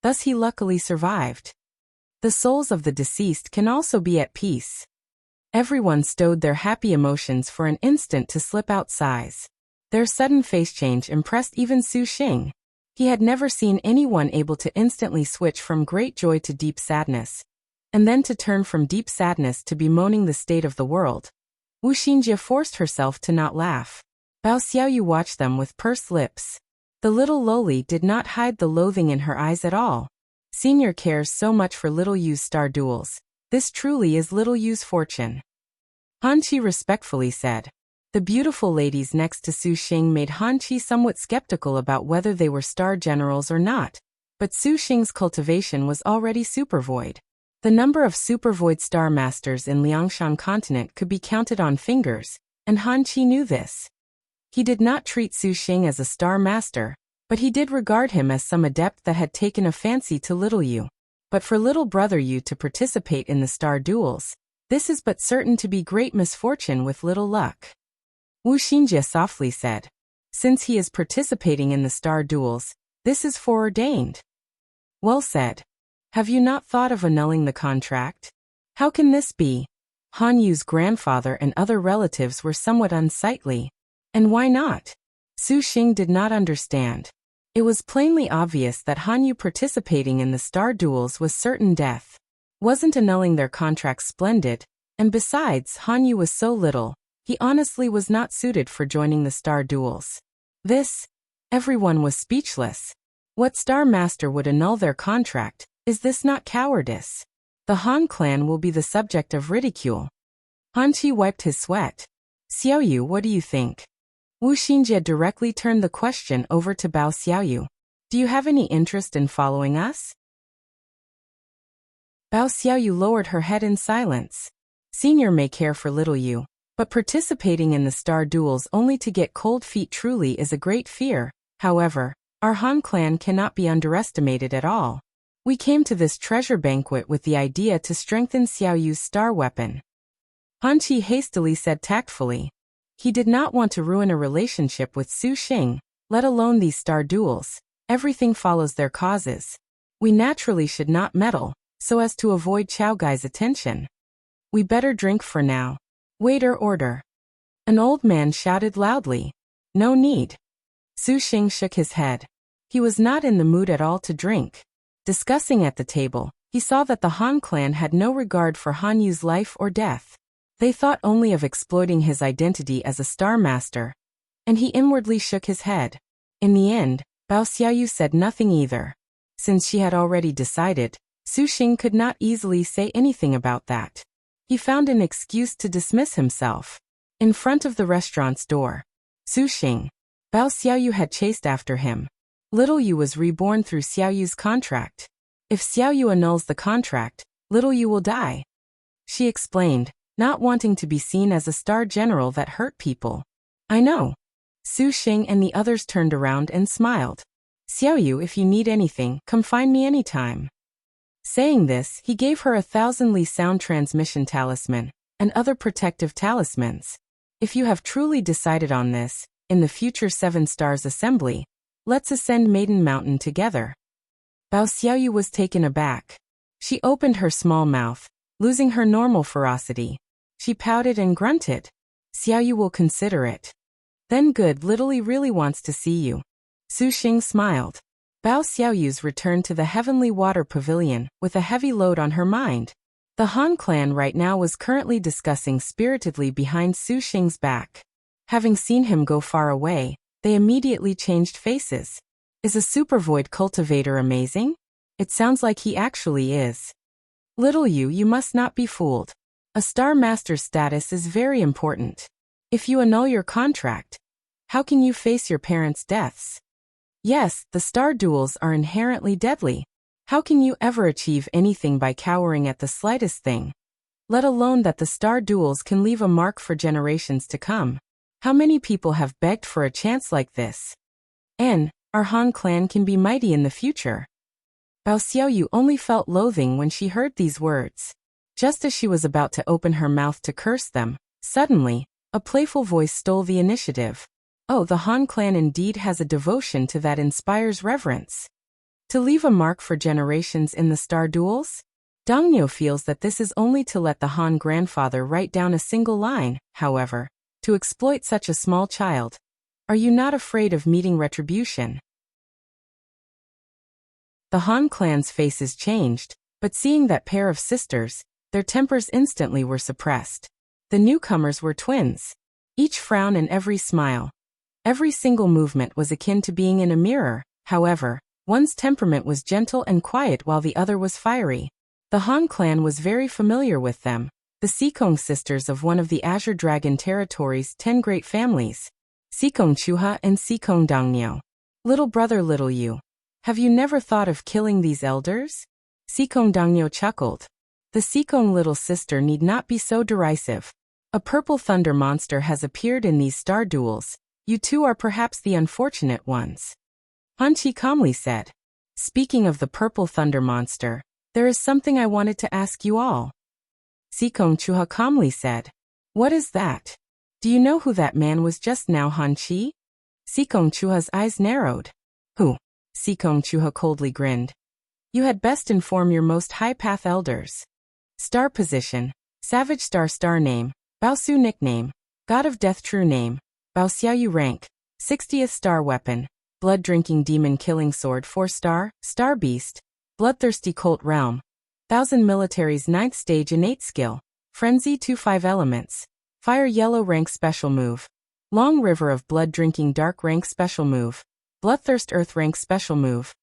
Thus he luckily survived. The souls of the deceased can also be at peace. Everyone stowed their happy emotions for an instant to slip out sighs. Their sudden face change impressed even Su Xing. He had never seen anyone able to instantly switch from great joy to deep sadness, and then to turn from deep sadness to bemoaning the state of the world. Xinjie forced herself to not laugh. Xiaoyu watched them with pursed lips. The little loli did not hide the loathing in her eyes at all. Senior cares so much for little Yu's star duels. This truly is little Yu's fortune. Han Chi respectfully said. The beautiful ladies next to Su Xing made Han Chi somewhat skeptical about whether they were star generals or not, but Su Xing's cultivation was already supervoid. The number of supervoid star masters in Liangshan continent could be counted on fingers, and Han Chi knew this. He did not treat Su Xing as a star master, but he did regard him as some adept that had taken a fancy to little Yu. But for little brother Yu to participate in the star duels, this is but certain to be great misfortune with little luck. Xinjie softly said. Since he is participating in the star duels, this is foreordained. Well said. Have you not thought of annulling the contract? How can this be? Han Yu's grandfather and other relatives were somewhat unsightly. And why not? Su Xing did not understand. It was plainly obvious that Han Yu participating in the star duels was certain death. Wasn't annulling their contract splendid? And besides, Han Yu was so little, he honestly was not suited for joining the star duels. Everyone was speechless. What star master would annul their contract? Is this not cowardice? The Han clan will be the subject of ridicule. Han Chi wiped his sweat. Xiaoyu, what do you think? Xinjie directly turned the question over to Xiaoyu. Do you have any interest in following us? Xiaoyu lowered her head in silence. Senior may care for little Yu, but participating in the star duels only to get cold feet truly is a great fear. However, our Han clan cannot be underestimated at all. We came to this treasure banquet with the idea to strengthen Xiaoyu's star weapon. Han Qi hastily said tactfully. He did not want to ruin a relationship with Su Xing, let alone these star duels. Everything follows their causes. We naturally should not meddle, so as to avoid Chao Gai's attention. We better drink for now. Waiter order. An old man shouted loudly. No need. Su Xing shook his head. He was not in the mood at all to drink. Discussing at the table, he saw that the Han clan had no regard for Han Yu's life or death. They thought only of exploiting his identity as a star master. And he inwardly shook his head. In the end, Bao Xiaoyu said nothing either. Since she had already decided, Su Xing could not easily say anything about that. He found an excuse to dismiss himself. In front of the restaurant's door, Su Xing, Bao Xiaoyu had chased after him. Little Yu was reborn through Xiaoyu's contract. If Xiaoyu annuls the contract, Little Yu will die. She explained, not wanting to be seen as a star general that hurt people. I know. Su Xing and the others turned around and smiled. Xiaoyu, if you need anything, come find me anytime. Saying this, he gave her a 1,000-li sound transmission talisman, and other protective talismans. If you have truly decided on this, in the future 7 Stars Assembly, let's ascend Maiden Mountain together. Bao Xiaoyu was taken aback. She opened her small mouth, losing her normal ferocity. She pouted and grunted. Xiaoyu will consider it. Then good, Little Li really wants to see you. Su Xing smiled. Bao Xiaoyu's returned to the Heavenly Water Pavilion, with a heavy load on her mind. The Han clan right now was currently discussing spiritedly behind Su Xing's back. Having seen him go far away, they immediately changed faces. Is a supervoid cultivator amazing? It sounds like he actually is. Little you must not be fooled. A Star Master's status is very important. If you annul your contract, how can you face your parents' deaths? Yes, the star duels are inherently deadly. How can you ever achieve anything by cowering at the slightest thing? Let alone that the star duels can leave a mark for generations to come. How many people have begged for a chance like this? And our Han clan can be mighty in the future. Bao Xiaoyu only felt loathing when she heard these words. Just as she was about to open her mouth to curse them, suddenly, a playful voice stole the initiative. Oh, the Han clan indeed has a devotion to that inspires reverence. To leave a mark for generations in the star duels? Dongnyo feels that this is only to let the Han grandfather write down a single line, however, to exploit such a small child. Are you not afraid of meeting retribution? The Han clan's faces changed, but seeing that pair of sisters, their tempers instantly were suppressed. The newcomers were twins. Each frown and every smile. Every single movement was akin to being in a mirror, however, one's temperament was gentle and quiet while the other was fiery. The Han clan was very familiar with them, the Xikong sisters of one of the Azure Dragon Territory's 10 great families, Xikong Chuha and Xikong Dongnyo. Little brother Little Yu, have you never thought of killing these elders? Xikong Dongnyo chuckled. The Xikong little sister need not be so derisive. A purple thunder monster has appeared in these star duels. You two are perhaps the unfortunate ones. Han Qi calmly said. Speaking of the purple thunder monster, there is something I wanted to ask you all. Xikong Chuha calmly said. What is that? Do you know who that man was just now, Han Qi? Xikong Chuha's eyes narrowed. Who? Xikong Chuha coldly grinned. You had best inform your most high path elders. Star position, Savage Star name, Baosu nickname, God of Death true name, Bao Xiaoyu rank, 60th star weapon, blood-drinking demon killing sword 4-star, star beast, bloodthirsty cult realm, 1000 military's 9th stage innate skill, frenzy 2-5 elements, fire yellow rank special move, long river of blood-drinking dark rank special move, bloodthirst earth rank special move,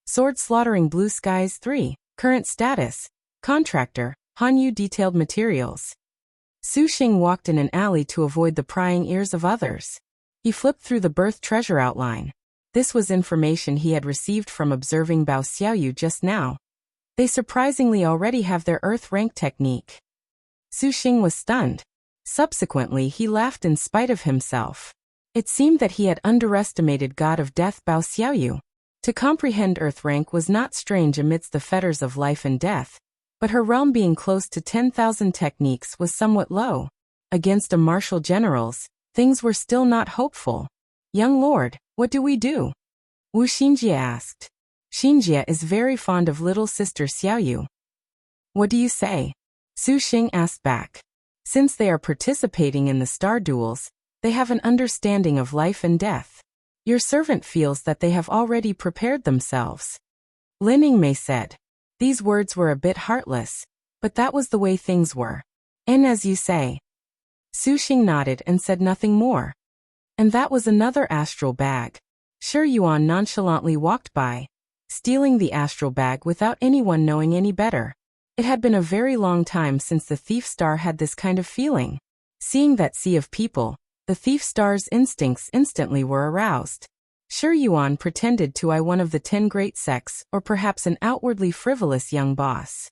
sword slaughtering blue skies 3, current status, contractor, Hanyu detailed materials. Su Xing walked in an alley to avoid the prying ears of others. He flipped through the birth treasure outline. This was information he had received from observing Bao Xiaoyu just now. They surprisingly already have their earth rank technique. Su Xing was stunned. Subsequently, he laughed in spite of himself. It seemed that he had underestimated God of Death Bao Xiaoyu. To comprehend earth rank was not strange amidst the fetters of life and death. But her realm being close to 10,000 techniques was somewhat low. Against a martial generals, things were still not hopeful. Young lord, what do we do? Wu Xinjie asked. Xinjie is very fond of little sister Xiaoyu. What do you say? Su Xing asked back. Since they are participating in the star duels, they have an understanding of life and death. Your servant feels that they have already prepared themselves. Lin Yingmei said. These words were a bit heartless, but that was the way things were. And as you say. Su Xing nodded and said nothing more. And that was another astral bag. Shi Yuan nonchalantly walked by, stealing the astral bag without anyone knowing any better. It had been a very long time since the thief star had this kind of feeling. Seeing that sea of people, the thief star's instincts instantly were aroused. Shi Yuan pretended to eye one of the 10 great sects or perhaps an outwardly frivolous young boss.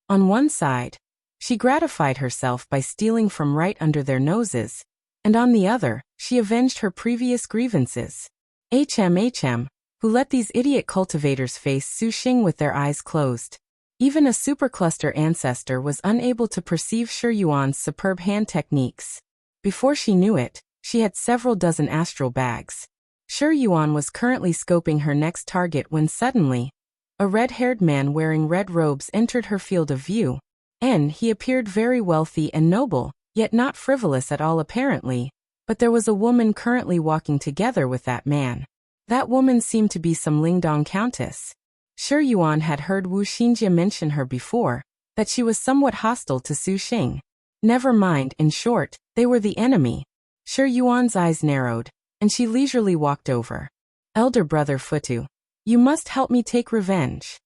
On one side, she gratified herself by stealing from right under their noses, and on the other, she avenged her previous grievances. Who let these idiot cultivators face Su Xing with their eyes closed. Even a supercluster ancestor was unable to perceive Shi Yuan's superb hand techniques. Before she knew it, she had several dozen astral bags. Shi Yuan was currently scoping her next target when suddenly, a red-haired man wearing red robes entered her field of view, and he appeared very wealthy and noble, yet not frivolous at all apparently, but there was a woman currently walking together with that man. That woman seemed to be some Lingdong countess. Shi Yuan had heard Wu Xinjie mention her before, that she was somewhat hostile to Su Xing. Never mind, in short, they were the enemy. Shi Yuan's eyes narrowed, and she leisurely walked over. Elder brother Futu, you must help me take revenge.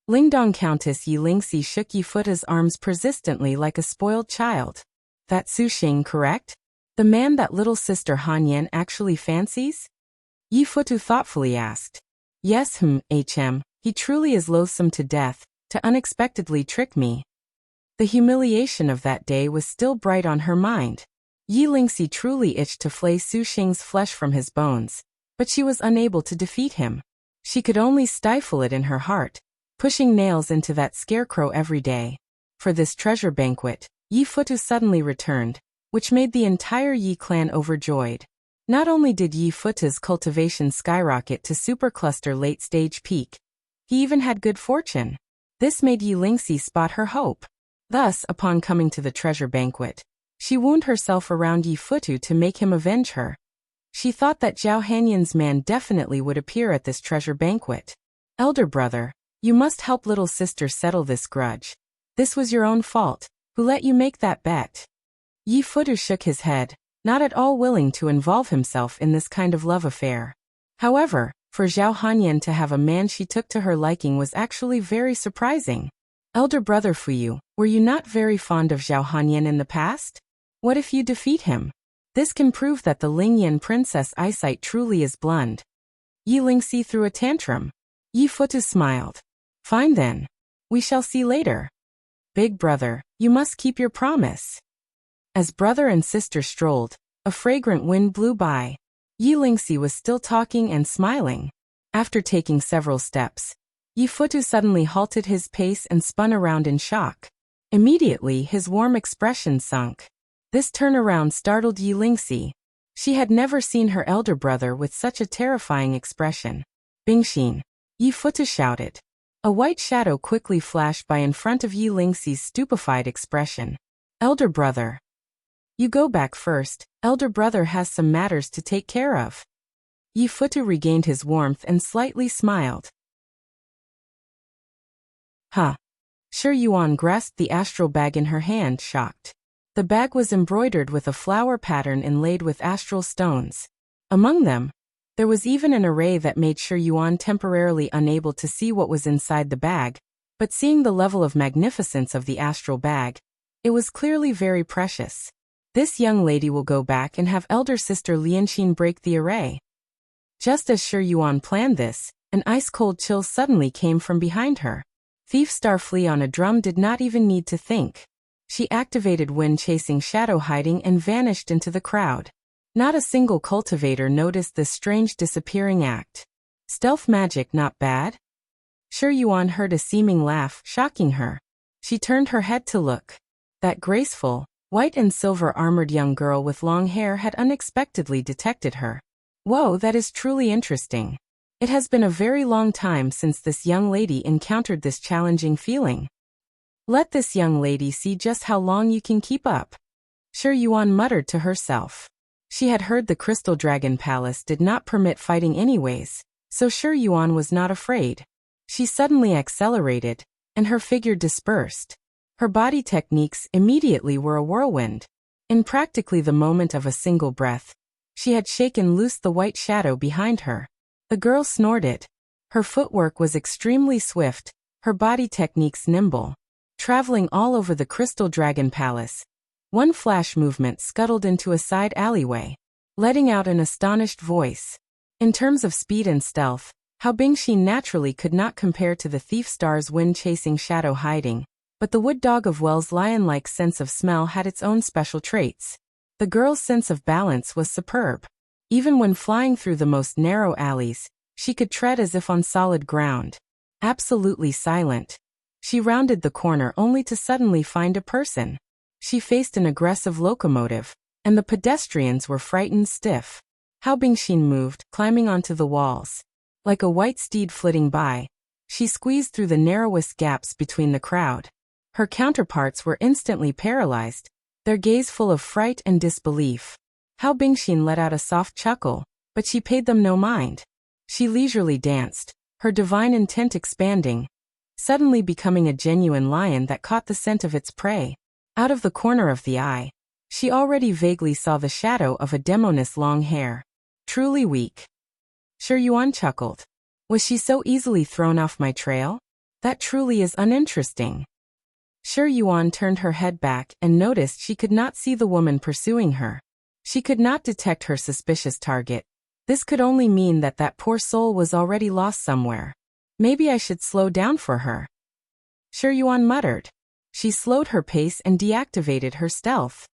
Lingdong Countess Yi Lingxi shook Yi Futa's arms persistently like a spoiled child. That's Su Xing, correct? The man that little sister Han Yan actually fancies? Yi Futu thoughtfully asked. Yes, he truly is loathsome to death, to unexpectedly trick me. The humiliation of that day was still bright on her mind. Yi Lingxi truly itched to flay Su Xing's flesh from his bones, but she was unable to defeat him. She could only stifle it in her heart, pushing nails into that scarecrow every day. For this treasure banquet, Yi Futu suddenly returned, which made the entire Yi clan overjoyed. Not only did Yi Futa's cultivation skyrocket to supercluster late-stage peak, he even had good fortune. This made Yi Lingxi spot her hope. Thus, upon coming to the treasure banquet, she wound herself around Yi Futu to make him avenge her. She thought that Zhao Hanyan's man definitely would appear at this treasure banquet. Elder brother, you must help little sister settle this grudge. This was your own fault. Who let you make that bet? Yi Futu shook his head, not at all willing to involve himself in this kind of love affair. However, for Zhao Hanyan to have a man she took to her liking was actually very surprising. Elder brother Fuyu, were you not very fond of Zhao Hanyan in the past? What if you defeat him? This can prove that the Lingyan princess' eyesight truly is blind. Yi Lingxi threw a tantrum. Yi Futu smiled. Fine then. We shall see later. Big brother, you must keep your promise. As brother and sister strolled, a fragrant wind blew by. Yi Lingxi was still talking and smiling. After taking several steps, Yi Futu suddenly halted his pace and spun around in shock. Immediately his warm expression sunk. This turnaround startled Yi Lingxi. She had never seen her elder brother with such a terrifying expression. Bingxin! Yi Futu shouted. A white shadow quickly flashed by in front of Yi Lingxi's stupefied expression. Elder brother. You go back first, elder brother has some matters to take care of. Yi Futu regained his warmth and slightly smiled. Huh. Shi Yuan grasped the astral bag in her hand, shocked. The bag was embroidered with a flower pattern inlaid with astral stones. Among them, there was even an array that made Shi Yuan temporarily unable to see what was inside the bag, but seeing the level of magnificence of the astral bag, it was clearly very precious. This young lady will go back and have elder sister Lianxin break the array. Just as Shi Yuan planned this, an ice-cold chill suddenly came from behind her. Thief Star Flea on a drum did not even need to think. She activated wind-chasing shadow hiding and vanished into the crowd. Not a single cultivator noticed this strange disappearing act. Stealth magic not bad? Yuan heard a seeming laugh, shocking her. She turned her head to look. That graceful, white and silver-armored young girl with long hair had unexpectedly detected her. Whoa, that is truly interesting. It has been a very long time since this young lady encountered this challenging feeling. Let this young lady see just how long you can keep up. Yuan muttered to herself. She had heard the Crystal Dragon Palace did not permit fighting anyways, so Yuan was not afraid. She suddenly accelerated, and her figure dispersed. Her body techniques immediately were a whirlwind. In practically the moment of a single breath, she had shaken loose the white shadow behind her. The girl snorted. Her footwork was extremely swift, her body techniques nimble. Traveling all over the Crystal Dragon Palace, one flash movement scuttled into a side alleyway, letting out an astonished voice. In terms of speed and stealth, Hao Bingxin naturally could not compare to the thief star's wind-chasing shadow hiding, but the wood dog of Well's lion-like sense of smell had its own special traits. The girl's sense of balance was superb. Even when flying through the most narrow alleys, she could tread as if on solid ground. Absolutely silent. She rounded the corner only to suddenly find a person. She faced an aggressive locomotive, and the pedestrians were frightened stiff. Hao Bingxin moved, climbing onto the walls. Like a white steed flitting by, she squeezed through the narrowest gaps between the crowd. Her counterparts were instantly paralyzed, their gaze full of fright and disbelief. Hao Bingxin let out a soft chuckle, but she paid them no mind. She leisurely danced, her divine intent expanding, suddenly becoming a genuine lion that caught the scent of its prey. Out of the corner of the eye, she already vaguely saw the shadow of a demoness long hair. Truly weak. Yuan chuckled. Was she so easily thrown off my trail? That truly is uninteresting. Yuan turned her head back and noticed she could not see the woman pursuing her. She could not detect her suspicious target. This could only mean that that poor soul was already lost somewhere. Maybe I should slow down for her. Yuan muttered. She slowed her pace and deactivated her stealth.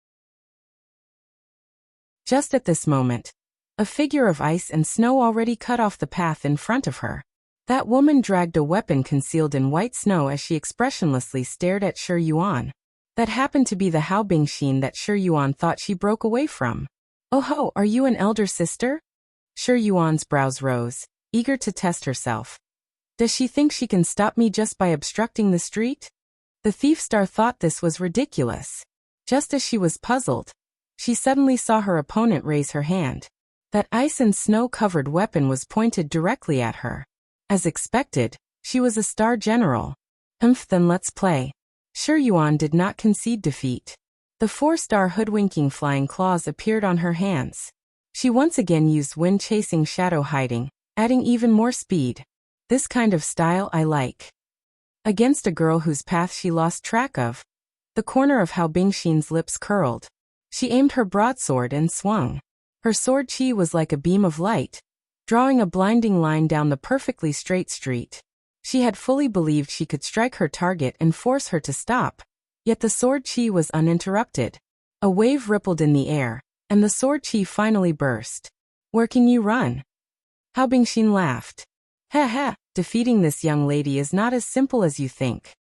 Just at this moment, a figure of ice and snow already cut off the path in front of her. That woman dragged a weapon concealed in white snow as she expressionlessly stared at Yuan. That happened to be the Hao Bingxin that Yuan thought she broke away from. Oh ho, are you an elder sister? Yuan's brows rose, eager to test herself. Does she think she can stop me just by obstructing the street? The thief star thought this was ridiculous. Just as she was puzzled, she suddenly saw her opponent raise her hand. That ice and snow-covered weapon was pointed directly at her. As expected, she was a star general. Then let's play. Yuan did not concede defeat. The 4-star hoodwinking flying claws appeared on her hands. She once again used wind-chasing shadow hiding, adding even more speed. This kind of style I like. Against a girl whose path she lost track of, the corner of Hao Bingxin's lips curled. She aimed her broadsword and swung. Her sword chi was like a beam of light, drawing a blinding line down the perfectly straight street. She had fully believed she could strike her target and force her to stop, yet the sword chi was uninterrupted. A wave rippled in the air, and the sword chi finally burst. Where can you run? Hao Bingxin laughed. Ha, defeating this young lady is not as simple as you think.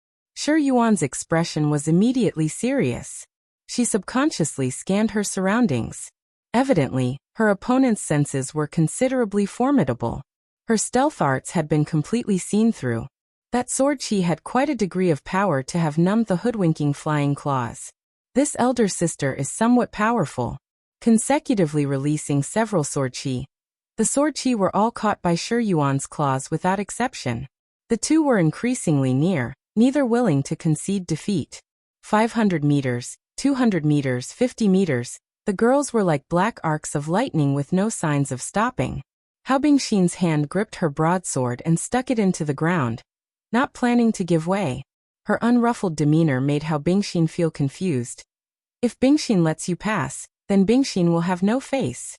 Yuan's expression was immediately serious. She subconsciously scanned her surroundings. Evidently, her opponent's senses were considerably formidable. Her stealth arts had been completely seen through. That sword chi had quite a degree of power to have numbed the hoodwinking flying claws. This elder sister is somewhat powerful. Consecutively releasing several sword chi, the sword chi were all caught by Yuan's claws without exception. The two were increasingly near, neither willing to concede defeat. 500 meters, 200 meters, 50 meters, the girls were like black arcs of lightning with no signs of stopping. Hao Bingxin's hand gripped her broadsword and stuck it into the ground, not planning to give way. Her unruffled demeanor made Hao Bingxin feel confused. If Bingxin lets you pass, then Bingxin will have no face.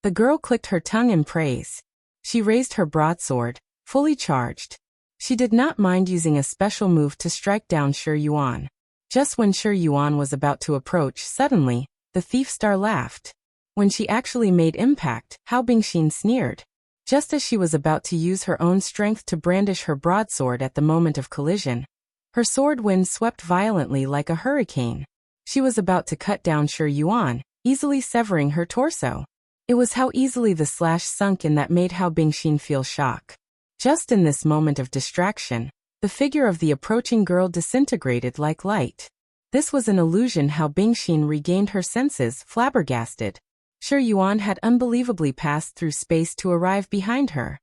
The girl clicked her tongue in praise. She raised her broadsword, fully charged. She did not mind using a special move to strike down Yuan. Just when Yuan was about to approach, suddenly, the thief star laughed. When she actually made impact, Hao Bingxin sneered. Just as she was about to use her own strength to brandish her broadsword at the moment of collision, her sword wind swept violently like a hurricane. She was about to cut down Xiaoyu, easily severing her torso. It was how easily the slash sunk in that made Hao Bingxin feel shock. Just in this moment of distraction, the figure of the approaching girl disintegrated like light. This was an illusion. Hao Bingxin regained her senses, flabbergasted. Xiaoyu had unbelievably passed through space to arrive behind her.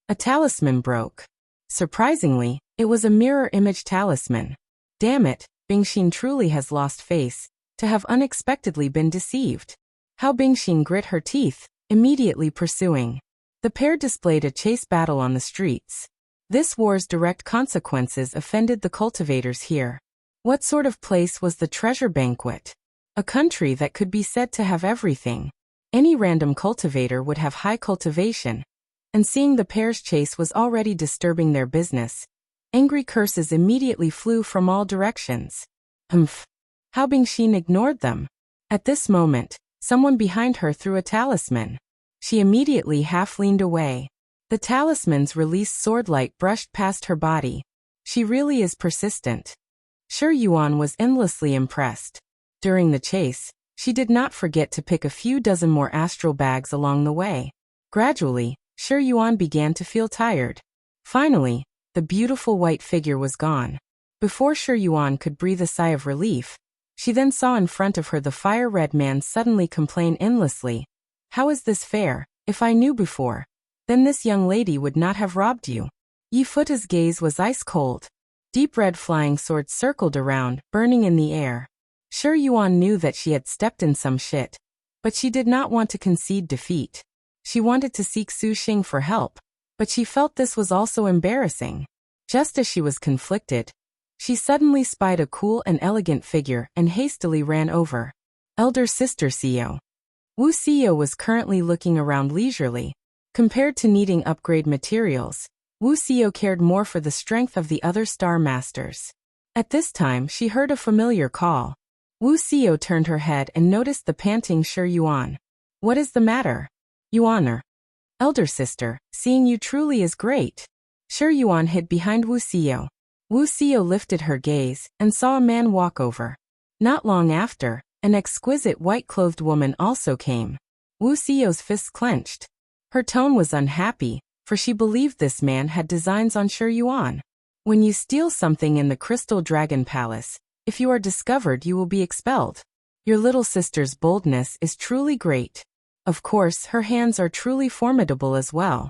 A talisman broke. Surprisingly, it was a mirror image talisman. Damn it, Bingxin truly has lost face, to have unexpectedly been deceived. Hao Bingxin grit her teeth, immediately pursuing. The pair displayed a chase battle on the streets. This war's direct consequences offended the cultivators here. What sort of place was the treasure banquet? A country that could be said to have everything. Any random cultivator would have high cultivation, and seeing the pair's chase was already disturbing their business. Angry curses immediately flew from all directions. Hao Bingxin ignored them. At this moment, someone behind her threw a talisman. She immediately half leaned away. The talisman's released swordlight brushed past her body. She really is persistent. Xiaoyu was endlessly impressed. During the chase, she did not forget to pick a few dozen more astral bags along the way. Gradually, Xiaoyu began to feel tired. Finally, the beautiful white figure was gone. Before Xiaoyu could breathe a sigh of relief, she then saw in front of her the fire-red man suddenly complain endlessly. How is this fair? If I knew before, then this young lady would not have robbed you. Yi Futa's gaze was ice-cold. Deep red flying swords circled around, burning in the air. Xiaoyu knew that she had stepped in some shit, but she did not want to concede defeat. She wanted to seek Su Xing for help, but she felt this was also embarrassing. Just as she was conflicted, she suddenly spied a cool and elegant figure and hastily ran over. Elder sister Xiao. Wuxia was currently looking around leisurely. Compared to needing upgrade materials, Wuxia cared more for the strength of the other star masters. At this time she heard a familiar call. Wuxia turned her head and noticed the panting Xiaoyu. What is the matter? Yuaner. Elder sister, seeing you truly is great. Xiaoyu hid behind Wuxia. Wuxia lifted her gaze and saw a man walk over. Not long after, an exquisite white-clothed woman also came. Wuxia's fists clenched. Her tone was unhappy, for she believed this man had designs on Xiaoyu. When you steal something in the Crystal Dragon Palace, if you are discovered you will be expelled. Your little sister's boldness is truly great. Of course, her hands are truly formidable as well.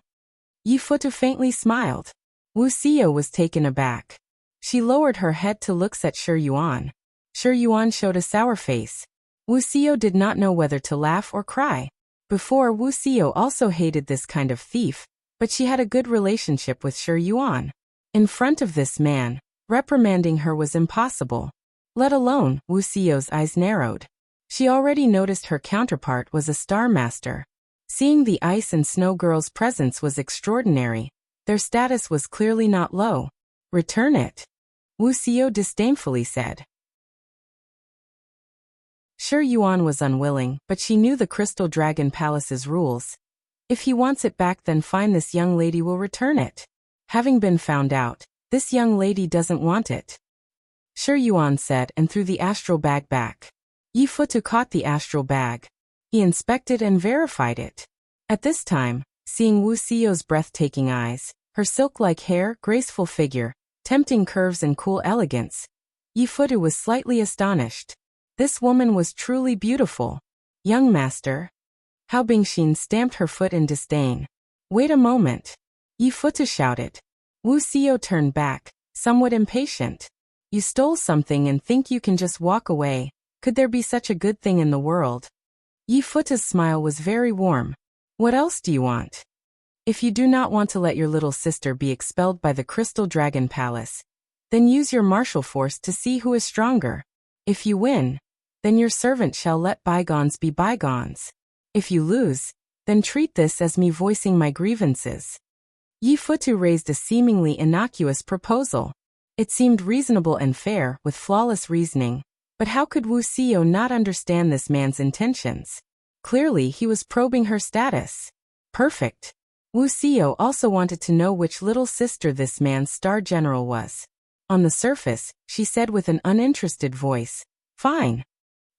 Yi Futa faintly smiled. Wuxia was taken aback. She lowered her head to look at Xiaoyu. Xiaoyu showed a sour face. Wuxia did not know whether to laugh or cry. Before, Wuxia also hated this kind of thief, but she had a good relationship with Xiaoyu. In front of this man, reprimanding her was impossible. Let alone, Wuxia's eyes narrowed. She already noticed her counterpart was a star master. Seeing the ice and snow girl's presence was extraordinary. Their status was clearly not low. Return it. Wuxia disdainfully said. Xiaoyu was unwilling, but she knew the Crystal Dragon Palace's rules. If he wants it back, then fine, this young lady will return it. Having been found out, this young lady doesn't want it. Xiaoyu said and threw the astral bag back. Yi Futa caught the astral bag. He inspected and verified it. At this time, seeing Wuxia's breathtaking eyes, her silk-like hair, graceful figure, tempting curves and cool elegance, Yi Futa was slightly astonished. This woman was truly beautiful. Young master. Hao Bingxin stamped her foot in disdain. Wait a moment. Yi Futa shouted. Wuxia turned back, somewhat impatient. You stole something and think you can just walk away. Could there be such a good thing in the world? Yi Futa's smile was very warm. What else do you want? If you do not want to let your little sister be expelled by the Crystal Dragon Palace, then use your martial force to see who is stronger. If you win, then your servant shall let bygones be bygones. If you lose, then treat this as me voicing my grievances. Yi Futa raised a seemingly innocuous proposal. It seemed reasonable and fair, with flawless reasoning, but how could Wuxia not understand this man's intentions? Clearly he was probing her status. Perfect. Wuxia also wanted to know which little sister this man's star general was. On the surface, she said with an uninterested voice, "Fine."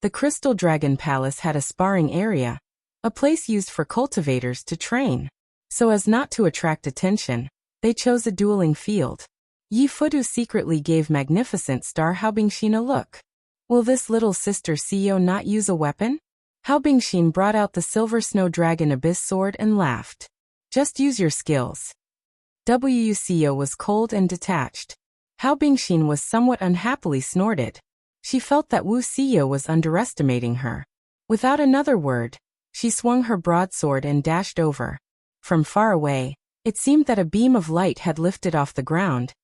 The Crystal Dragon Palace had a sparring area, a place used for cultivators to train. So as not to attract attention, they chose a dueling field. Yi Futu secretly gave Magnificent Star Haobingxin a look. Will this little sister CEO not use a weapon? Haobingxin brought out the Silver Snow Dragon Abyss sword and laughed. Just use your skills. Wuxia was cold and detached. Haobingxin was somewhat unhappily snorted. She felt that Wuxia was underestimating her. Without another word, she swung her broadsword and dashed over. From far away, it seemed that a beam of light had lifted off the ground,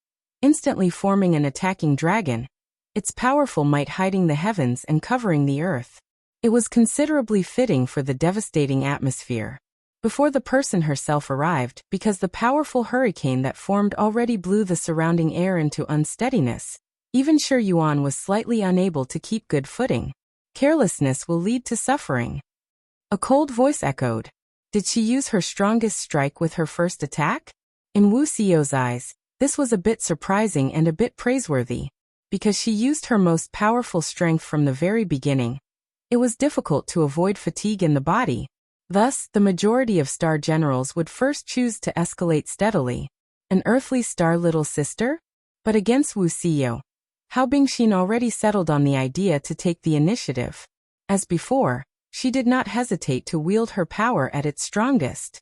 instantly forming an attacking dragon, its powerful might hiding the heavens and covering the earth. It was considerably fitting for the devastating atmosphere. Before the person herself arrived, because the powerful hurricane that formed already blew the surrounding air into unsteadiness, even Xiaoyu was slightly unable to keep good footing. Carelessness will lead to suffering. A cold voice echoed. Did she use her strongest strike with her first attack? In Wuxia's eyes, this was a bit surprising and a bit praiseworthy. Because she used her most powerful strength from the very beginning, it was difficult to avoid fatigue in the body. Thus, the majority of star generals would first choose to escalate steadily. An earthly star little sister? But against Wuxia, Haobingxin already settled on the idea to take the initiative. As before, she did not hesitate to wield her power at its strongest.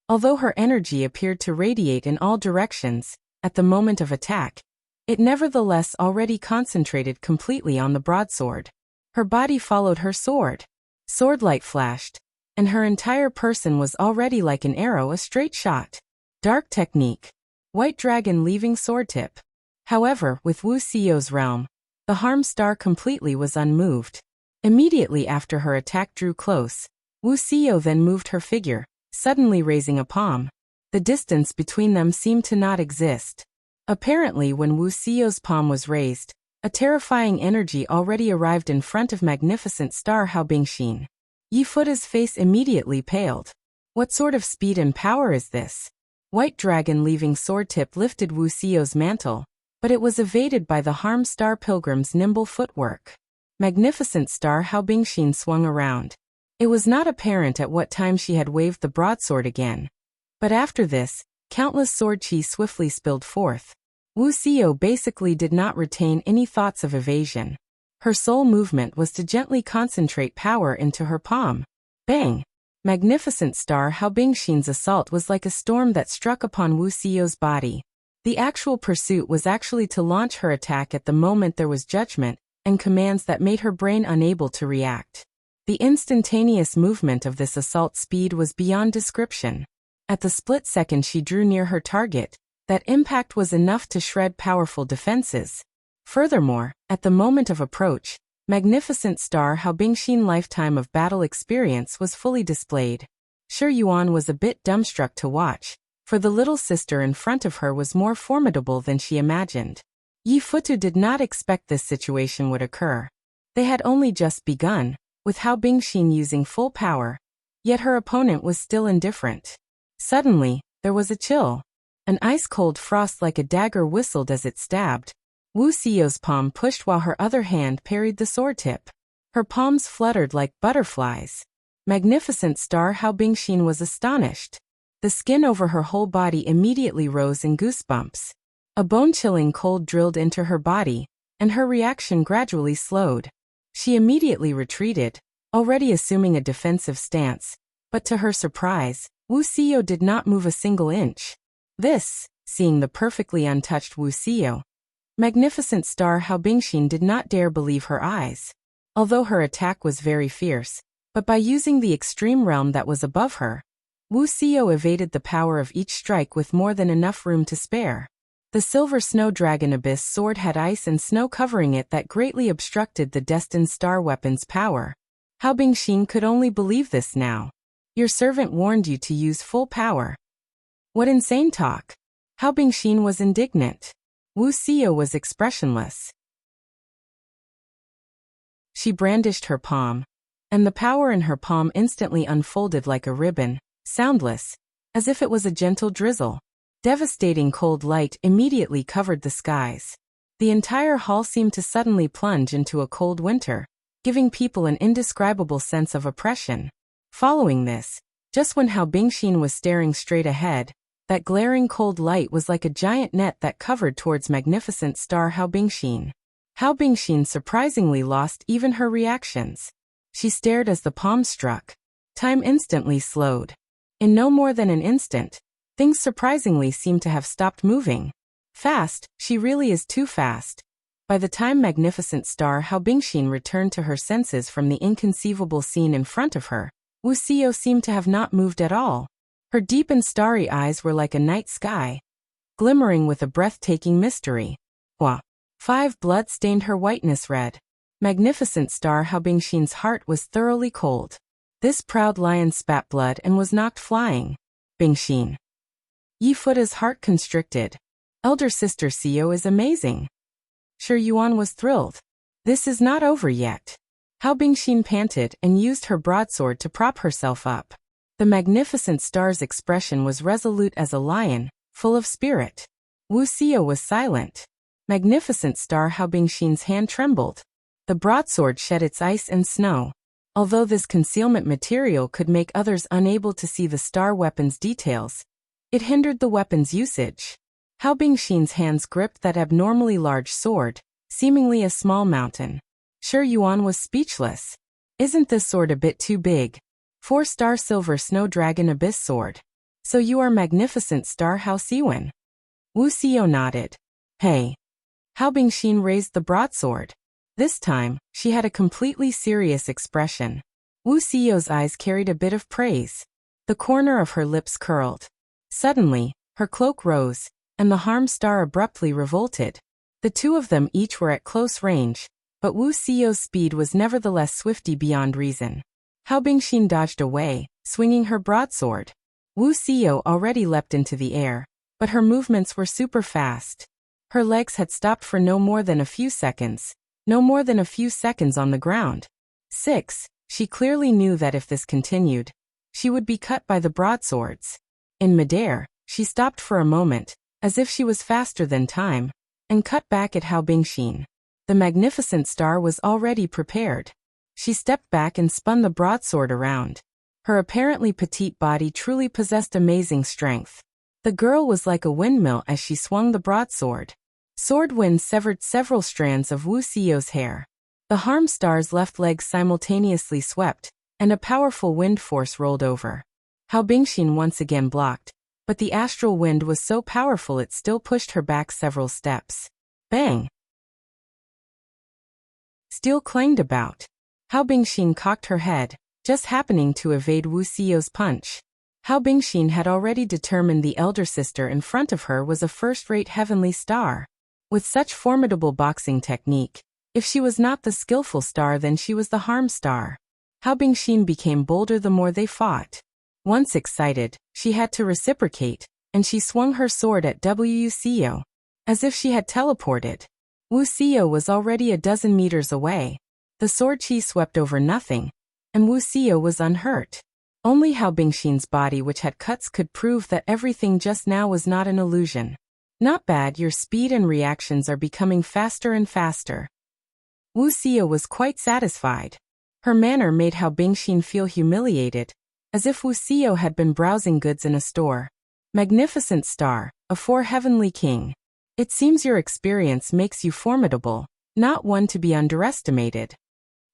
Although her energy appeared to radiate in all directions, at the moment of attack, it nevertheless already concentrated completely on the broadsword. Her body followed her sword. Swordlight flashed, and her entire person was already like an arrow, a straight shot. Dark technique. White dragon leaving sword tip. However, with Wuxia's realm, the harm star completely was unmoved. Immediately after her attack drew close, Wuxia then moved her figure, suddenly raising a palm. The distance between them seemed to not exist. Apparently, when Wuxia's palm was raised, a terrifying energy already arrived in front of Magnificent Star Haobingxin. Yi Futa's face immediately paled. What sort of speed and power is this? White dragon leaving sword tip lifted Wuxia's mantle, but it was evaded by the harm star pilgrim's nimble footwork. Magnificent Star Haobingxin swung around. It was not apparent at what time she had waved the broadsword again. But after this, countless sword chi swiftly spilled forth. Wuxia basically did not retain any thoughts of evasion. Her sole movement was to gently concentrate power into her palm. Bang! Magnificent Star Haobingxin's assault was like a storm that struck upon Wuxia's body. The actual pursuit was actually to launch her attack at the moment there was judgment and commands that made her brain unable to react. The instantaneous movement of this assault speed was beyond description. At the split second she drew near her target, that impact was enough to shred powerful defenses. Furthermore, at the moment of approach, Magnificent Star Haobingxin's lifetime of battle experience was fully displayed. Xiaoyu was a bit dumbstruck to watch, for the little sister in front of her was more formidable than she imagined. Yi Futu did not expect this situation would occur. They had only just begun, with Haobingxin using full power, yet her opponent was still indifferent. Suddenly, there was a chill. An ice-cold frost like a dagger whistled as it stabbed. Wuxia's palm pushed while her other hand parried the sword tip. Her palms fluttered like butterflies. Magnificent Star Haobingxin was astonished. The skin over her whole body immediately rose in goosebumps. A bone-chilling cold drilled into her body, and her reaction gradually slowed. She immediately retreated, already assuming a defensive stance, but to her surprise, Wuxia did not move a single inch. This, seeing the perfectly untouched Wuxia, Magnificent Star Haobingxin did not dare believe her eyes. Although her attack was very fierce, but by using the extreme realm that was above her, Wuxia evaded the power of each strike with more than enough room to spare. The Silver Snow Dragon Abyss sword had ice and snow covering it that greatly obstructed the destined star weapon's power. Haobingxin could only believe this now. Your servant warned you to use full power. What insane talk! Haobingxin was indignant. Wuxia was expressionless. She brandished her palm, and the power in her palm instantly unfolded like a ribbon, soundless, as if it was a gentle drizzle. Devastating cold light immediately covered the skies. The entire hall seemed to suddenly plunge into a cold winter, giving people an indescribable sense of oppression. Following this, just when Hao Bingxin was staring straight ahead, that glaring cold light was like a giant net that covered towards magnificent star Hao Bingxin. Hao Bingxin surprisingly lost even her reactions. She stared as the palm struck. Time instantly slowed. In no more than an instant, things surprisingly seemed to have stopped moving. Fast, she really is too fast. By the time magnificent star Hao Bingxin returned to her senses from the inconceivable scene in front of her, Wuxia seemed to have not moved at all. Her deep and starry eyes were like a night sky, glimmering with a breathtaking mystery. Wah! 5 blood stained her whiteness red. Magnificent star Hao Bingxin's heart was thoroughly cold. This proud lion spat blood and was knocked flying. Bingxin. Yi Futa's heart constricted. Elder sister Xiao is amazing. Yuan was thrilled. This is not over yet. Hao Bingxin panted and used her broadsword to prop herself up. The magnificent star's expression was resolute as a lion, full of spirit. Wuxia was silent. Magnificent star Hao Bingxin's hand trembled. The broadsword shed its ice and snow. Although this concealment material could make others unable to see the star weapon's details, it hindered the weapon's usage. Hao Bingxin's hands gripped that abnormally large sword, seemingly a small mountain. Yuan was speechless. Isn't this sword a bit too big? 4-star silver snow dragon abyss sword. So you are magnificent star Hao Siwen? Wuxia nodded. Hey. Hao Bingxin raised the broadsword. This time, she had a completely serious expression. Wuxia's eyes carried a bit of praise. The corner of her lips curled. Suddenly, her cloak rose, and the harm star abruptly revolted. The two of them each were at close range, but Wuxia's speed was nevertheless swifty beyond reason. Hao Bingxin dodged away, swinging her broadsword. Wuxia already leapt into the air, but her movements were super fast. Her legs had stopped for no more than a few seconds on the ground. 6. She clearly knew that if this continued, she would be cut by the broadswords. In midair, she stopped for a moment, as if she was faster than time, and cut back at Hao Bingxin. The magnificent star was already prepared. She stepped back and spun the broadsword around. Her apparently petite body truly possessed amazing strength. The girl was like a windmill as she swung the broadsword. Sword wind severed several strands of Wuxia's hair. The harm star's left leg simultaneously swept, and a powerful wind force rolled over. Hao Bingxin once again blocked, but the astral wind was so powerful it still pushed her back several steps. Bang! Steel clanged about. Hao Bingxin cocked her head, just happening to evade Wuxia's punch. Hao Bingxin had already determined the elder sister in front of her was a first-rate heavenly star. With such formidable boxing technique, if she was not the skillful star then she was the harm star. Hao Bingxin became bolder the more they fought. Once excited, she had to reciprocate, and she swung her sword at Wuxia, as if she had teleported. Wuxia was already a dozen meters away. The sword chi swept over nothing, and Wuxia was unhurt. Only Hao Bingxin's body which had cuts could prove that everything just now was not an illusion. Not bad, your speed and reactions are becoming faster and faster. Wuxia was quite satisfied. Her manner made Hao Bingxin feel humiliated, as if Wuxia had been browsing goods in a store. Magnificent star, a 4 heavenly king. It seems your experience makes you formidable, not one to be underestimated.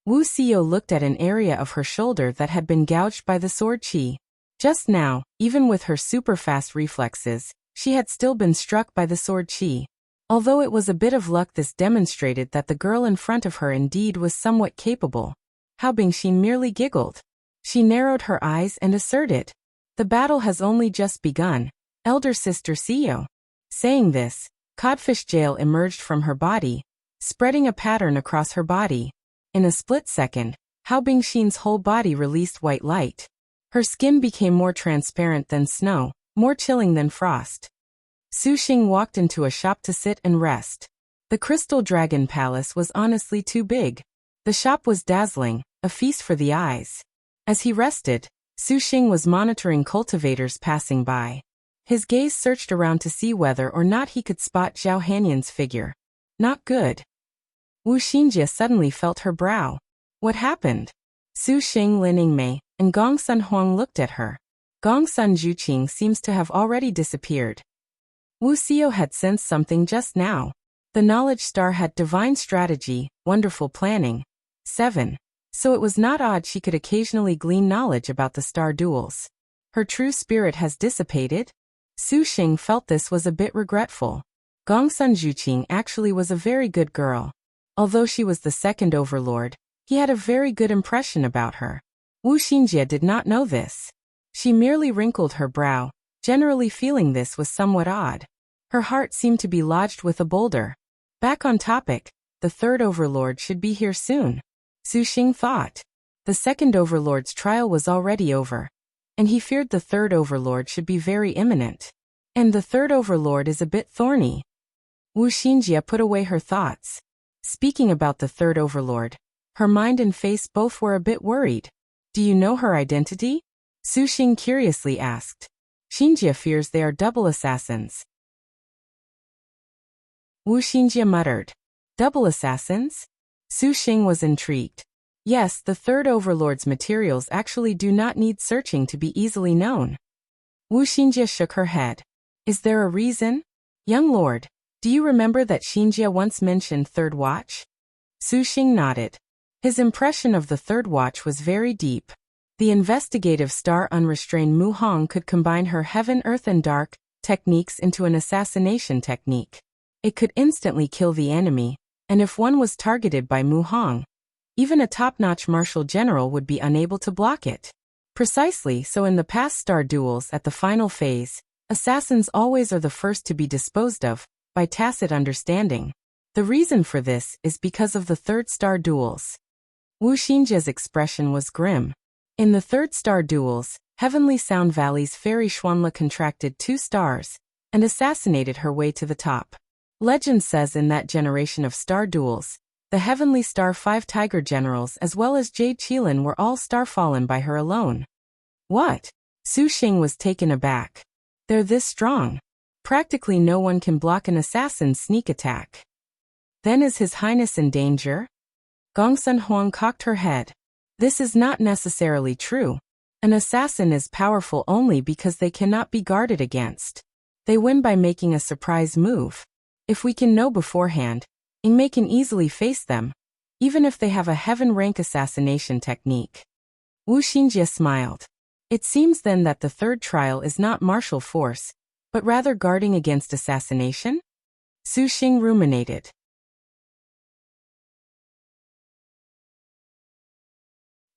Wuxia looked at an area of her shoulder that had been gouged by the sword chi. Just now, even with her super-fast reflexes, she had still been struck by the sword chi. Although it was a bit of luck, this demonstrated that the girl in front of her indeed was somewhat capable. Hao Bingxin merely giggled. She narrowed her eyes and asserted, "The battle has only just begun, elder sister Xiao." Saying this, codfish jail emerged from her body, spreading a pattern across her body. In a split second, Hao Bingxin's whole body released white light. Her skin became more transparent than snow, more chilling than frost. Su Xing walked into a shop to sit and rest. The Crystal Dragon Palace was honestly too big. The shop was dazzling, a feast for the eyes. As he rested, Su Xing was monitoring cultivators passing by. His gaze searched around to see whether or not he could spot Zhao Hanyan's figure. Not good. Wu Xinjie suddenly felt her brow. What happened? Su Xing, Lin Yingmei, and Gongsun Huang looked at her. Gongsun Zhuqing seems to have already disappeared. Wuxia had sensed something just now. The knowledge star had divine strategy, wonderful planning. 7. So it was not odd she could occasionally glean knowledge about the star duels. Her true spirit has dissipated? Su Xing felt this was a bit regretful. Gongsun Zhuqing actually was a very good girl. Although she was the second overlord, he had a very good impression about her. Wu Xinjie did not know this. She merely wrinkled her brow, generally feeling this was somewhat odd. Her heart seemed to be lodged with a boulder. Back on topic, the third overlord should be here soon. Su Xing thought. The second overlord's trial was already over, and he feared the third overlord should be very imminent. And the third overlord is a bit thorny. Wu Xinjie put away her thoughts. Speaking about the third overlord, her mind and face both were a bit worried. Do you know her identity? Su Xing curiously asked. Xinjie fears they are double assassins. Wu Xinjie muttered. Double assassins? Su Xing was intrigued. Yes, the third overlord's materials actually do not need searching to be easily known. Wu Xinjie shook her head. Is there a reason? Young lord, do you remember that Xinjie once mentioned third watch? Su Xing nodded. His impression of the third watch was very deep. The investigative star unrestrained Mu Hong could combine her heaven, earth and dark techniques into an assassination technique. It could instantly kill the enemy, and if one was targeted by Mu Hong, even a top-notch martial general would be unable to block it. Precisely so in the past star duels at the final phase, assassins always are the first to be disposed of, by tacit understanding. The reason for this is because of the third star duels. Wu Xinjie's expression was grim. In the third star duels, Heavenly Sound Valley's fairy Xuanla contracted 2 stars, and assassinated her way to the top. Legend says in that generation of star duels, the Heavenly Star 5 Tiger Generals as well as Jade Qilin were all starfallen by her alone. What? Su Xing was taken aback. They're this strong. Practically no one can block an assassin's sneak attack. Then is His Highness in danger? Gongsun Huang cocked her head. This is not necessarily true. An assassin is powerful only because they cannot be guarded against. They win by making a surprise move. If we can know beforehand, Yingmei can easily face them, even if they have a heaven-rank assassination technique. Wu Xinjie smiled. It seems then that the third trial is not martial force, but rather guarding against assassination? Su Xing ruminated.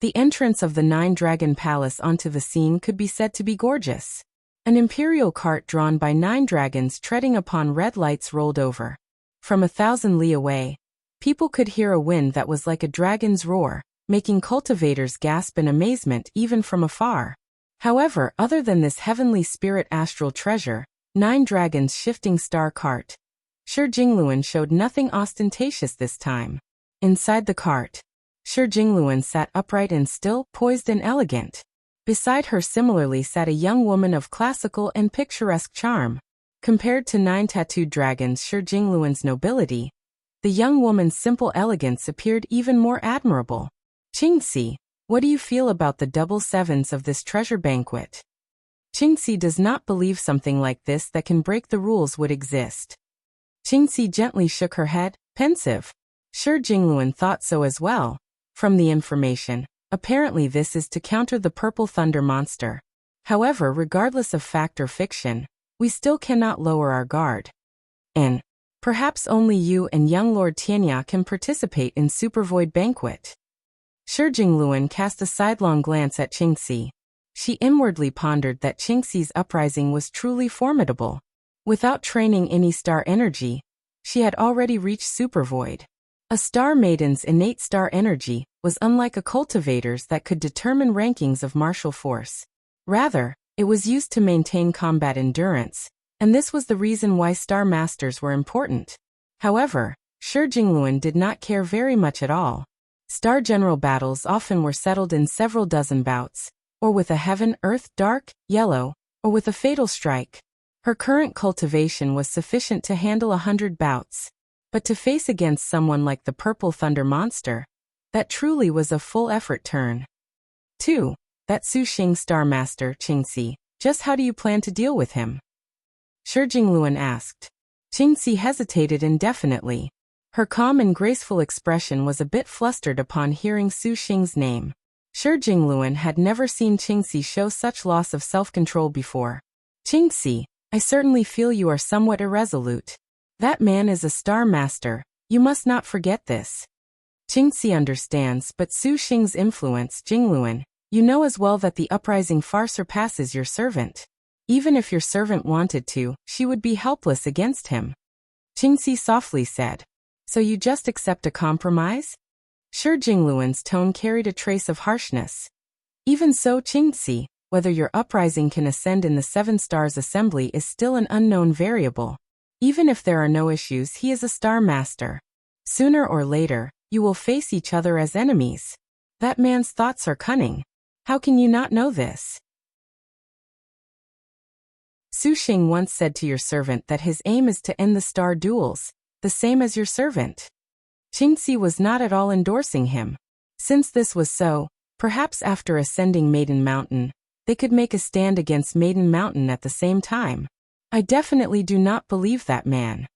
The entrance of the Nine-Dragon Palace onto the scene could be said to be gorgeous. An imperial cart drawn by 9 dragons treading upon red lights rolled over. From 1,000 li away, people could hear a wind that was like a dragon's roar, making cultivators gasp in amazement even from afar. However, other than this heavenly spirit astral treasure, 9 dragons shifting star cart, Shi Jingluan showed nothing ostentatious this time. Inside the cart, Shi Jingluan sat upright and still, poised and elegant. Beside her similarly sat a young woman of classical and picturesque charm. Compared to 9 tattooed dragons Shi Jingluan's nobility, the young woman's simple elegance appeared even more admirable. Qingxi, what do you feel about the double sevens of this treasure banquet? Qingxi does not believe something like this that can break the rules would exist. Qingxi gently shook her head, pensive. Shi Jingluan thought so as well. From the information, apparently this is to counter the purple thunder monster. However, regardless of fact or fiction, we still cannot lower our guard. And perhaps only you and young Lord Tianya can participate in Super Void Banquet. Shi Jingluan cast a sidelong glance at Qingxi. She inwardly pondered that Qingxi's uprising was truly formidable. Without training any star energy, she had already reached Super Void. A star maiden's innate star energy was unlike a cultivator's that could determine rankings of martial force. Rather, it was used to maintain combat endurance, and this was the reason why star masters were important. However, Shi Jingluan did not care very much at all. Star general battles often were settled in several dozen bouts, or with a heaven, earth, dark, yellow, or with a fatal strike. Her current cultivation was sufficient to handle 100 bouts. But to face against someone like the Purple Thunder Monster, that truly was a full-effort turn. 2. That Su Xing Star Master, Qingxi, just how do you plan to deal with him? Shi Jingluan asked. Qingxi hesitated indefinitely. Her calm and graceful expression was a bit flustered upon hearing Su Xing's name. Shi Jingluan had never seen Qingxi show such loss of self-control before. Qingxi, I certainly feel you are somewhat irresolute. That man is a star master, you must not forget this. Qingxi understands, but Su Xing's influence, Jingluan, you know as well that the uprising far surpasses your servant. Even if your servant wanted to, she would be helpless against him. Qingxi softly said. So you just accept a compromise? Shi Jingluan's tone carried a trace of harshness. Even so, Qingxi, whether your uprising can ascend in the Seven Stars Assembly is still an unknown variable. Even if there are no issues, he is a star master. Sooner or later, you will face each other as enemies. That man's thoughts are cunning. How can you not know this? Su Xing once said to your servant that his aim is to end the star duels, the same as your servant. Qingxi was not at all endorsing him. Since this was so, perhaps after ascending Maiden Mountain, they could make a stand against Maiden Mountain at the same time. I definitely do not believe that man.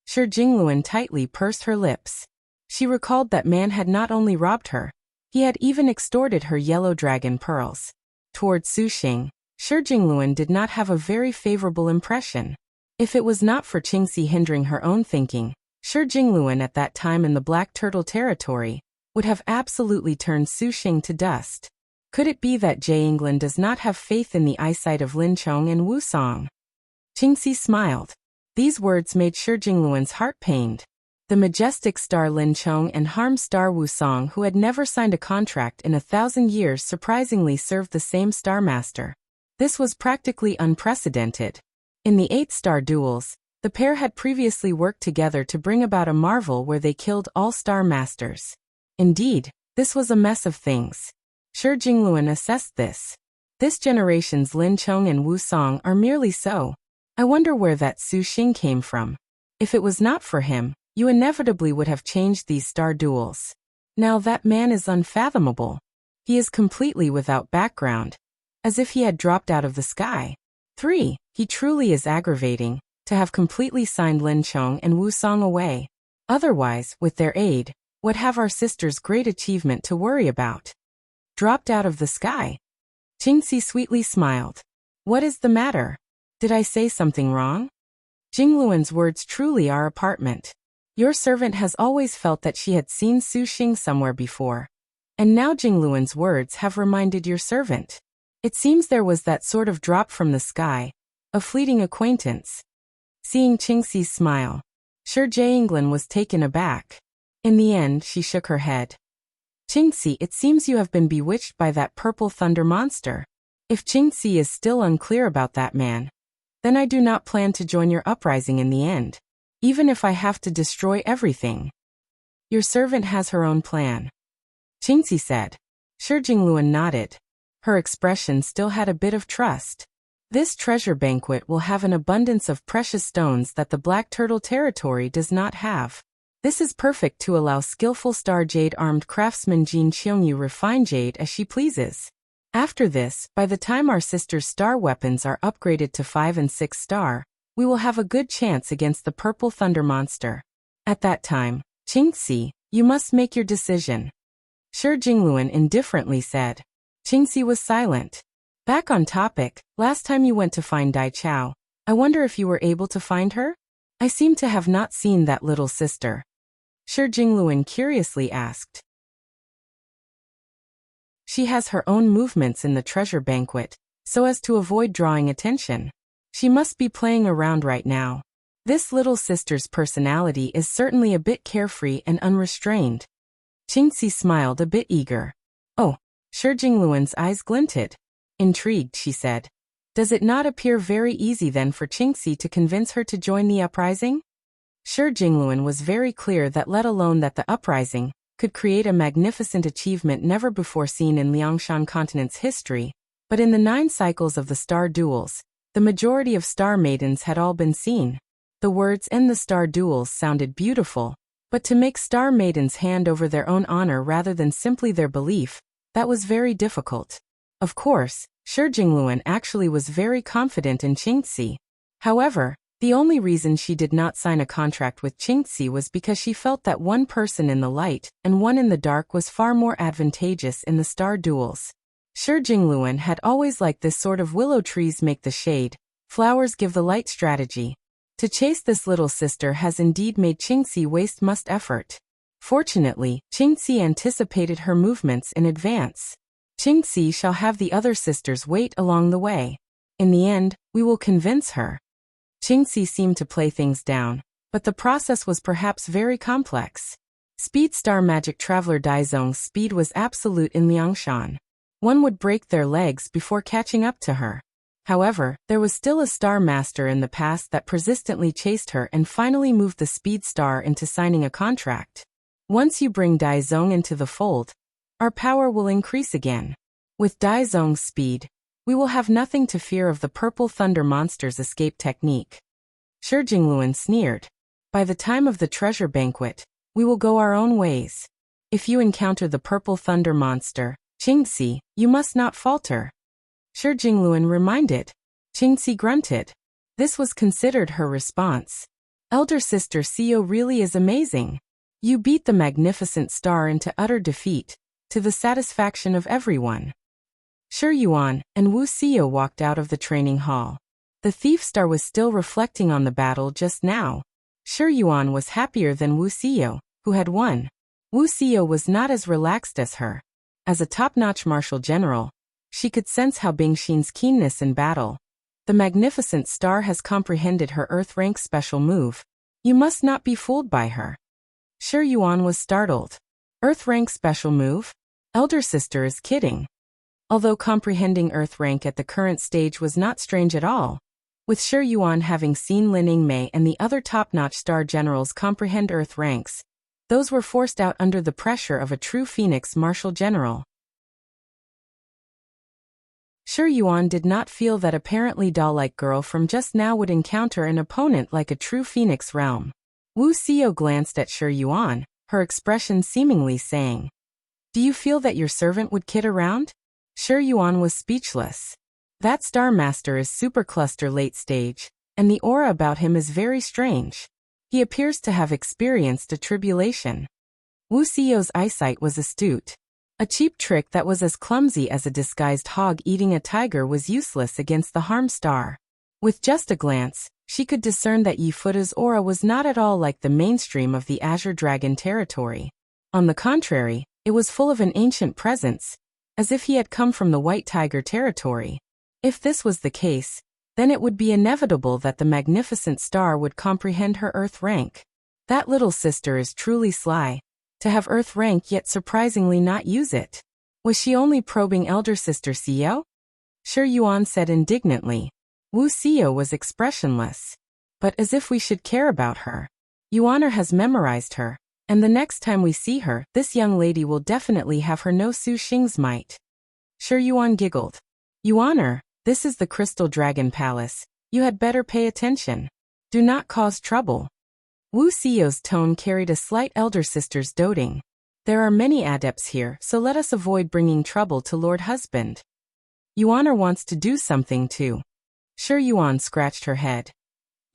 Shi Jingluan tightly pursed her lips. She recalled that man had not only robbed her, he had even extorted her yellow dragon pearls. Toward Su Xing, Shi Jingluan did not have a very favorable impression. If it was not for Qingxi hindering her own thinking, Shi Jingluan at that time in the Black Turtle territory would have absolutely turned Su Xing to dust. Could it be that Jie England does not have faith in the eyesight of Lin Chong and Wu Song? Qingxi smiled. These words made Shi Jingluan's heart pained. The majestic star Lin Chong and harm star Wu Song, who had never signed a contract in 1,000 years, surprisingly served the same star master. This was practically unprecedented. In the 8-star duels, the pair had previously worked together to bring about a marvel where they killed all star masters. Indeed, this was a mess of things. Shi Jingluan assessed this. This generation's Lin Chong and Wu Song are merely so. I wonder where that Su Xing came from. If it was not for him, you inevitably would have changed these star duels. Now that man is unfathomable. He is completely without background, as if he had dropped out of the sky. 3. He truly is aggravating, to have completely signed Lin Chong and Wu Song away. Otherwise, with their aid, would have our sister's great achievement to worry about. Dropped out of the sky? Qingxi sweetly smiled. What is the matter? Did I say something wrong? Jingluan's words truly are apartment. Your servant has always felt that she had seen Su Xing somewhere before. And now Jingluan's words have reminded your servant. It seems there was that sort of drop from the sky, a fleeting acquaintance. Seeing Qingxi's smile, Shi Jingluan was taken aback. In the end, she shook her head. Qingxi, it seems you have been bewitched by that Purple Thunder Monster. If Qingxi is still unclear about that man, then I do not plan to join your uprising in the end, even if I have to destroy everything. Your servant has her own plan, Qingxi said. Shi Jingluan nodded. Her expression still had a bit of trust. This treasure banquet will have an abundance of precious stones that the Black Turtle territory does not have. This is perfect to allow skillful star jade-armed craftsman Jian Xiaoyu refine jade as she pleases. After this, by the time our sister's star weapons are upgraded to 5 and 6 star, we will have a good chance against the Purple Thunder Monster. At that time, Qingxi, you must make your decision. Shi Jingluan indifferently said. Qingxi was silent. Back on topic, last time you went to find Dai Chao, I wonder if you were able to find her? I seem to have not seen that little sister. Shi Jingluan curiously asked. She has her own movements in the treasure banquet, so as to avoid drawing attention. She must be playing around right now. This little sister's personality is certainly a bit carefree and unrestrained. Qingxi smiled a bit eager. Oh, Shi Jingluan's eyes glinted. Intrigued, she said. Does it not appear very easy then for Qingxi to convince her to join the uprising? Shi Jingluan was very clear that let alone that the uprising, could create a magnificent achievement never before seen in Liangshan continent's history, but in the 9 cycles of the star duels, the majority of star maidens had all been seen. The words "in the star duels" sounded beautiful, but to make star maidens hand over their own honor rather than simply their belief, that was very difficult. Of course, Shi Jingluan actually was very confident in Xinjie. However, the only reason she did not sign a contract with Xinjie was because she felt that one person in the light and one in the dark was far more advantageous in the star duels. Shi Jingluan had always liked this sort of willow trees make the shade, flowers give the light strategy. To chase this little sister has indeed made Xinjie waste much effort. Fortunately, Xinjie anticipated her movements in advance. Xinjie shall have the other sisters wait along the way. In the end, we will convince her. Xinjie seemed to play things down, but the process was perhaps very complex. Speed Star Magic Traveler Daizong's speed was absolute in Liangshan. One would break their legs before catching up to her. However, there was still a Star Master in the past that persistently chased her and finally moved the Speed Star into signing a contract. Once you bring Daizong into the fold, our power will increase again. With Daizong's speed, we will have nothing to fear of the Purple Thunder Monster's escape technique. Shi Jingluan sneered. By the time of the treasure banquet, we will go our own ways. If you encounter the Purple Thunder Monster, Xinjie, you must not falter. Shi Jingluan reminded. Xinjie grunted. This was considered her response. Elder sister Xiao really is amazing. You beat the magnificent star into utter defeat, to the satisfaction of everyone. Shi Yuan and Wuxia walked out of the training hall. The thief star was still reflecting on the battle just now. Shi Yuan was happier than Wuxia, who had won. Wuxia was not as relaxed as her. As a top-notch martial general, she could sense how Bingxin's keenness in battle. The magnificent star has comprehended her Earth rank special move. You must not be fooled by her. Shi Yuan was startled. Earth rank special move? Elder sister is kidding. Although comprehending Earth rank at the current stage was not strange at all, with Shi Yuan having seen Lin Yingmei and the other top-notch star generals comprehend Earth ranks, those were forced out under the pressure of a true Phoenix martial general. Shi Yuan did not feel that apparently doll-like girl from just now would encounter an opponent like a true Phoenix realm. Wuxia glanced at Shi Yuan, her expression seemingly saying, "Do you feel that your servant would kid around?" Shi Yuan was speechless. That Star Master is supercluster late stage, and the aura about him is very strange. He appears to have experienced a tribulation. Wuxia's eyesight was astute. A cheap trick that was as clumsy as a disguised hog eating a tiger was useless against the harm star. With just a glance, she could discern that Yifuta's aura was not at all like the mainstream of the Azure Dragon territory. On the contrary, it was full of an ancient presence, as if he had come from the White Tiger territory. If this was the case, then it would be inevitable that the magnificent star would comprehend her Earth rank. That little sister is truly sly, to have Earth rank yet surprisingly not use it. Was she only probing elder sister Xiao? Shi Yuan said indignantly. Wuxia was expressionless. But as if we should care about her. Yuaner has memorized her, and the next time we see her, this young lady will definitely have her no Su Xing's might. Shi Yuan giggled. Yuaner, this is the Crystal Dragon Palace. You had better pay attention. Do not cause trouble. Wuxia's tone carried a slight elder sister's doting. There are many adepts here, so let us avoid bringing trouble to Lord Husband. Yuaner wants to do something too. Shi Yuan scratched her head.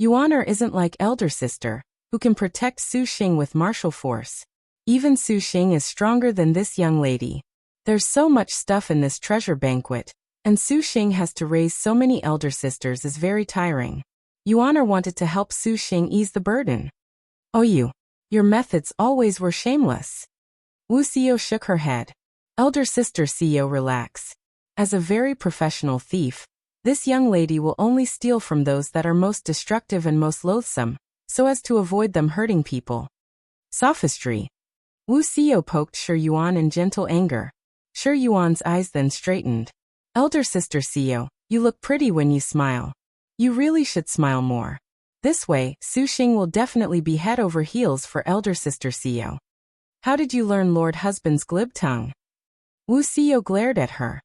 Yuaner isn't like elder sister, who can protect Su Xing with martial force. Even Su Xing is stronger than this young lady. There's so much stuff in this treasure banquet, and Su Xing has to raise so many elder sisters is very tiring. Yuaner wanted to help Su Xing ease the burden. Oh, your methods always were shameless. Wuxia shook her head. Elder sister Xiao, relax. As a very professional thief, this young lady will only steal from those that are most destructive and most loathsome, so as to avoid them hurting people. Sophistry. Wuxia poked Shi Yuan in gentle anger. Shi Yuan's eyes then straightened. Elder sister Xiao, you look pretty when you smile. You really should smile more. This way, Su Xing will definitely be head over heels for elder sister Xiao. How did you learn Lord Husband's glib tongue? Wuxia glared at her.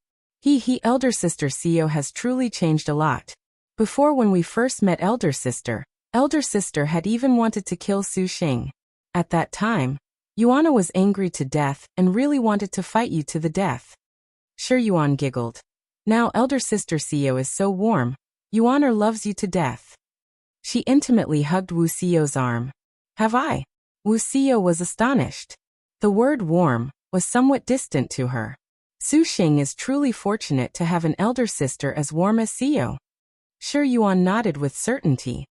Elder sister Xiao has truly changed a lot. Before, when we first met elder sister had even wanted to kill Su Xing. At that time, Yuana was angry to death and really wanted to fight you to the death. Sure, Yuan giggled. Now elder sister Xiao is so warm. Yuana loves you to death. She intimately hugged Wuxia's arm. Have I? Wuxia was astonished. The word warm was somewhat distant to her. Su Xing is truly fortunate to have an elder sister as warm as Xiao. Sure, Yuan nodded with certainty.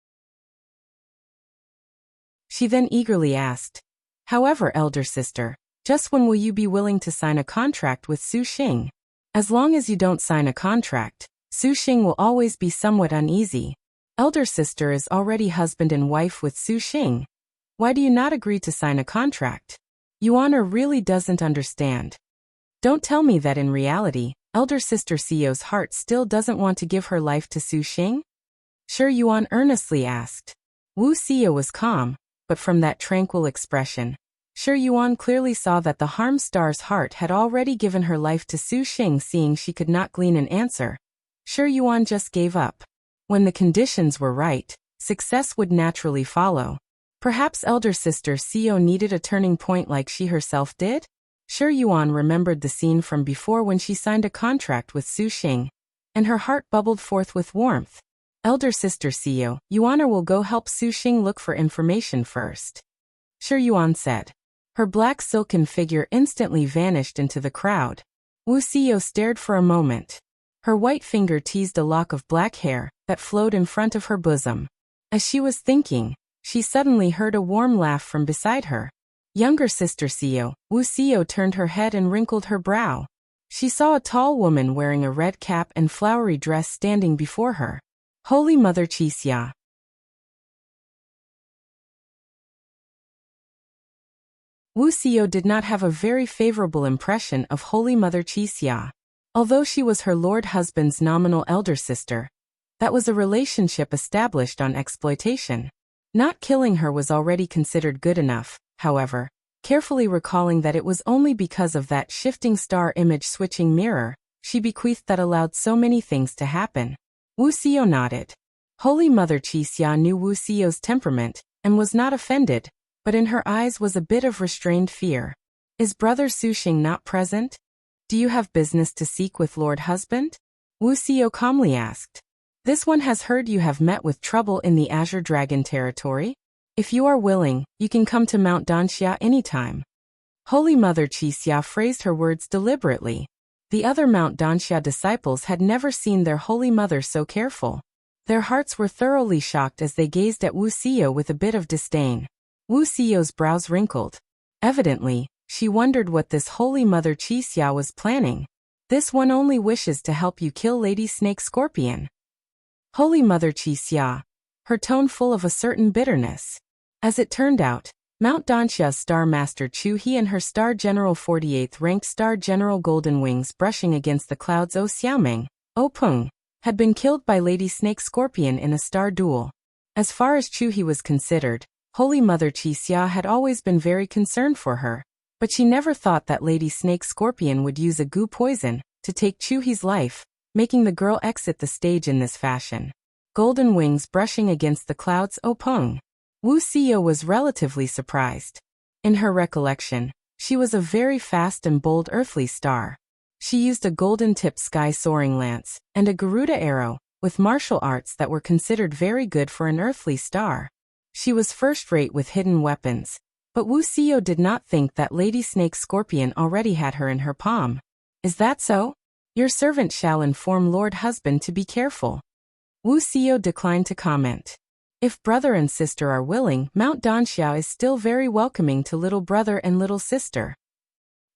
She then eagerly asked, however, elder sister, just when will you be willing to sign a contract with Su Xing? As long as you don't sign a contract, Su Xing will always be somewhat uneasy. Elder sister is already husband and wife with Su Xing. Why do you not agree to sign a contract? Yuana really doesn't understand. Don't tell me that in reality, elder sister Xiao's heart still doesn't want to give her life to Su Xing? Sure, Yuan earnestly asked. Wuxia was calm, but from that tranquil expression, Sure Yuan clearly saw that the harm star's heart had already given her life to Su Xing. Seeing she could not glean an answer, Sure Yuan just gave up. When the conditions were right, success would naturally follow. Perhaps elder sister Xiao needed a turning point like she herself did? Sure Yuan remembered the scene from before when she signed a contract with Su Xing, and her heart bubbled forth with warmth. Elder sister Xiao, Yuana will go help Su Xing look for information first. Sure Yuan said. Her black silken figure instantly vanished into the crowd. Wuxia stared for a moment. Her white finger teased a lock of black hair that flowed in front of her bosom. As she was thinking, she suddenly heard a warm laugh from beside her. Younger sister Xiao, Wuxia turned her head and wrinkled her brow. She saw a tall woman wearing a red cap and flowery dress standing before her. Holy Mother Xia. Wuxia did not have a very favorable impression of Holy Mother Xia. Although she was her lord husband's nominal elder sister, that was a relationship established on exploitation. Not killing her was already considered good enough, however, carefully recalling that it was only because of that shifting star image switching mirror she bequeathed that allowed so many things to happen. Wuxia nodded. Holy Mother Xia knew Wuxia's temperament and was not offended, but in her eyes was a bit of restrained fear. Is brother Su Xing not present? Do you have business to seek with Lord Husband? Wuxia calmly asked. This one has heard you have met with trouble in the Azure Dragon territory. If you are willing, you can come to Mount Danxia anytime. Holy Mother Xia phrased her words deliberately. The other Mount Danxia disciples had never seen their Holy Mother so careful. Their hearts were thoroughly shocked as they gazed at Wuxia with a bit of disdain. Wuxia's brows wrinkled. Evidently, she wondered what this Holy Mother Xia was planning. This one only wishes to help you kill Lady Snake Scorpion. Holy Mother Xia, her tone full of a certain bitterness. As it turned out, Mount Danxia's Star Master Chu He and her Star General 48th ranked Star General Golden Wings brushing against the clouds Xiaoming, Peng, had been killed by Lady Snake Scorpion in a star duel. As far as Chu He was considered, Holy Mother Xia had always been very concerned for her, but she never thought that Lady Snake Scorpion would use a goo poison to take Chu He's life, making the girl exit the stage in this fashion. Golden Wings brushing against the clouds Peng. Wuxia was relatively surprised. In her recollection, she was a very fast and bold earthly star. She used a golden-tipped sky-soaring lance and a Garuda arrow, with martial arts that were considered very good for an earthly star. She was first-rate with hidden weapons, but Wuxia did not think that Lady Snake Scorpion already had her in her palm. Is that so? Your servant shall inform Lord Husband to be careful. Wuxia declined to comment. If brother and sister are willing, Mount Danxia is still very welcoming to little brother and little sister.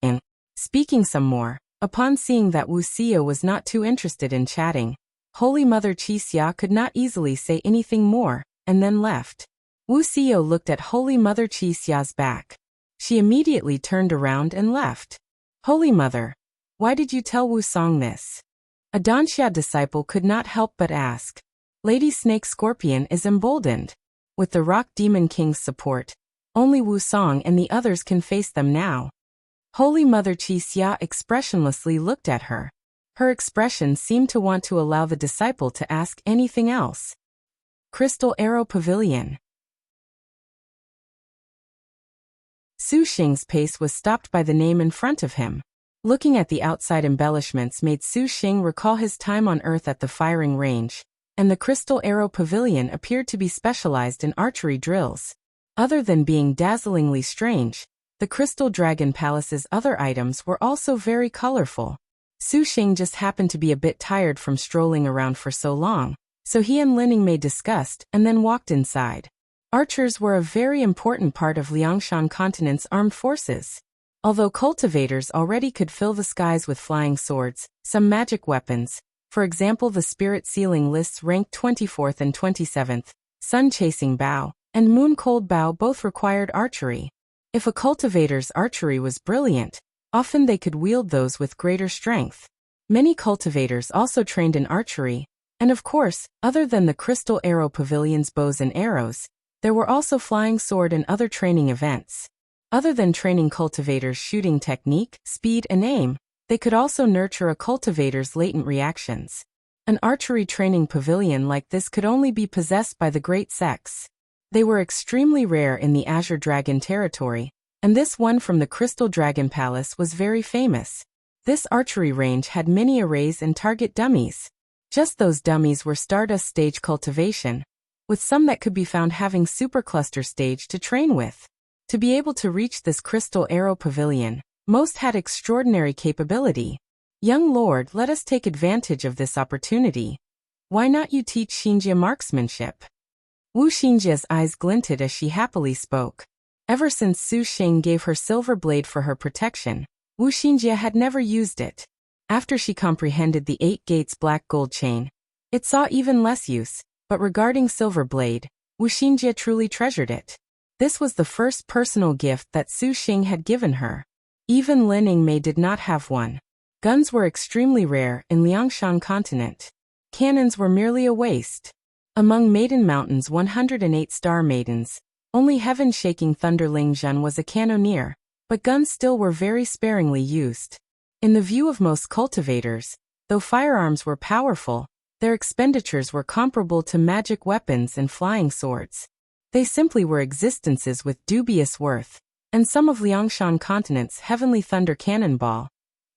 And, speaking some more, upon seeing that Wuxia was not too interested in chatting, Holy Mother Xia could not easily say anything more, and then left. Wuxia looked at Holy Mother Xia's back. She immediately turned around and left. Holy Mother, why did you tell Wusong this? A Danxia disciple could not help but ask. Lady Snake Scorpion is emboldened. With the Rock Demon King's support, Only Wu Song and the others can face them now. Holy Mother Xia expressionlessly looked at her. Her expression seemed to want to allow the disciple to ask anything else. Crystal Arrow Pavilion. Su Xing's pace was stopped by the name in front of him. Looking at the outside embellishments made Su Xing recall his time on Earth at the firing range, and the Crystal Arrow Pavilion appeared to be specialized in archery drills. Other than being dazzlingly strange, the Crystal Dragon Palace's other items were also very colorful. Su Xing just happened to be a bit tired from strolling around for so long, so he and Lining Mei discussed and then walked inside. Archers were a very important part of Liangshan continent's armed forces. Although cultivators already could fill the skies with flying swords, some magic weapons, for example the Spirit Sealing lists ranked 24th and 27th, Sun-Chasing Bow, and Moon-Cold Bow both required archery. If a cultivator's archery was brilliant, often they could wield those with greater strength. Many cultivators also trained in archery, and of course, other than the Crystal Arrow Pavilion's bows and arrows, there were also flying sword and other training events. Other than training cultivators' shooting technique, speed and aim, they could also nurture a cultivator's latent reactions. An archery training pavilion like this could only be possessed by the great sects. They were extremely rare in the Azure Dragon territory, and this one from the Crystal Dragon Palace was very famous. This archery range had many arrays and target dummies. Just those dummies were Stardust stage cultivation, with some that could be found having Supercluster stage to train with. To be able to reach this Crystal Arrow Pavilion, most had extraordinary capability. Young Lord, let us take advantage of this opportunity. Why not you teach Xinjie marksmanship? Wu Xinjie's eyes glinted as she happily spoke. Ever since Su Xing gave her silver blade for her protection, Wu Xinjie had never used it. After she comprehended the 8 gates black gold chain, it saw even less use, but regarding silver blade, Wu Xinjie truly treasured it. This was the first personal gift that Su Xing had given her. Even Lining Mei did not have one. Guns were extremely rare in Liangshan continent. Cannons were merely a waste. Among Maiden Mountain's 108 star maidens, only heaven-shaking Thunderling Jian was a cannoneer, but guns still were very sparingly used. In the view of most cultivators, though firearms were powerful, their expenditures were comparable to magic weapons and flying swords. They simply were existences with dubious worth, and some of Liangshan continent's Heavenly Thunder Cannonball,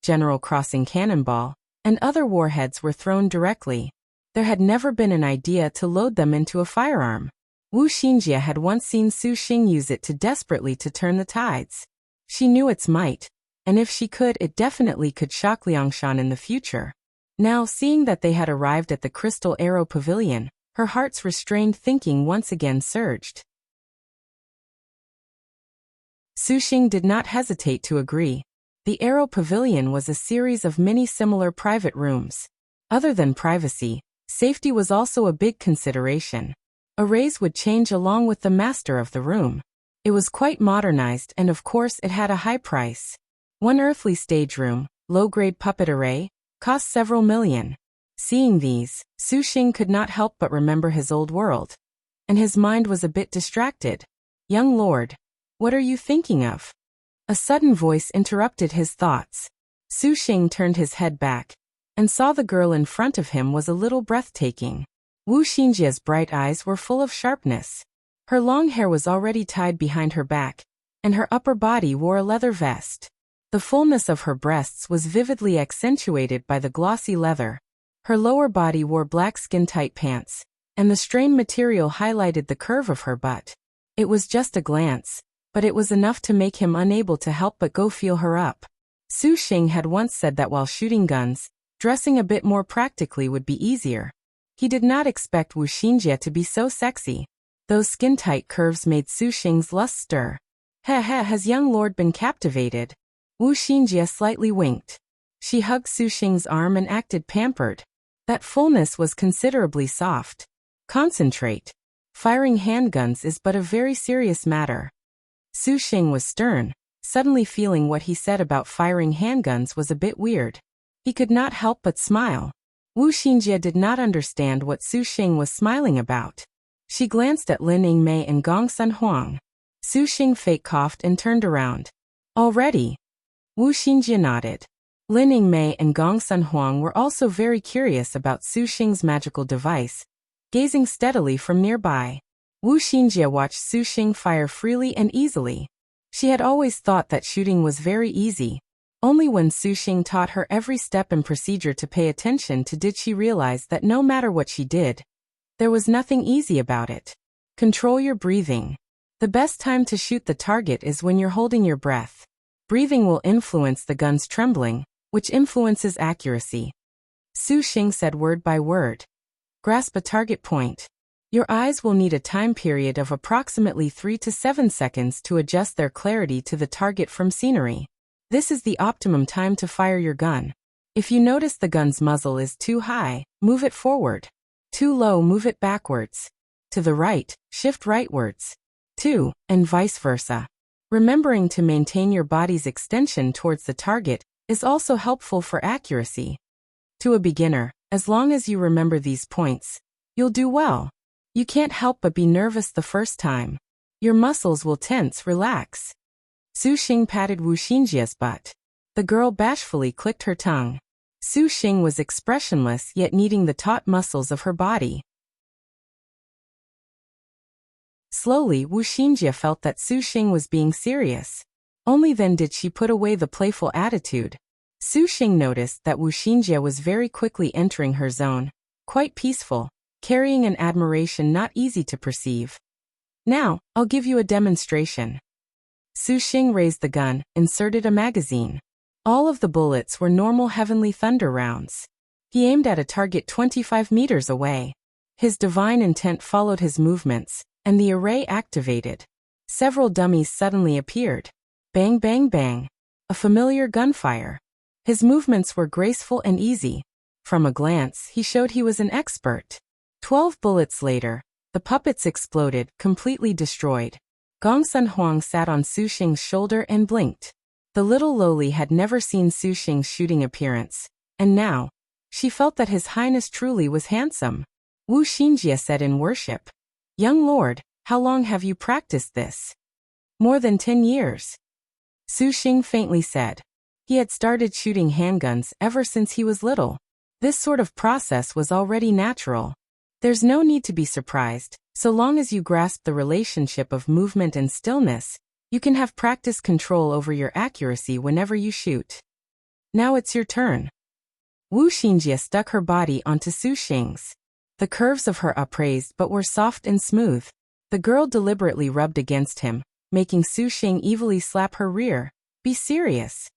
General Crossing Cannonball, and other warheads were thrown directly. There had never been an idea to load them into a firearm. Wu Xinjie had once seen Su Xing use it desperately to turn the tides. She knew its might, and if she could, it definitely could shock Liangshan in the future. Now, seeing that they had arrived at the Crystal Arrow Pavilion, her heart's restrained thinking once again surged. Su Xing did not hesitate to agree. The Arrow Pavilion was a series of many similar private rooms. Other than privacy, safety was also a big consideration. Arrays would change along with the master of the room. It was quite modernized and of course it had a high price. One earthly stage room, low-grade puppet array, cost several million. Seeing these, Su Xing could not help but remember his old world. And his mind was a bit distracted. Young lord, what are you thinking of? A sudden voice interrupted his thoughts. Su Xing turned his head back, and saw the girl in front of him was a little breathtaking. Wu Xinjie's bright eyes were full of sharpness. Her long hair was already tied behind her back, and her upper body wore a leather vest. The fullness of her breasts was vividly accentuated by the glossy leather. Her lower body wore black skin-tight pants, and the strained material highlighted the curve of her butt. It was just a glance, but it was enough to make him unable to help but go feel her up. Su Xing had once said that while shooting guns, dressing a bit more practically would be easier. He did not expect Wu Xinjie to be so sexy. Those skin-tight curves made Su Xing's lust stir. Has young lord been captivated? Wu Xinjie slightly winked. She hugged Su Xing's arm and acted pampered. That fullness was considerably soft. Concentrate. Firing handguns is but a very serious matter. Su Xing was stern, suddenly feeling what he said about firing handguns was a bit weird. He could not help but smile. Wu Xinjie did not understand what Su Xing was smiling about. She glanced at Lining Mei and Gongsun Huang. Su Xing fake coughed and turned around. Already? Wu Xinjie nodded. Lin Yingmei and Gong Sunhuang were also very curious about Su Xing's magical device, gazing steadily from nearby. Wu Xinjie watched Su Xing fire freely and easily. She had always thought that shooting was very easy. Only when Su Xing taught her every step and procedure to pay attention to did she realize that no matter what she did, there was nothing easy about it. Control your breathing. The best time to shoot the target is when you're holding your breath. Breathing will influence the gun's trembling, which influences accuracy. Su Xing said word by word. Grasp a target point. Your eyes will need a time period of approximately 3 to 7 seconds to adjust their clarity to the target from scenery. This is the optimum time to fire your gun. If you notice the gun's muzzle is too high, move it forward. Too low, move it backwards. To the right, shift rightwards. And vice versa. Remembering to maintain your body's extension towards the target is also helpful for accuracy. To a beginner, as long as you remember these points, you'll do well. You can't help but be nervous the first time. Your muscles will tense, relax. Su Xing patted Wu Xinjie's butt. The girl bashfully clicked her tongue. Su Xing was expressionless yet needing the taut muscles of her body. Slowly, Wu Xinjie felt that Su Xing was being serious. Only then did she put away the playful attitude. Su Xing noticed that Wu Xinjie was very quickly entering her zone, quite peaceful, carrying an admiration not easy to perceive. Now, I'll give you a demonstration. Su Xing raised the gun, inserted a magazine. All of the bullets were normal Heavenly Thunder rounds. He aimed at a target 25 meters away. His divine intent followed his movements, and the array activated. Several dummies suddenly appeared. Bang bang bang. A familiar gunfire. His movements were graceful and easy. From a glance, he showed he was an expert. 12 bullets later, the puppets exploded, completely destroyed. Gong Sunhuang sat on Su Xing's shoulder and blinked. The little lowly had never seen Su Xing's shooting appearance, and now, she felt that His Highness truly was handsome. Wu Xinjie said in worship, "Young lord, how long have you practiced this?" "More than 10 years. Su Xing faintly said. He had started shooting handguns ever since he was little. This sort of process was already natural. There's no need to be surprised. So long as you grasp the relationship of movement and stillness, you can have practice control over your accuracy whenever you shoot. Now it's your turn." Wu Xinjie stuck her body onto Su Xing's. The curves of her upraised but were soft and smooth. The girl deliberately rubbed against him, making Su Xing evilly slap her rear. "Be serious."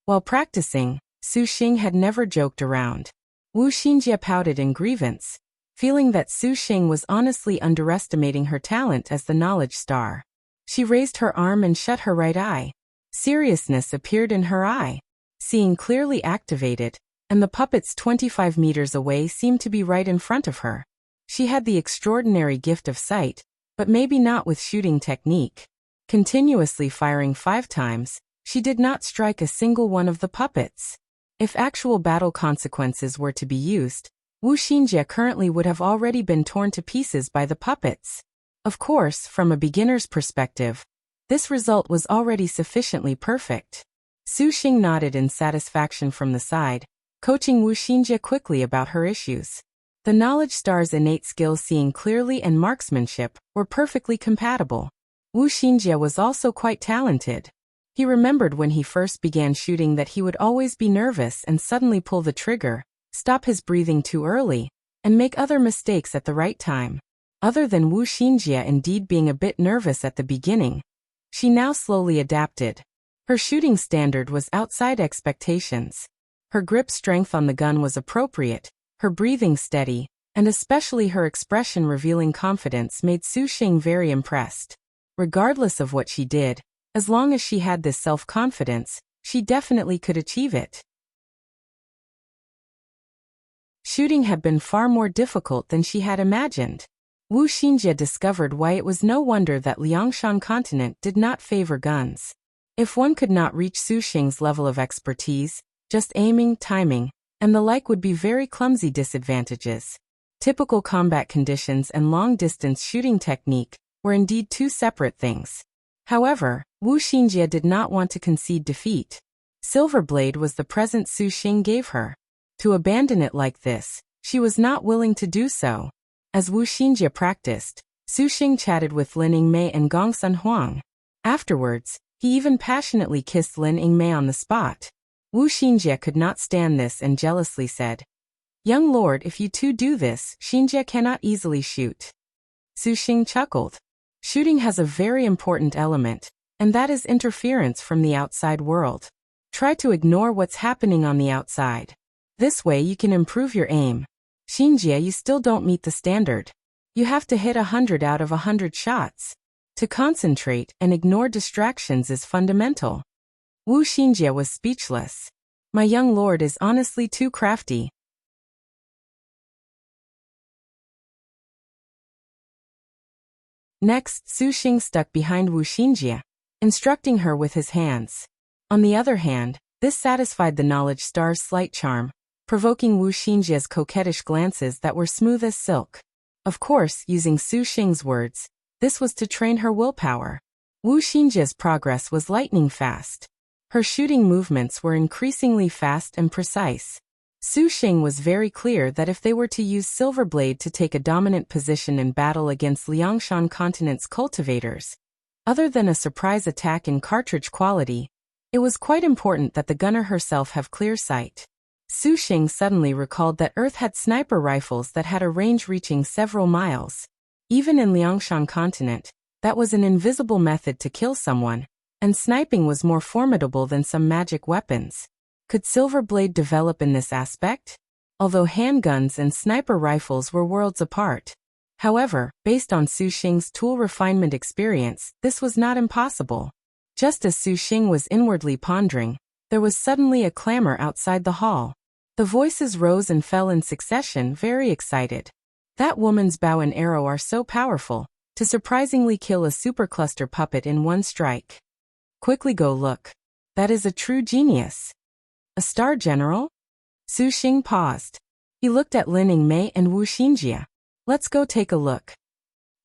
While practicing, Su Xing had never joked around. Wu Xinjie pouted in grievance, feeling that Su Xing was honestly underestimating her talent as the knowledge star. She raised her arm and shut her right eye. Seriousness appeared in her eye. Seeing clearly activated, and the puppets 25 meters away seemed to be right in front of her. She had the extraordinary gift of sight, but maybe not with shooting technique. Continuously firing 5 times, she did not strike a single one of the puppets. If actual battle consequences were to be used, Wu Xinjie currently would have already been torn to pieces by the puppets. Of course, from a beginner's perspective, this result was already sufficiently perfect. Su Xing nodded in satisfaction from the side, coaching Wu Xinjie quickly about her issues. The knowledge star's innate skills seeing clearly and marksmanship were perfectly compatible. Wu Xinjie was also quite talented. He remembered when he first began shooting that he would always be nervous and suddenly pull the trigger, stop his breathing too early, and make other mistakes at the right time. Other than Wu Xinjie indeed being a bit nervous at the beginning, she now slowly adapted. Her shooting standard was outside expectations. Her grip strength on the gun was appropriate, her breathing steady, and especially her expression revealing confidence made Su Xing very impressed. Regardless of what she did, as long as she had this self-confidence, she definitely could achieve it. Shooting had been far more difficult than she had imagined. Wu Xinjie discovered why it was no wonder that Liangshan continent did not favor guns. If one could not reach Su Xing's level of expertise, just aiming, timing, and the like would be very clumsy disadvantages. Typical combat conditions and long-distance shooting technique were indeed two separate things. However, Wu Xinjie did not want to concede defeat. Silver blade was the present Su Xing gave her. To abandon it like this, she was not willing to do so. As Wu Xinjie practiced, Su Xing chatted with Lin Yingmei and Gong Sun Huang. Afterwards, he even passionately kissed Lin Yingmei on the spot. Wu Xinjie could not stand this and jealously said, "Young lord, if you two do this, Xinjie cannot easily shoot." Su Xing chuckled. Shooting has a very important element, and that is interference from the outside world. Try to ignore what's happening on the outside. This way you can improve your aim. Xinjie, you still don't meet the standard. You have to hit 100 out of 100 shots. To concentrate and ignore distractions is fundamental. Wu Xinjie was speechless. My young lord is honestly too crafty. Next, Su Xing stuck behind Wu Xinjie, instructing her with his hands. On the other hand, this satisfied the knowledge star's slight charm, provoking Wu Xinjie's coquettish glances that were smooth as silk. Of course, using Su Xing's words, this was to train her willpower. Wu Xinjie's progress was lightning fast. Her shooting movements were increasingly fast and precise. Su Xing was very clear that if they were to use Silver Blade to take a dominant position in battle against Liangshan continent's cultivators, other than a surprise attack in cartridge quality, it was quite important that the gunner herself have clear sight. Su Xing suddenly recalled that Earth had sniper rifles that had a range reaching several miles. Even in Liangshan continent, that was an invisible method to kill someone, and sniping was more formidable than some magic weapons. Could Silver Blade develop in this aspect? Although handguns and sniper rifles were worlds apart. However, based on Su Xing's tool refinement experience, this was not impossible. Just as Su Xing was inwardly pondering, there was suddenly a clamor outside the hall. The voices rose and fell in succession, very excited. That woman's bow and arrow are so powerful, to surprisingly kill a supercluster puppet in one strike. Quickly go look. That is a true genius. A star general? Su Xing paused. He looked at Lin Yingmei and Wu Xinjie. Let's go take a look.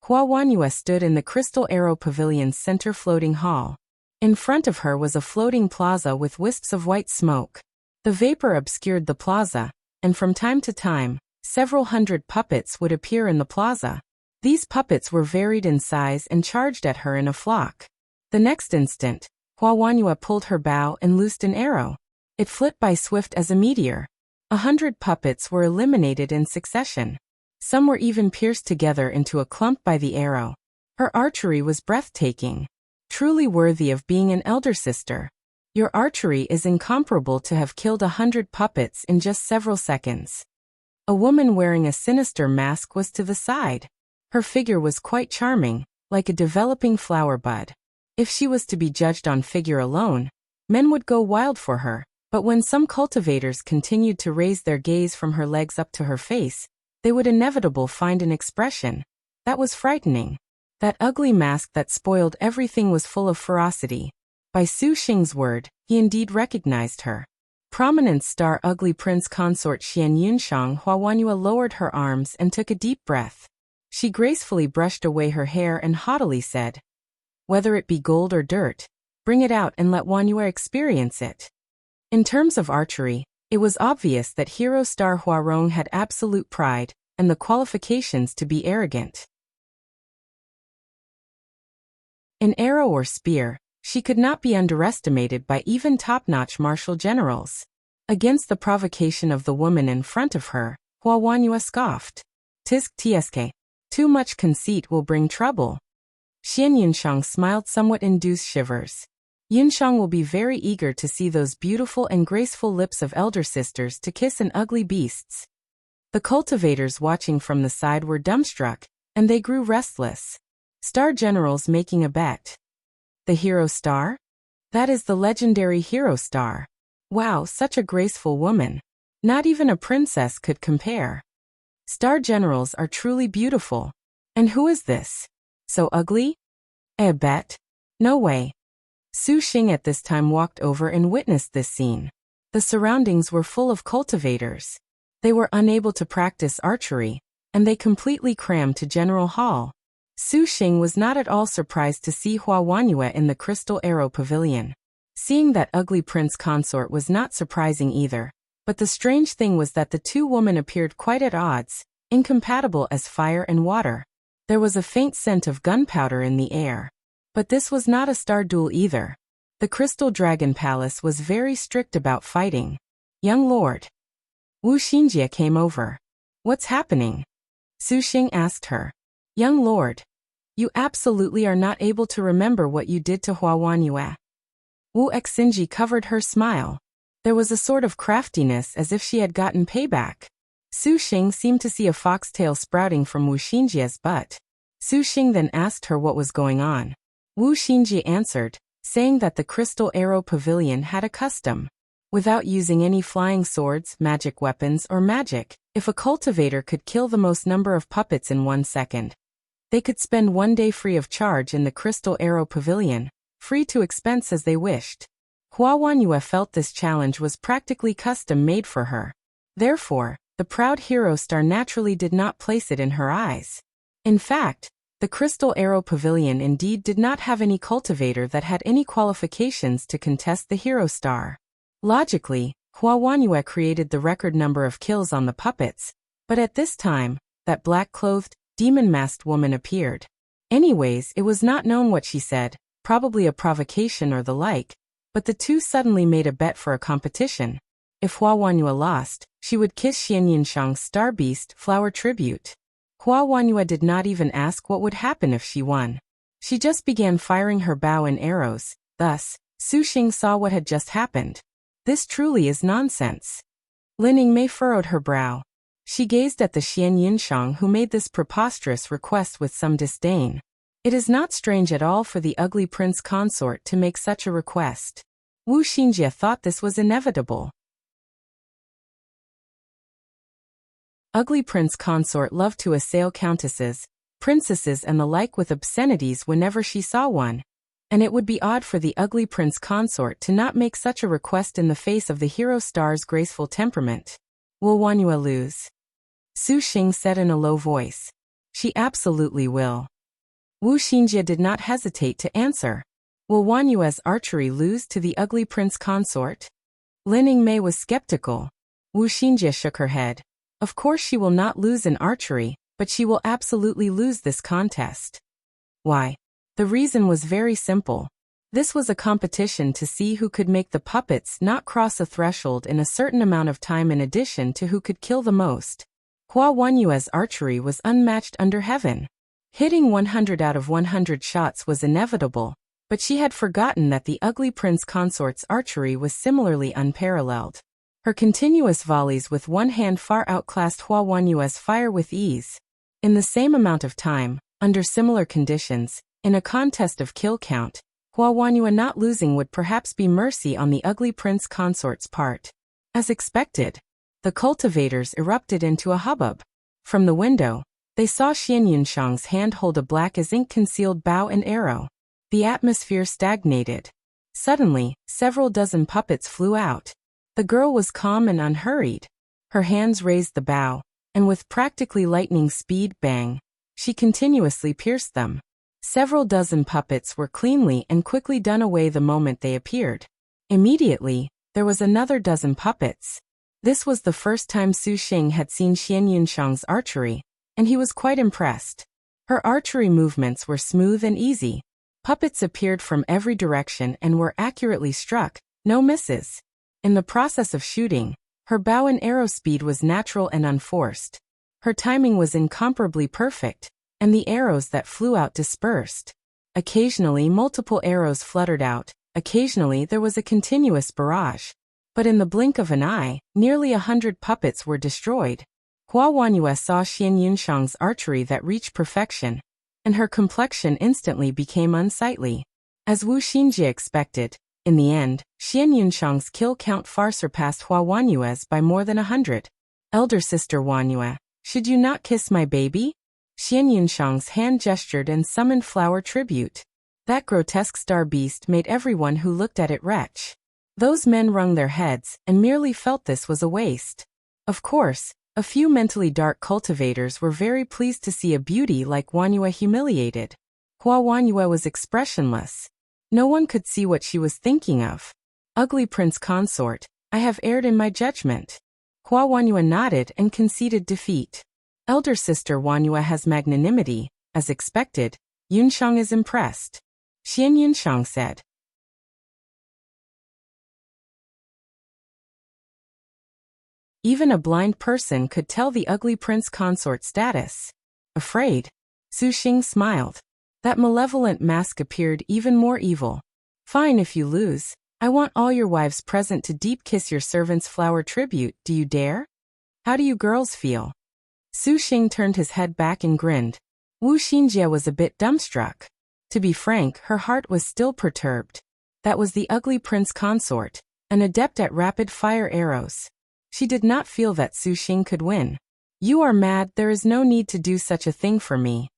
Hua Wanyue stood in the Crystal Arrow Pavilion's center floating hall. In front of her was a floating plaza with wisps of white smoke. The vapor obscured the plaza, and from time to time, several hundred puppets would appear in the plaza. These puppets were varied in size and charged at her in a flock. The next instant, Hua Wanyue pulled her bow and loosed an arrow. It flit by swift as a meteor. 100 puppets were eliminated in succession. Some were even pierced together into a clump by the arrow. Her archery was breathtaking. Truly worthy of being an elder sister. Your archery is incomparable to have killed 100 puppets in just several seconds. A woman wearing a sinister mask was to the side. Her figure was quite charming, like a developing flower bud. If she was to be judged on figure alone, men would go wild for her. But when some cultivators continued to raise their gaze from her legs up to her face, they would inevitably find an expression that was frightening. That ugly mask that spoiled everything was full of ferocity. By Su Xing's word, he indeed recognized her. Prominent star ugly prince consort Xian Yunshang. Hua Wanyue lowered her arms and took a deep breath. She gracefully brushed away her hair and haughtily said, "Whether it be gold or dirt, bring it out and let Wanyue experience it." In terms of archery, it was obvious that hero star Huarong had absolute pride and the qualifications to be arrogant. In arrow or spear, she could not be underestimated by even top-notch martial generals. Against the provocation of the woman in front of her, Hua Wanyue scoffed. Tisk tsk. Too much conceit will bring trouble. Xian Yunshang smiled, somewhat induced shivers. Yunshang will be very eager to see those beautiful and graceful lips of elder sisters to kiss an ugly beasts. The cultivators watching from the side were dumbstruck, and they grew restless. Star generals making a bet. The hero star? That is the legendary hero star. Wow, such a graceful woman. Not even a princess could compare. Star generals are truly beautiful. And who is this? So ugly? A bet? No way. Su Xing at this time walked over and witnessed this scene. The surroundings were full of cultivators. They were unable to practice archery, and they completely crammed to General Hall. Su Xing was not at all surprised to see Hua Wanyue in the Crystal Arrow Pavilion. Seeing that ugly prince consort was not surprising either, but the strange thing was that the two women appeared quite at odds, incompatible as fire and water. There was a faint scent of gunpowder in the air. But this was not a star duel either. The Crystal Dragon Palace was very strict about fighting. Young lord. Wu Xinjie came over. What's happening? Su Xing asked her. Young lord. You absolutely are not able to remember what you did to Hua Wanyue. Wu Xinjie covered her smile. There was a sort of craftiness as if she had gotten payback. Su Xing seemed to see a foxtail sprouting from Wu Xinjie's butt. Su Xing then asked her what was going on. Wu Xinjie answered, saying that the Crystal Arrow Pavilion had a custom. Without using any flying swords, magic weapons, or magic, if a cultivator could kill the most number of puppets in 1 second, they could spend 1 day free of charge in the Crystal Arrow Pavilion, free to expense as they wished. Hua Wanyue felt this challenge was practically custom-made for her. Therefore, the proud hero star naturally did not place it in her eyes. In fact, the Crystal Arrow Pavilion indeed did not have any cultivator that had any qualifications to contest the hero star. Logically, Hua Wanyue created the record number of kills on the puppets, but at this time, that black-clothed, demon-masked woman appeared. Anyways, it was not known what she said, probably a provocation or the like, but the two suddenly made a bet for a competition. If Hua Wanyue lost, she would kiss Xianyunshang's Star Beast flower tribute. Hua Wanyue did not even ask what would happen if she won. She just began firing her bow and arrows, thus, Su Xing saw what had just happened. This truly is nonsense. Lin Yingmei furrowed her brow. She gazed at the Xianyunshang who made this preposterous request with some disdain. It is not strange at all for the ugly prince consort to make such a request. Wu Xinjie thought this was inevitable. Ugly prince consort loved to assail countesses, princesses and the like with obscenities whenever she saw one, and it would be odd for the ugly prince consort to not make such a request in the face of the hero star's graceful temperament. Will Wanyue lose? Su Xing said in a low voice. She absolutely will. Wu Xinjie did not hesitate to answer. Will Wanyue's archery lose to the ugly prince consort? Lin Yingmei was skeptical. Wu Xinjie shook her head. Of course she will not lose in archery, but she will absolutely lose this contest. Why? The reason was very simple. This was a competition to see who could make the puppets not cross a threshold in a certain amount of time in addition to who could kill the most. Hua Wanyue's archery was unmatched under heaven. Hitting 100 out of 100 shots was inevitable, but she had forgotten that the ugly prince consort's archery was similarly unparalleled. Her continuous volleys with one hand far outclassed Hua Wanyue's fire with ease. In the same amount of time, under similar conditions, in a contest of kill count, Hua Wanyue not losing would perhaps be mercy on the ugly prince consort's part. As expected, the cultivators erupted into a hubbub. From the window, they saw Xianyunshang's hand hold a black as ink concealed bow and arrow. The atmosphere stagnated. Suddenly, several dozen puppets flew out. The girl was calm and unhurried. Her hands raised the bow, and with practically lightning speed, bang, she continuously pierced them. Several dozen puppets were cleanly and quickly done away the moment they appeared. Immediately, there was another dozen puppets. This was the first time Su Xing had seen Xianyunshang's archery, and he was quite impressed. Her archery movements were smooth and easy. Puppets appeared from every direction and were accurately struck, no misses. In the process of shooting, her bow and arrow speed was natural and unforced. Her timing was incomparably perfect, and the arrows that flew out dispersed. Occasionally multiple arrows fluttered out, occasionally there was a continuous barrage. But in the blink of an eye, nearly 100 puppets were destroyed. Hua Wanyue saw Xianyunshang's archery that reached perfection, and her complexion instantly became unsightly. As Wu Xinjie expected, in the end, Xianyunshang's kill count far surpassed Hua Wanyue's by more than 100. Elder sister Wanyue, should you not kiss my baby? Xianyunshang's hand gestured and summoned flower tribute. That grotesque star beast made everyone who looked at it retch. Those men wrung their heads and merely felt this was a waste. Of course, A few mentally dark cultivators were very pleased to see a beauty like Wanyue humiliated. Hua Wanyue was expressionless. No one could see what she was thinking of. Ugly prince consort, I have erred in my judgment. Hua Wanyue nodded and conceded defeat. Elder sister Wanyue has magnanimity, as expected. Yunshang is impressed. Xian Yunshang said. Even a blind person could tell the ugly prince consort status. Afraid? Su Xing smiled. That malevolent mask appeared even more evil. Fine if you lose. I want all your wives present to deep kiss your servant's flower tribute, do you dare? How do you girls feel? Su Xing turned his head back and grinned. Wu Xinjie was a bit dumbstruck. To be frank, her heart was still perturbed. That was the ugly prince consort, an adept at rapid-fire arrows. She did not feel that Su Xing could win. You are mad, there is no need to do such a thing for me.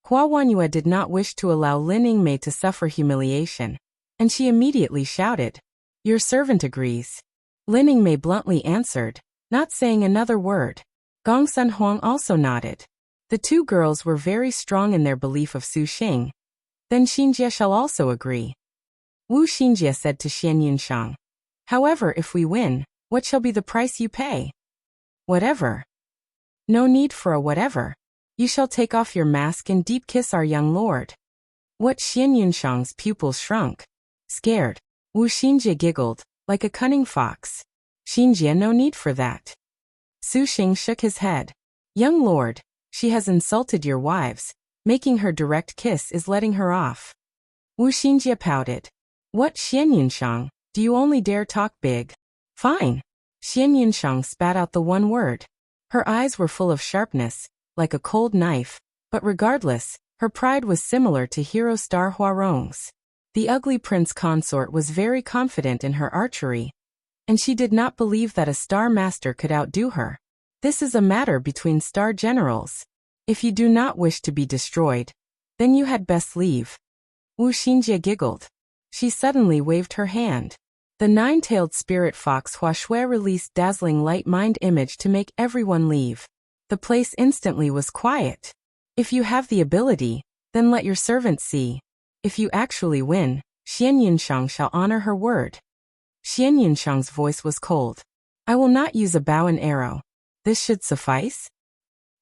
Hua Wanyue did not wish to allow Lin Yingmei to suffer humiliation, and she immediately shouted, Your servant agrees. Lin Yingmei bluntly answered, not saying another word. Gong Sun Huang also nodded. The two girls were very strong in their belief of Su Xing. Then Xinjie shall also agree. Wu Xinjie said to Xian Yunshang. However, if we win, what shall be the price you pay? Whatever. No need for a whatever. You shall take off your mask and deep kiss our young lord. What? Xian Yunshang's pupils shrunk. Scared. Wu Xinjie giggled, like a cunning fox. Xinjie, no need for that. Su Xing shook his head. Young lord, she has insulted your wives. Making her direct kiss is letting her off. Wu Xinjie pouted. What? Xian Yunshang, do you only dare talk big? Fine. Xian Yunshang spat out the one word. Her eyes were full of sharpness, like a cold knife, but regardless, her pride was similar to hero star Huarong's. The ugly prince consort was very confident in her archery, and she did not believe that a star master could outdo her. This is a matter between star generals. If you do not wish to be destroyed, then you had best leave. Wu Xinjie giggled. She suddenly waved her hand. The nine-tailed spirit fox Hua Shui released dazzling light mind image to make everyone leave. The place instantly was quiet. If you have the ability, then let your servant see. If you actually win, Xian Yunshang shall honor her word. Xian Yunshang's voice was cold. I will not use a bow and arrow. This should suffice?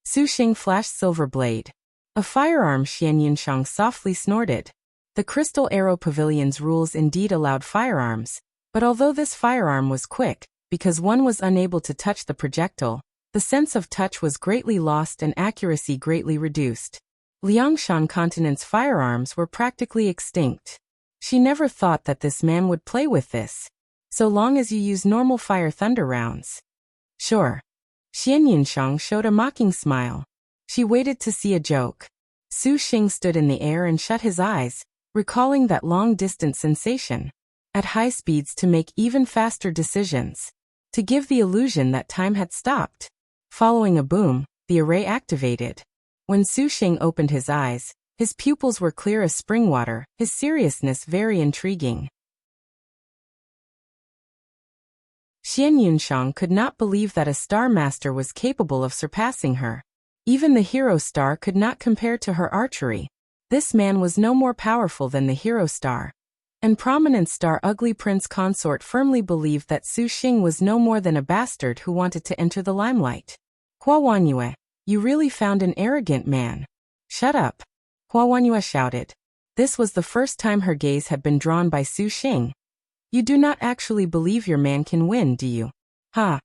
Su Xing flashed silver blade. A firearm. Xian Yunshang softly snorted. The Crystal Arrow Pavilion's rules indeed allowed firearms, but although this firearm was quick, because one was unable to touch the projectile, the sense of touch was greatly lost and accuracy greatly reduced. Liangshan Continent's firearms were practically extinct. She never thought that this man would play with this. So long as you use normal fire thunder rounds. Sure. Xian Yunshang showed a mocking smile. She waited to see a joke. Su Xing stood in the air and shut his eyes, recalling that long-distance sensation. At high speeds to make even faster decisions. To give the illusion that time had stopped. Following a boom, the array activated. When Su Xing opened his eyes, his pupils were clear as spring water, his seriousness very intriguing. Xian Yunshang could not believe that a star master was capable of surpassing her. Even the hero star could not compare to her archery. This man was no more powerful than the hero star. And prominent star ugly prince consort firmly believed that Su Xing was no more than a bastard who wanted to enter the limelight. Hua Wanyue, you really found an arrogant man. Shut up. Hua Wanyue shouted. This was the first time her gaze had been drawn by Su Xing. You do not actually believe your man can win, do you? Ha.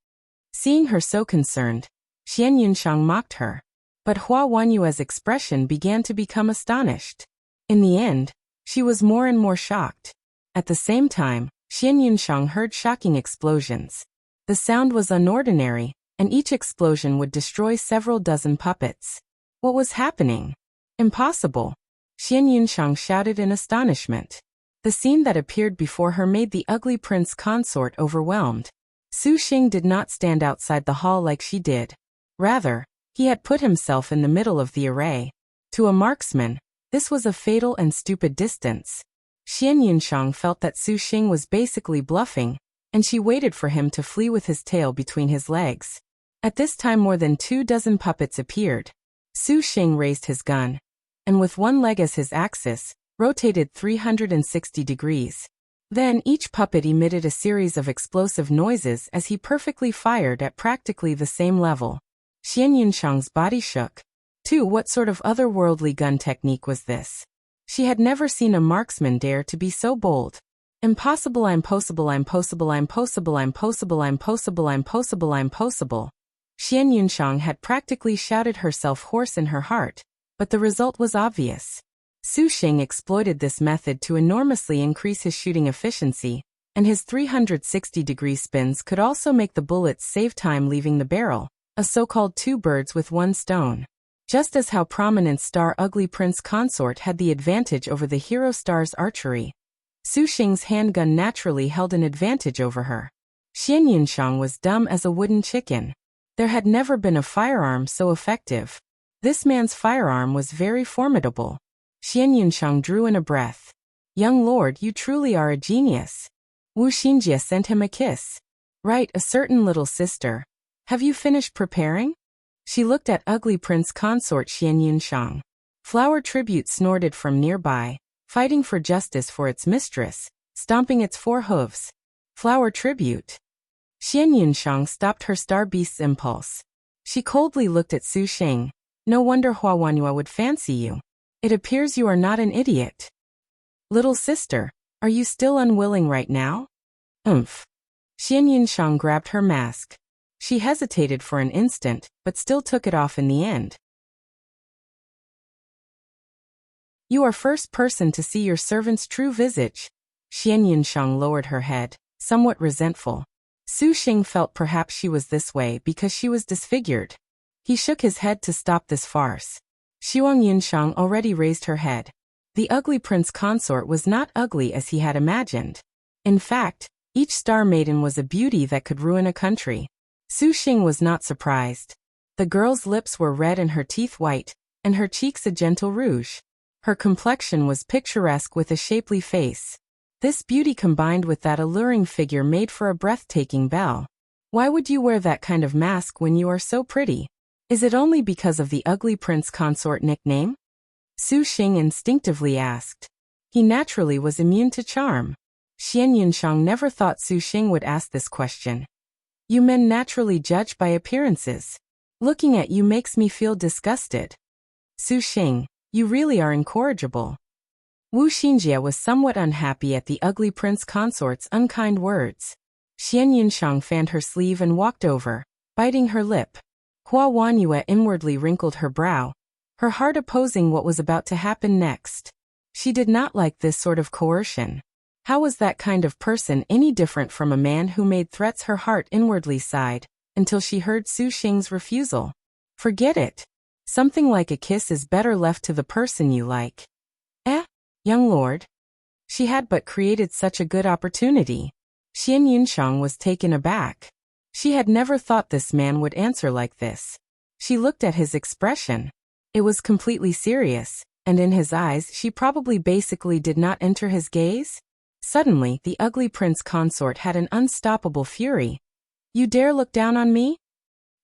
Seeing her so concerned, Xian Yunshang mocked her. But Hua Wanyue's expression began to become astonished. In the end, she was more and more shocked. At the same time, Xian Yunshang heard shocking explosions. The sound was unordinary, and each explosion would destroy several dozen puppets. What was happening? Impossible. Xian Yunshang shouted in astonishment. The scene that appeared before her made the ugly prince consort overwhelmed. Su Xing did not stand outside the hall like she did. Rather, he had put himself in the middle of the array. To a marksman, this was a fatal and stupid distance. Xian Yunshang felt that Su Xing was basically bluffing, and she waited for him to flee with his tail between his legs. At this time more than 24 puppets appeared. Su Xing raised his gun, and with one leg as his axis, rotated 360 degrees. Then each puppet emitted a series of explosive noises as he perfectly fired at practically the same level. Xian Yunshang's body shook. What sort of otherworldly gun technique was this? She had never seen a marksman dare to be so bold. Impossible, I'm possible, I'm possible, I'm possible, I'm possible, I'm possible, I'm possible, I'm possible. Xian Yunshang had practically shouted herself hoarse in her heart, but the result was obvious. Su Xing exploited this method to enormously increase his shooting efficiency, and his 360-degree spins could also make the bullets save time leaving the barrel, a so-called two birds with one stone. Just as how prominent star Ugly Prince Consort had the advantage over the hero star's archery, Su Xing's handgun naturally held an advantage over her. Xian Yunshang was dumb as a wooden chicken. There had never been a firearm so effective. This man's firearm was very formidable. Xian Yunshang drew in a breath. Young lord, you truly are a genius. Wu Xinjie sent him a kiss. Right, a certain little sister. Have you finished preparing? She looked at Ugly Prince Consort Xian Yunshang. Flower Tribute snorted from nearby, fighting for justice for its mistress, stomping its four hooves. Flower Tribute. Xian Yunshang stopped her star beast's impulse. She coldly looked at Su Xing. No wonder Hua Wanyua would fancy you. It appears you are not an idiot. Little sister, are you still unwilling right now? Xian Yunshang grabbed her mask. She hesitated for an instant, but still took it off in the end. You are first person to see your servant's true visage. Xian Yunshang lowered her head, somewhat resentful. Su Xing felt perhaps she was this way because she was disfigured. He shook his head to stop this farce. Xiang Yunshang already raised her head. The Ugly Prince Consort was not ugly as he had imagined. In fact, each star maiden was a beauty that could ruin a country. Su Xing was not surprised. The girl's lips were red and her teeth white, and her cheeks a gentle rouge. Her complexion was picturesque with a shapely face. This beauty combined with that alluring figure made for a breathtaking belle. Why would you wear that kind of mask when you are so pretty? Is it only because of the Ugly Prince Consort nickname? Su Xing instinctively asked. He naturally was immune to charm. Xian Yunshang never thought Su Xing would ask this question. You men naturally judge by appearances. Looking at you makes me feel disgusted. Su Xing, you really are incorrigible. Wu Xinjie was somewhat unhappy at the Ugly Prince Consort's unkind words. Xian Yunshang fanned her sleeve and walked over, biting her lip. Hua Wanyue inwardly wrinkled her brow, her heart opposing what was about to happen next. She did not like this sort of coercion. How was that kind of person any different from a man who made threats? Her heart inwardly sighed, until she heard Su Xing's refusal. Forget it. Something like a kiss is better left to the person you like. Young lord. She had but created such a good opportunity. Xian Yunshang was taken aback. She had never thought this man would answer like this. She looked at his expression. It was completely serious, and in his eyes she probably basically did not enter his gaze. Suddenly, the Ugly Prince Consort had an unstoppable fury. You dare look down on me?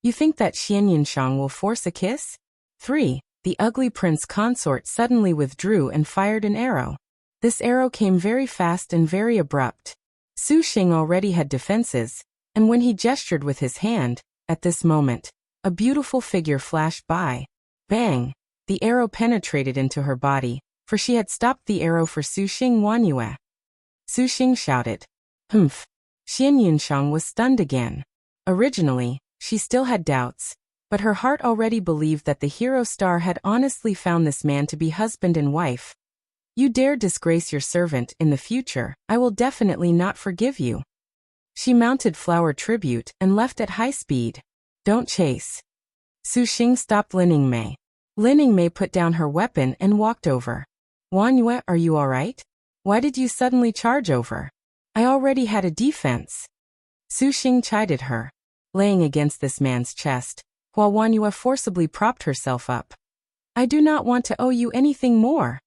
You think that Xian Yunshang will force a kiss? 3. The Ugly Prince Consort suddenly withdrew and fired an arrow. This arrow came very fast and very abrupt. Su Xing already had defenses, and when he gestured with his hand, at this moment, a beautiful figure flashed by. Bang! The arrow penetrated into her body, for she had stopped the arrow for Su Xing Wanyue. Su Xing shouted. Humph! Xian Yunshang was stunned again. Originally, she still had doubts, but her heart already believed that the hero star had honestly found this man to be husband and wife. You dare disgrace your servant in the future, I will definitely not forgive you. She mounted Flower Tribute and left at high speed. Don't chase. Su Xing stopped Linning Mei put down her weapon and walked over. Wanyue, are you alright? Why did you suddenly charge over? I already had a defense. Su Xing chided her. Laying against this man's chest, Hua Wanyue forcibly propped herself up. I do not want to owe you anything more.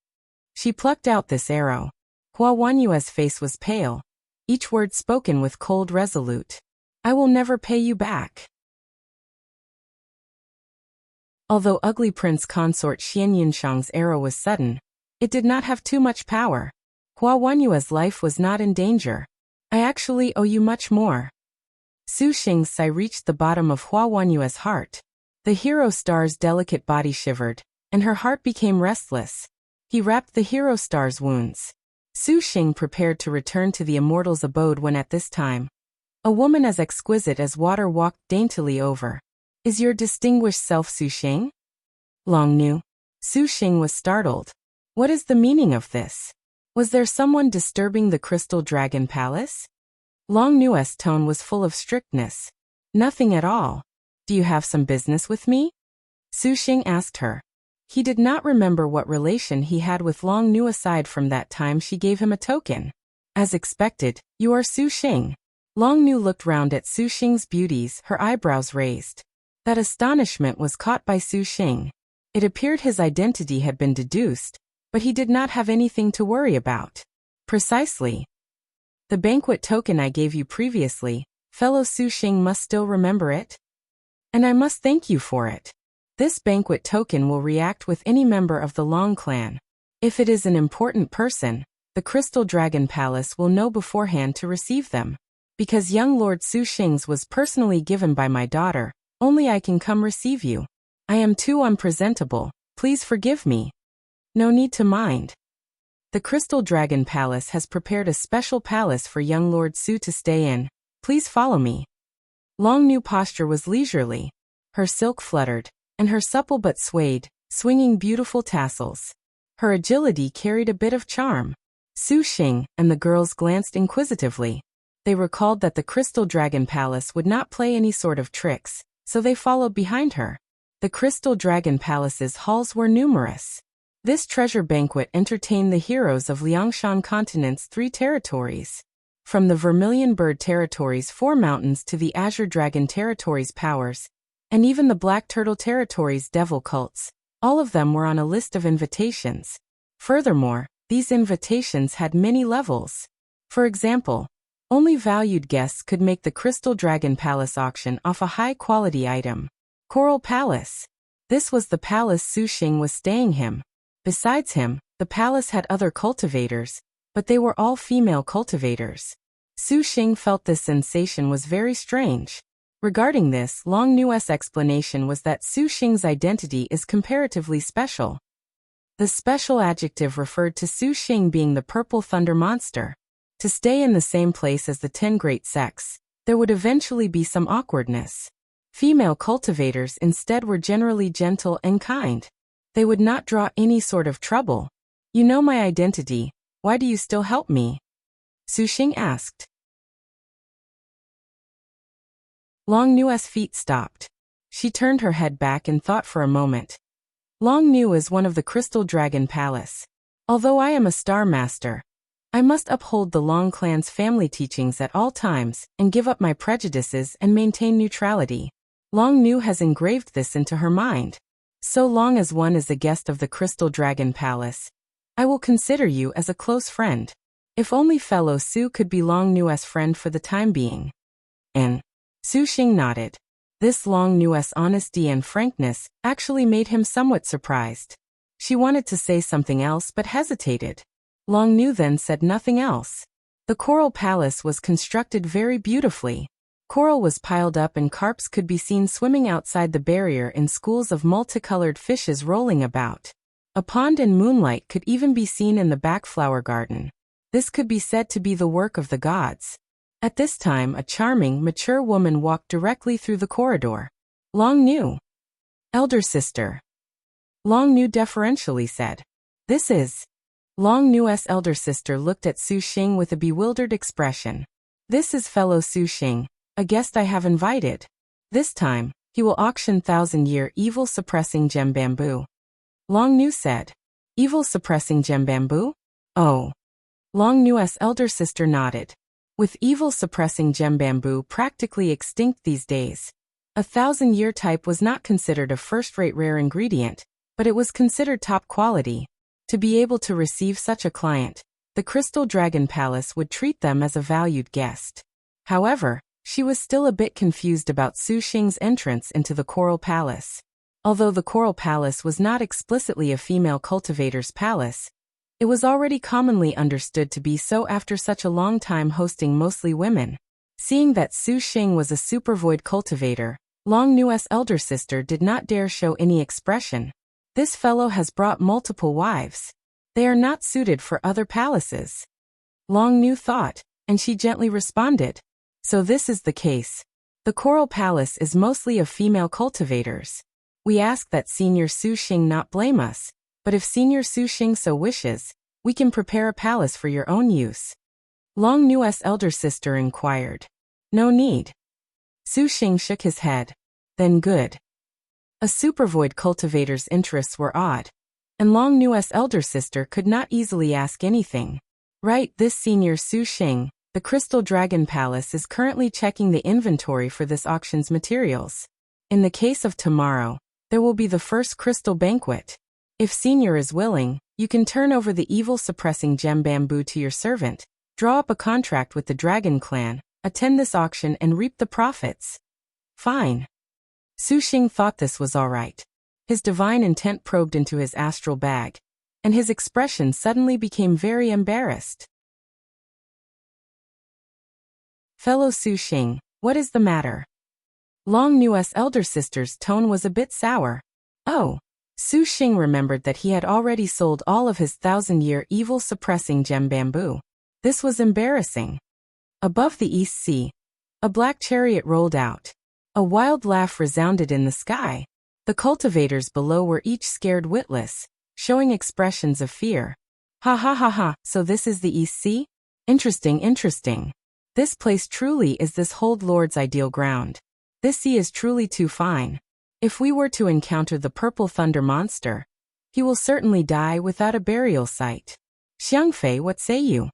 She plucked out this arrow. Hua Wanyue's face was pale, each word spoken with cold resolute. I will never pay you back. Although ugly Prince Consort Xian Yunshang's arrow was sudden, it did not have too much power. Hua Wanyue's life was not in danger. I actually owe you much more. Su Xing's sigh reached the bottom of Hua Wanyue's heart. The hero star's delicate body shivered, and her heart became restless. He wrapped the hero star's wounds. Su Xing prepared to return to the immortal's abode when at this time, a woman as exquisite as water walked daintily over. Is your distinguished self Su Xing? Long knew. Su Xing was startled. What is the meaning of this? Was there someone disturbing the Crystal Dragon Palace? Long Nu's tone was full of strictness. Nothing at all. Do you have some business with me? Su Xing asked her. He did not remember what relation he had with Long Nu aside from that time she gave him a token. As expected, you are Su Xing. Long Nu looked round at Su Xing's beauties, her eyebrows raised. That astonishment was caught by Su Xing. It appeared his identity had been deduced, but he did not have anything to worry about. Precisely. The banquet token I gave you previously, fellow Su Xing must still remember it? And I must thank you for it. This banquet token will react with any member of the Long clan. If it is an important person, the Crystal Dragon Palace will know beforehand to receive them. Because young Lord Su Xing's was personally given by my daughter, only I can come receive you. I am too unpresentable, please forgive me. No need to mind. The Crystal Dragon Palace has prepared a special palace for young Lord Su to stay in. Please follow me. Long Nu posture was leisurely. Her silk fluttered, and her supple but swayed, swinging beautiful tassels. Her agility carried a bit of charm. Su Xing and the girls glanced inquisitively. They recalled that the Crystal Dragon Palace would not play any sort of tricks, so they followed behind her. The Crystal Dragon Palace's halls were numerous. This treasure banquet entertained the heroes of Liangshan Continent's 3 territories. From the Vermilion Bird Territory's 4 mountains to the Azure Dragon Territory's powers, and even the Black Turtle Territory's devil cults, all of them were on a list of invitations. Furthermore, these invitations had many levels. For example, only valued guests could make the Crystal Dragon Palace auction off a high-quality item. Coral Palace. This was the palace Su Xing was staying him. Besides him, the palace had other cultivators, but they were all female cultivators. Su Xing felt this sensation was very strange. Regarding this, Long Nu's explanation was that Su Xing's identity is comparatively special. The special adjective referred to Su Xing being the purple thunder monster. To stay in the same place as the 10 great sects, there would eventually be some awkwardness. Female cultivators instead were generally gentle and kind. They would not draw any sort of trouble. You know my identity, why do you still help me? Su Xing asked. Long Nu's feet stopped. She turned her head back and thought for a moment. Long Nu is one of the Crystal Dragon Palace. Although I am a Star Master, I must uphold the Long clan's family teachings at all times and give up my prejudices and maintain neutrality. Long Nu has engraved this into her mind. So long as one is a guest of the Crystal Dragon Palace, I will consider you as a close friend. If only fellow Su could be Long Nu's friend for the time being. And Su Xing nodded. This Long Nu's honesty and frankness actually made him somewhat surprised. She wanted to say something else but hesitated. Long Nu then said nothing else. The Coral Palace was constructed very beautifully. Coral was piled up and carps could be seen swimming outside the barrier in schools of multicolored fishes rolling about. A pond and moonlight could even be seen in the back flower garden. This could be said to be the work of the gods. At this time a charming, mature woman walked directly through the corridor. Long Nu. Elder sister. Long Nu deferentially said. This is. Long Nu's elder sister looked at Su Xing with a bewildered expression. This is fellow Su Xing, a guest I have invited. This time, he will auction 1,000-year evil-suppressing gem bamboo. Long Nu said. Evil-suppressing gem bamboo? Oh. Long Nu's elder sister nodded. With evil-suppressing gem bamboo practically extinct these days, a 1,000-year type was not considered a first-rate rare ingredient, but it was considered top quality. To be able to receive such a client, the Crystal Dragon Palace would treat them as a valued guest. However, she was still a bit confused about Su Xing's entrance into the Coral Palace. Although the Coral Palace was not explicitly a female cultivator's palace, it was already commonly understood to be so after such a long time hosting mostly women. Seeing that Su Xing was a supervoid cultivator, Long Nu's elder sister did not dare show any expression. This fellow has brought multiple wives. They are not suited for other palaces. Long Nu thought, and she gently responded. So this is the case. The Coral Palace is mostly of female cultivators. We ask that Senior Su Xing not blame us, but if Senior Su Xing so wishes, we can prepare a palace for your own use. Long Nu's elder sister inquired. No need. Su Xing shook his head. Then good. A supervoid cultivator's interests were odd, and Long Nu's elder sister could not easily ask anything. Right, this Senior Su Xing, the Crystal Dragon Palace is currently checking the inventory for this auction's materials. In the case of tomorrow, there will be the first crystal banquet. If Senior is willing, you can turn over the evil-suppressing gem bamboo to your servant, draw up a contract with the Dragon Clan, attend this auction and reap the profits. Fine. Su Xing thought this was all right. His divine intent probed into his astral bag, and his expression suddenly became very embarrassed. Fellow Su Xing, what is the matter? Long Nu's elder sister's tone was a bit sour. Oh. Su Xing remembered that he had already sold all of his 1,000-year evil-suppressing gem bamboo. This was embarrassing. Above the East Sea, a black chariot rolled out. A wild laugh resounded in the sky. The cultivators below were each scared witless, showing expressions of fear. Ha ha ha ha, so this is the East Sea? Interesting, interesting. This place truly is this Hold Lord's ideal ground. This sea is truly too fine. If we were to encounter the Purple Thunder Monster, he will certainly die without a burial site. Xiangfei, what say you?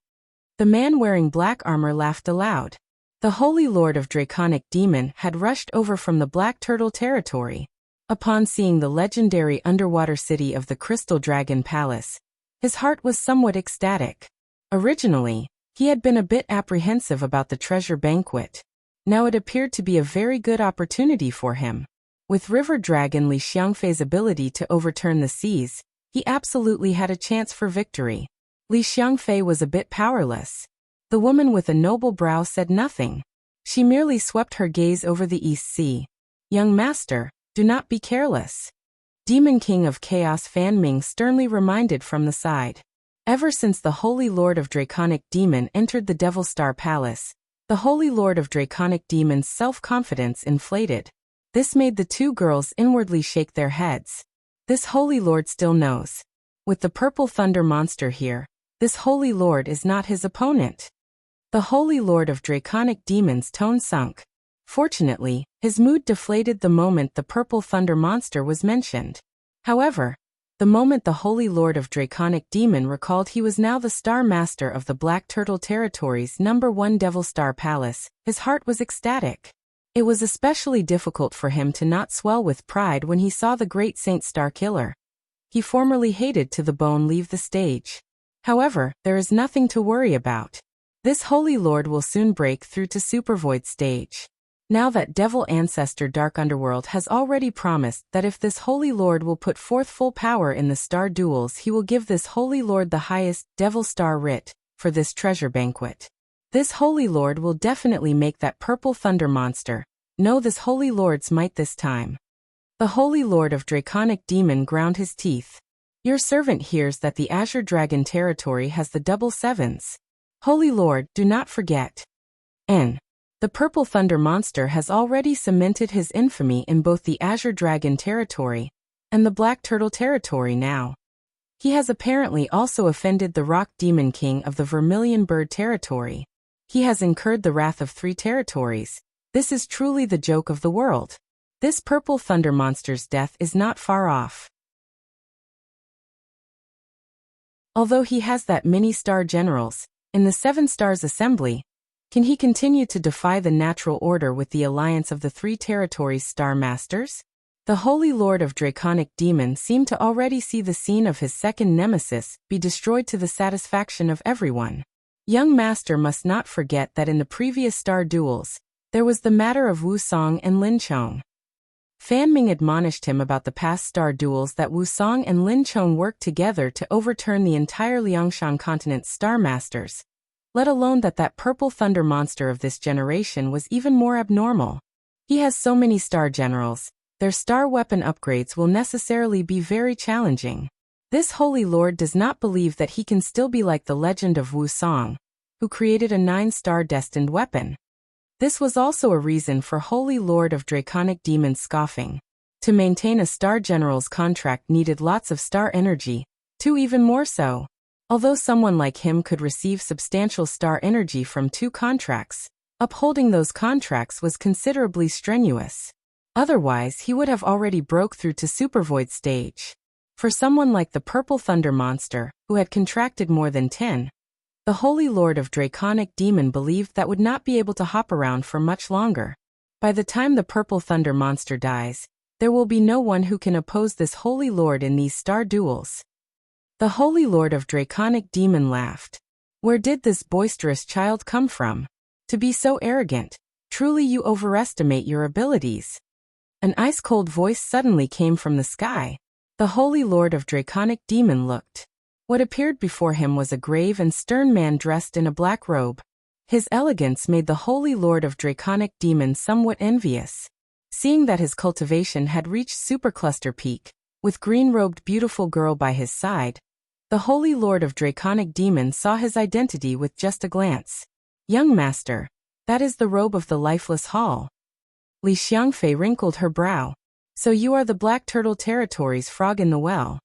The man wearing black armor laughed aloud. The Holy Lord of Draconic Demon had rushed over from the Black Turtle territory. Upon seeing the legendary underwater city of the Crystal Dragon Palace, his heart was somewhat ecstatic. Originally, he had been a bit apprehensive about the treasure banquet. Now it appeared to be a very good opportunity for him. With River Dragon Li Xiangfei's ability to overturn the seas, he absolutely had a chance for victory. Li Xiangfei was a bit powerless. The woman with a noble brow said nothing. She merely swept her gaze over the East Sea. Young master, do not be careless. Demon King of Chaos Fan Ming sternly reminded from the side. Ever since the Holy Lord of Draconic Demon entered the Devil Star Palace, the Holy Lord of Draconic Demon's self-confidence inflated. This made the two girls inwardly shake their heads. This Holy Lord still knows. With the Purple Thunder Monster here, this Holy Lord is not his opponent. The Holy Lord of Draconic Demon's tone sunk. Fortunately, his mood deflated the moment the Purple Thunder Monster was mentioned. However, the moment the Holy Lord of Draconic Demon recalled he was now the Star Master of the Black Turtle Territory's #1 Devil Star Palace, his heart was ecstatic. It was especially difficult for him to not swell with pride when he saw the great Saint Star Killer. He formerly hated to the bone leave the stage. However, there is nothing to worry about. This Holy Lord will soon break through to Supervoid stage. Now that Devil Ancestor Dark Underworld has already promised that if this Holy Lord will put forth full power in the star duels, he will give this Holy Lord the highest Devil Star writ for this treasure banquet. This Holy Lord will definitely make that Purple Thunder Monster know this Holy Lord's might this time. The Holy Lord of Draconic Demon ground his teeth. Your servant hears that the Azure Dragon territory has the double sevens. Holy Lord, do not forget. N. The Purple Thunder Monster has already cemented his infamy in both the Azure Dragon territory and the Black Turtle territory now. He has apparently also offended the Rock Demon King of the Vermilion Bird territory. He has incurred the wrath of 3 territories. This is truly the joke of the world. This Purple Thunder Monster's death is not far off. Although he has that many star generals in the 7 Stars Assembly, can he continue to defy the natural order with the alliance of the 3 territories' Star Masters? The Holy Lord of Draconic Demon seemed to already see the scene of his second nemesis be destroyed to the satisfaction of everyone. Young Master must not forget that in the previous star duels, there was the matter of Wu Song and Lin Chong. Fan Ming admonished him about the past star duels that Wu Song and Lin Chong worked together to overturn the entire Liangshan continent's star masters, let alone that purple thunder monster of this generation was even more abnormal. He has so many star generals, their star weapon upgrades will necessarily be very challenging. This Holy Lord does not believe that he can still be like the legend of Wu Song, who created a 9-star destined weapon. This was also a reason for Holy Lord of Draconic Demons scoffing. To maintain a star general's contract needed lots of star energy, two even more so. Although someone like him could receive substantial star energy from 2 contracts, upholding those contracts was considerably strenuous. Otherwise, he would have already broke through to Supervoid stage. For someone like the Purple Thunder Monster, who had contracted more than 10, the Holy Lord of Draconic Demon believed that would not be able to hop around for much longer. By the time the Purple Thunder Monster dies, there will be no one who can oppose this Holy Lord in these star duels. The Holy Lord of Draconic Demon laughed. Where did this boisterous child come from? To be so arrogant, truly you overestimate your abilities. An ice-cold voice suddenly came from the sky. The Holy Lord of Draconic Demon looked. What appeared before him was a grave and stern man dressed in a black robe. His elegance made the Holy Lord of Draconic Demon somewhat envious. Seeing that his cultivation had reached supercluster peak, with green-robed beautiful girl by his side, the Holy Lord of Draconic Demon saw his identity with just a glance. Young master, that is the robe of the lifeless hall. Li Xiangfei wrinkled her brow. So you are the Black Turtle Territory's frog in the well.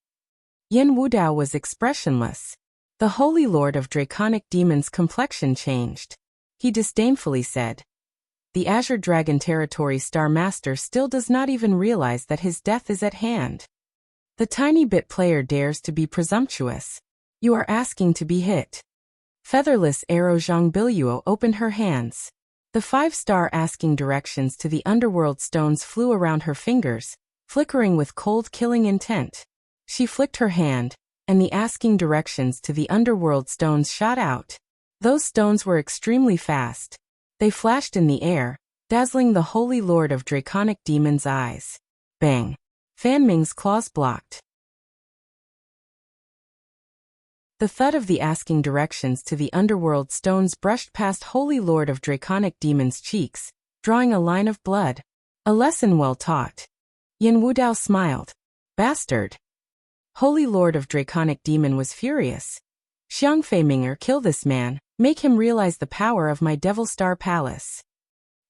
Yin Wudao was expressionless. The Holy Lord of Draconic Demon's complexion changed. He disdainfully said, "The Azure Dragon Territory Star Master still does not even realize that his death is at hand. The tiny bit player dares to be presumptuous. You are asking to be hit." Featherless Arrow Zhang Biluo opened her hands. The 5-star asking directions to the underworld stones flew around her fingers, flickering with cold killing intent. She flicked her hand, and the asking directions to the underworld stones shot out. Those stones were extremely fast. They flashed in the air, dazzling the Holy Lord of Draconic Demon's eyes. Bang! Fan Ming's claws blocked. The thud of the asking directions to the underworld stones brushed past Holy Lord of Draconic Demon's cheeks, drawing a line of blood. A lesson well taught. Yin Wudao smiled. Bastard! Holy Lord of Draconic Demon was furious. Xiangfei Minger, kill this man, make him realize the power of my Devil Star Palace.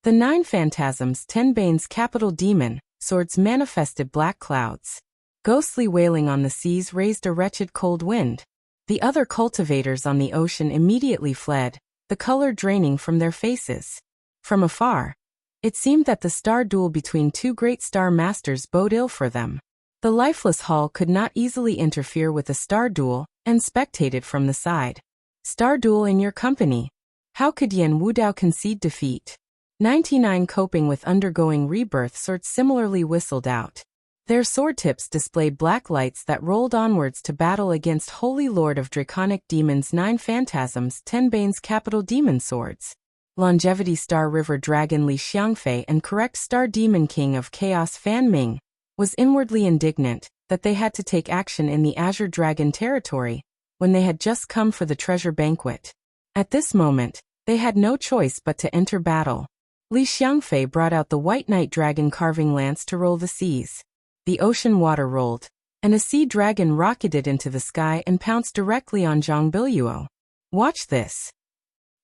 The 9 Phantasms Tenbane's capital demon, swords manifested black clouds. Ghostly wailing on the seas raised a wretched cold wind. The other cultivators on the ocean immediately fled, the color draining from their faces. From afar, it seemed that the star duel between 2 great star masters bode ill for them. The lifeless hall could not easily interfere with a star duel, and spectated from the side. Star duel in your company. How could Yin Wudao concede defeat? 99 coping with undergoing rebirth swords similarly whistled out. Their sword tips displayed black lights that rolled onwards to battle against Holy Lord of Draconic Demons 9 Phantasms Tenbane's capital demon swords. Longevity Star River Dragon Li Xiangfei and Correct Star Demon King of Chaos Fan Ming was inwardly indignant that they had to take action in the Azure Dragon territory when they had just come for the treasure banquet. At this moment, they had no choice but to enter battle. Li Xiangfei brought out the White Knight Dragon carving lance to roll the seas. The ocean water rolled, and a sea dragon rocketed into the sky and pounced directly on Zhang Biluo. Watch this.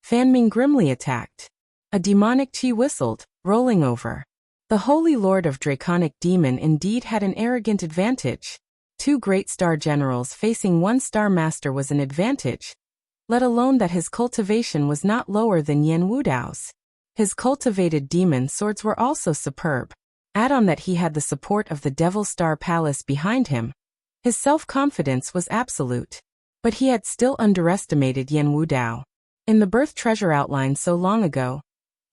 Fan Ming grimly attacked. A demonic chi whistled, rolling over. The Holy Lord of Draconic Demon indeed had an arrogant advantage. 2 great star generals facing 1 star master was an advantage, let alone that his cultivation was not lower than Yin Wudao's. His cultivated demon swords were also superb. Add on that he had the support of the Devil Star Palace behind him. His self-confidence was absolute. But he had still underestimated Yin Wudao. In the birth treasure outlined so long ago,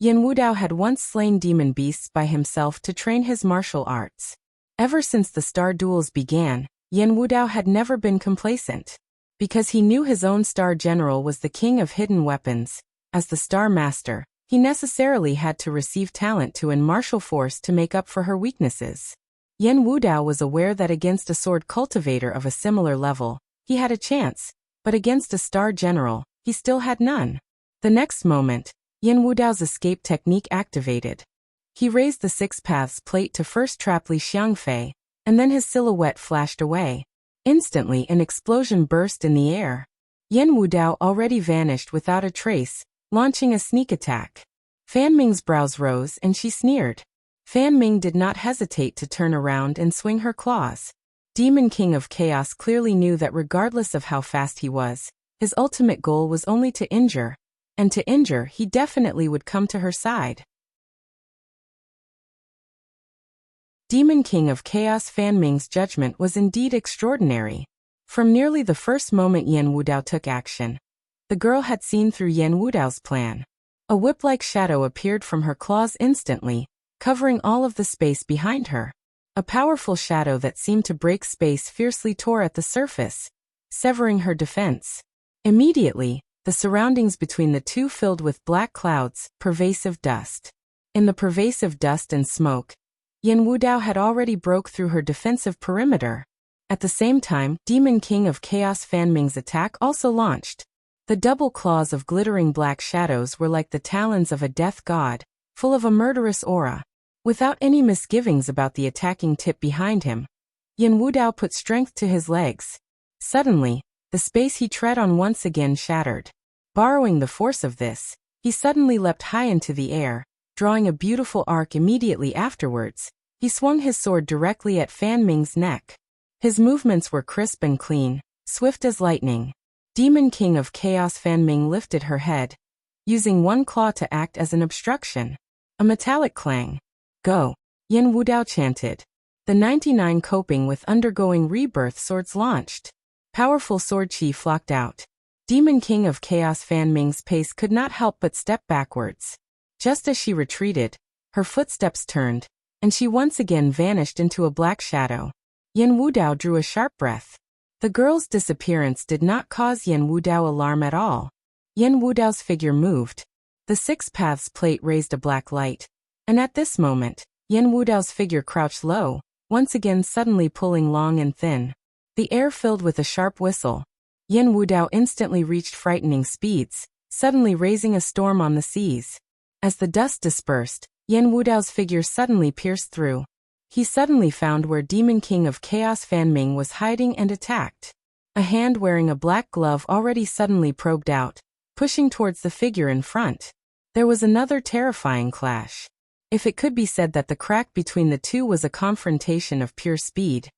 Yin Wudao had once slain demon beasts by himself to train his martial arts. Ever since the star duels began, Yin Wudao had never been complacent. Because he knew his own star general was the king of hidden weapons. As the star master, He necessarily had to receive talent to and martial force to make up for her weaknesses. Yan Wudao was aware that against a sword cultivator of a similar level, he had a chance, but against a star general, he still had none. The next moment, Yan Wudao's escape technique activated. He raised the Six Paths plate to first trap Li Xiangfei, and then his silhouette flashed away. Instantly an explosion burst in the air. Yan Wudao already vanished without a trace, launching a sneak attack. Fan Ming's brows rose and she sneered. Fan Ming did not hesitate to turn around and swing her claws. Demon King of Chaos clearly knew that regardless of how fast he was, his ultimate goal was only to injure, and to injure he definitely would come to her side. Demon King of Chaos Fan Ming's judgment was indeed extraordinary. From nearly the first moment Yan Wudao took action, the girl had seen through Yan Wudao's plan. A whip-like shadow appeared from her claws instantly, covering all of the space behind her. A powerful shadow that seemed to break space fiercely tore at the surface, severing her defense. Immediately, the surroundings between the two filled with black clouds, pervasive dust. In the pervasive dust and smoke, Yan Wudao had already broke through her defensive perimeter. At the same time, Demon King of Chaos Fan Ming's attack also launched. The double claws of glittering black shadows were like the talons of a death god, full of a murderous aura. Without any misgivings about the attacking tip behind him, Yan Wudao put strength to his legs. Suddenly, the space he tread on once again shattered. Borrowing the force of this, he suddenly leapt high into the air, drawing a beautiful arc immediately afterwards. He swung his sword directly at Fan Ming's neck. His movements were crisp and clean, swift as lightning. Demon King of Chaos Fan Ming lifted her head, using one claw to act as an obstruction. A metallic clang. Go! Yan Wudao chanted. The 99 coping with undergoing rebirth swords launched. Powerful sword chi flocked out. Demon King of Chaos Fan Ming's pace could not help but step backwards. Just as she retreated, her footsteps turned, and she once again vanished into a black shadow. Yan Wudao drew a sharp breath. The girl's disappearance did not cause Yan Wudao alarm at all. Yan Wudao's figure moved. The Six Paths plate raised a black light, and at this moment, Yan Wudao's figure crouched low, once again suddenly pulling long and thin. The air filled with a sharp whistle. Yan Wudao instantly reached frightening speeds, suddenly raising a storm on the seas. As the dust dispersed, Yan Wudao's figure suddenly pierced through. He suddenly found where Demon King of Chaos Fan Ming was hiding and attacked. A hand wearing a black glove already suddenly probed out, pushing towards the figure in front. There was another terrifying clash. If it could be said that the crack between the two was a confrontation of pure speed,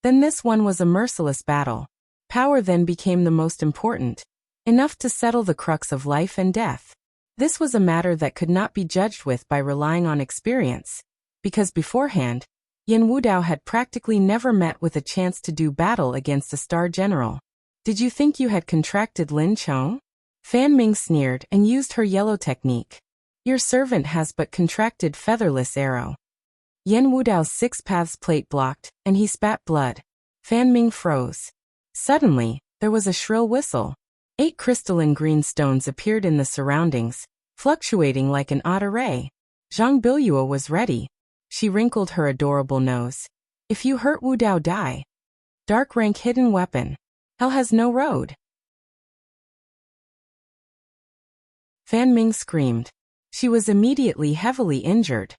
then this one was a merciless battle. Power then became the most important, enough to settle the crux of life and death. This was a matter that could not be judged with by relying on experience, because beforehand, Yan Wudao had practically never met with a chance to do battle against a star general. Did you think you had contracted Lin Chong? Fan Ming sneered and used her yellow technique. Your servant has but contracted featherless arrow. Yan Wudao's Six Paths plate blocked, and he spat blood. Fan Ming froze. Suddenly, there was a shrill whistle. 8 crystalline green stones appeared in the surroundings, fluctuating like an odd array. Zhang Bilyue was ready. She wrinkled her adorable nose. If you hurt Wudao, die. Dark rank hidden weapon. Hell has no road. Fan Ming screamed. She was immediately heavily injured.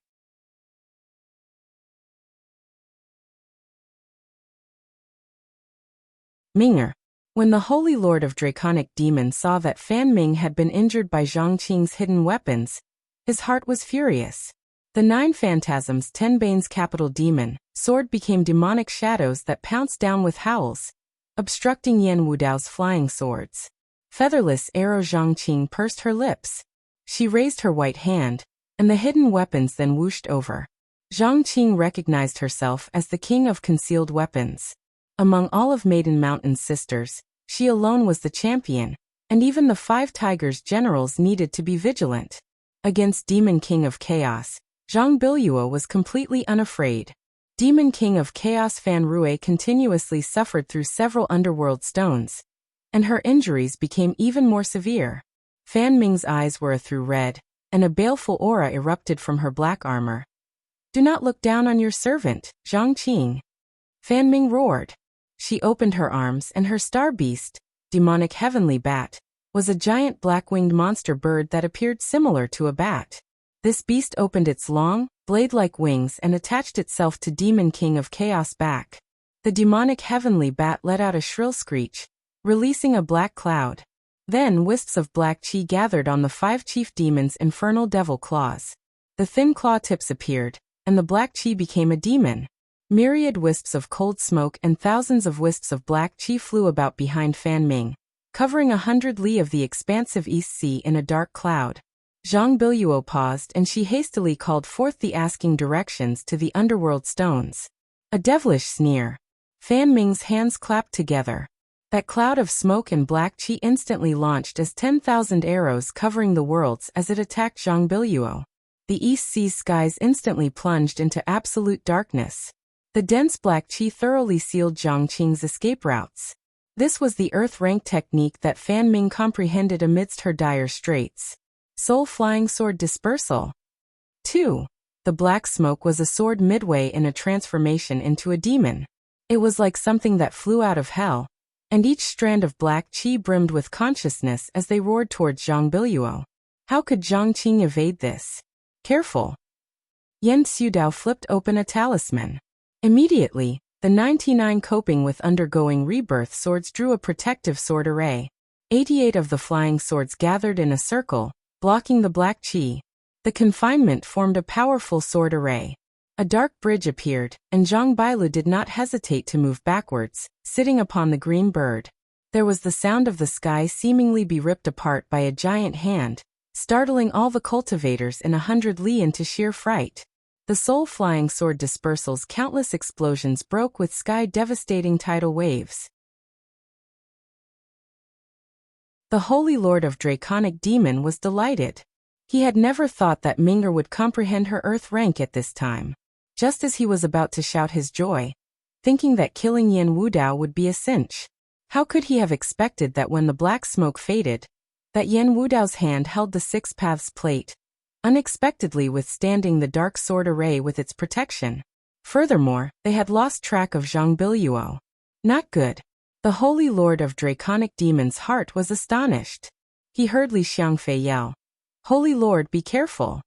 Minger. When the Holy Lord of Draconic Demons saw that Fan Ming had been injured by Zhang Qing's hidden weapons, his heart was furious. The 9 phantasms 10 Bane's capital demon, sword became demonic shadows that pounced down with howls, obstructing Yan Wudao's flying swords. Featherless arrow Zhang Qing pursed her lips. She raised her white hand, and the hidden weapons then whooshed over. Zhang Qing recognized herself as the king of concealed weapons. Among all of Maiden Mountain's sisters, she alone was the champion, and even the 5 Tigers generals needed to be vigilant. Against Demon King of Chaos, Zhang Bilyue was completely unafraid. Demon King of Chaos Fan Rue continuously suffered through several underworld stones, and her injuries became even more severe. Fan Ming's eyes were a through red, and a baleful aura erupted from her black armor. "Do not look down on your servant, Zhangqing," Fan Ming roared. She opened her arms and her star beast, demonic heavenly bat, was a giant black-winged monster bird that appeared similar to a bat. This beast opened its long, blade-like wings and attached itself to Demon King of Chaos back. The demonic heavenly bat let out a shrill screech, releasing a black cloud. Then wisps of black chi gathered on the 5 chief demons' infernal devil claws. The thin claw tips appeared, and the black chi became a demon. Myriad wisps of cold smoke and thousands of wisps of black chi flew about behind Fan Ming, covering 100 li of the expansive East Sea in a dark cloud. Zhang Biluo paused and she hastily called forth the asking directions to the underworld stones. A devilish sneer. Fan Ming's hands clapped together. That cloud of smoke and black chi instantly launched as 10,000 arrows covering the worlds as it attacked Zhang Biluo. The East Sea's skies instantly plunged into absolute darkness. The dense black chi thoroughly sealed Zhangqing's escape routes. This was the earth-rank technique that Fan Ming comprehended amidst her dire straits. Soul Flying Sword Dispersal. 2. The black smoke was a sword midway in a transformation into a demon. It was like something that flew out of hell, and each strand of black chi brimmed with consciousness as they roared towards Zhang Biluo. How could Zhangqing evade this? Careful. Yan Xudao flipped open a talisman. Immediately, the 99 coping with undergoing rebirth swords drew a protective sword array. 88 of the flying swords gathered in a circle, blocking the black chi. The confinement formed a powerful sword array. A dark bridge appeared, and Zhang Bilu did not hesitate to move backwards, sitting upon the green bird. There was the sound of the sky seemingly be ripped apart by a giant hand, startling all the cultivators in 100 li into sheer fright. The soul-flying sword dispersal's countless explosions broke with sky-devastating tidal waves. The Holy Lord of Draconic Demon was delighted. He had never thought that Ming'er would comprehend her earth rank at this time. Just as he was about to shout his joy, thinking that killing Yan Wudao would be a cinch. How could he have expected that when the black smoke faded, that Yan Wudao's hand held the 6 paths plate, unexpectedly withstanding the dark sword array with its protection? Furthermore, they had lost track of Zhang Biluo. Not good. The Holy Lord of Draconic Demon's heart was astonished. He heard Li Xiangfei yell, "Holy Lord, be careful!"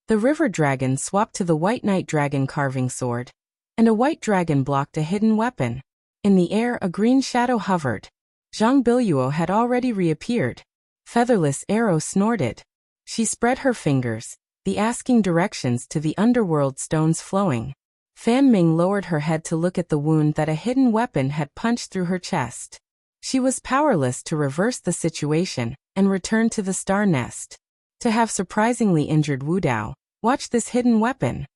The river dragon swapped to the white knight dragon carving sword, and a white dragon blocked a hidden weapon. In the air a green shadow hovered. Zhang Biluo had already reappeared. Featherless Arrow snorted. She spread her fingers, the asking directions to the underworld stones flowing. Fan Ming lowered her head to look at the wound that a hidden weapon had punched through her chest. She was powerless to reverse the situation and return to the star nest. To have surprisingly injured Wudao, watch this hidden weapon.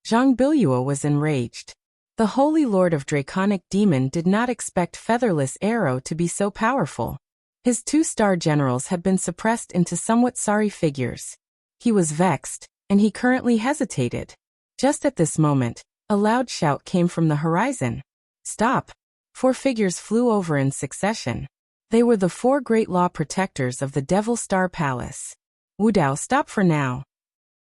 Zhang Biluo was enraged. The Holy Lord of Draconic Demon did not expect Featherless Arrow to be so powerful. His 2-star generals had been suppressed into somewhat sorry figures. He was vexed, and he currently hesitated. Just at this moment, a loud shout came from the horizon. "Stop!" 4 figures flew over in succession. They were the 4 great law protectors of the Devil Star Palace. "Wudao, stop for now,"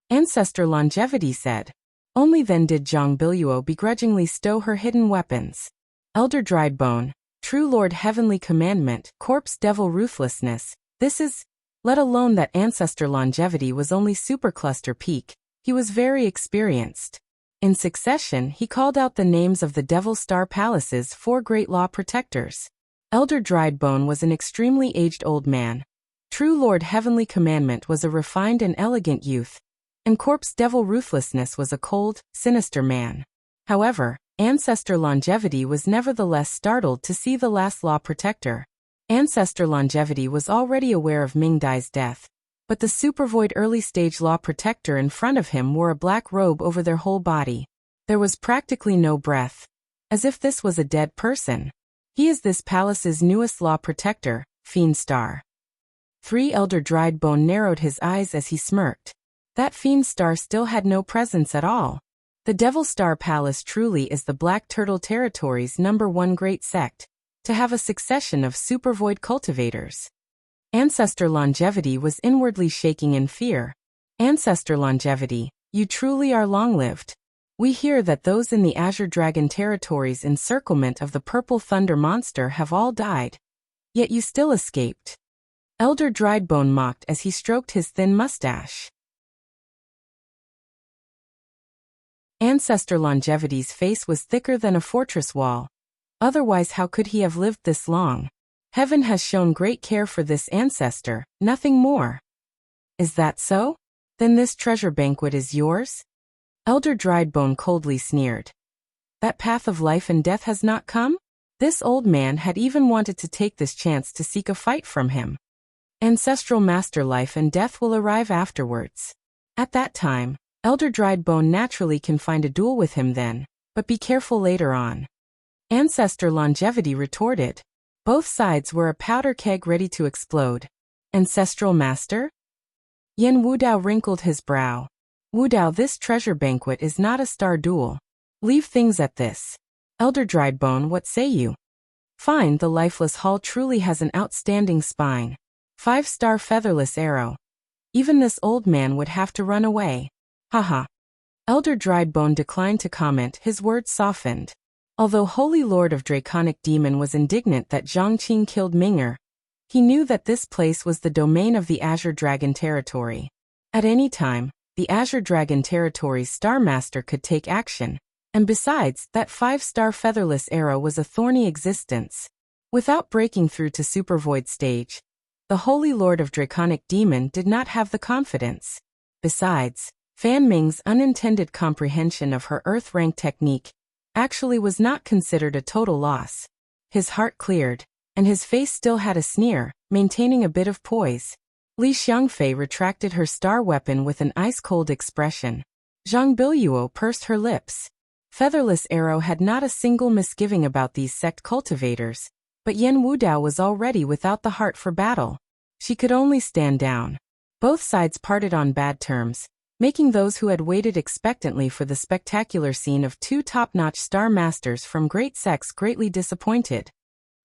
Ancestor Longevity said. Only then did Zhang Biluo begrudgingly stow her hidden weapons. Elder Dried Bone, True Lord Heavenly Commandment, Corpse Devil Ruthlessness, this is... Let alone that Ancestor Longevity was only Supercluster Peak, he was very experienced. In succession he called out the names of the Devil Star Palace's 4 great law protectors. Elder Dried Bone was an extremely aged old man. True Lord Heavenly Commandment was a refined and elegant youth, and Corpse Devil Ruthlessness was a cold, sinister man. However, Ancestor Longevity was nevertheless startled to see the last law protector. Ancestor Longevity was already aware of Ming Dai's death, but the Supervoid early-stage law protector in front of him wore a black robe over their whole body. There was practically no breath, as if this was a dead person. He is this palace's newest law protector, Fiend Star. 3 Elder Dried Bone narrowed his eyes as he smirked. That Fiend Star still had no presence at all. The Devil Star Palace truly is the Black Turtle Territory's #1 great sect, to have a succession of Supervoid cultivators. Ancestor Longevity was inwardly shaking in fear. Ancestor longevity, you truly are long-lived. We hear that those in the Azure Dragon territory's encirclement of the Purple Thunder monster have all died. Yet you still escaped. Elder Driedbone mocked as he stroked his thin mustache. Ancestor longevity's face was thicker than a fortress wall. Otherwise, how could he have lived this long? Heaven has shown great care for this ancestor, nothing more. Is that so? Then this treasure banquet is yours? Elder Driedbone coldly sneered. That path of life and death has not come? This old man had even wanted to take this chance to seek a fight from him. Ancestral master life and death will arrive afterwards. At that time, Elder Driedbone naturally can find a duel with him then, but be careful later on. Ancestor longevity retorted. Both sides were a powder keg ready to explode. Ancestral master? Yen Wudao wrinkled his brow. Wudao, this treasure banquet is not a star duel. Leave things at this. Elder Driedbone, what say you? Fine, the lifeless hull truly has an outstanding spine. 5-star featherless arrow. Even this old man would have to run away. Haha. Elder Driedbone declined to comment, his words softened. Although Holy Lord of Draconic Demon was indignant that Zhongqing killed Ming'er, he knew that this place was the domain of the Azure Dragon territory. At any time, the Azure Dragon territory's Star Master could take action, and besides, that 5-star featherless arrow was a thorny existence. Without breaking through to Super Void stage, the Holy Lord of Draconic Demon did not have the confidence. Besides, Fan Ming's unintended comprehension of her Earth rank technique actually was not considered a total loss. His heart cleared, and his face still had a sneer, maintaining a bit of poise. Li Xiangfei retracted her star weapon with an ice-cold expression. Zhang Biluo pursed her lips. Featherless Arrow had not a single misgiving about these sect cultivators, but Yen Wudao was already without the heart for battle. She could only stand down. Both sides parted on bad terms, making those who had waited expectantly for the spectacular scene of two top-notch star masters from great sects greatly disappointed.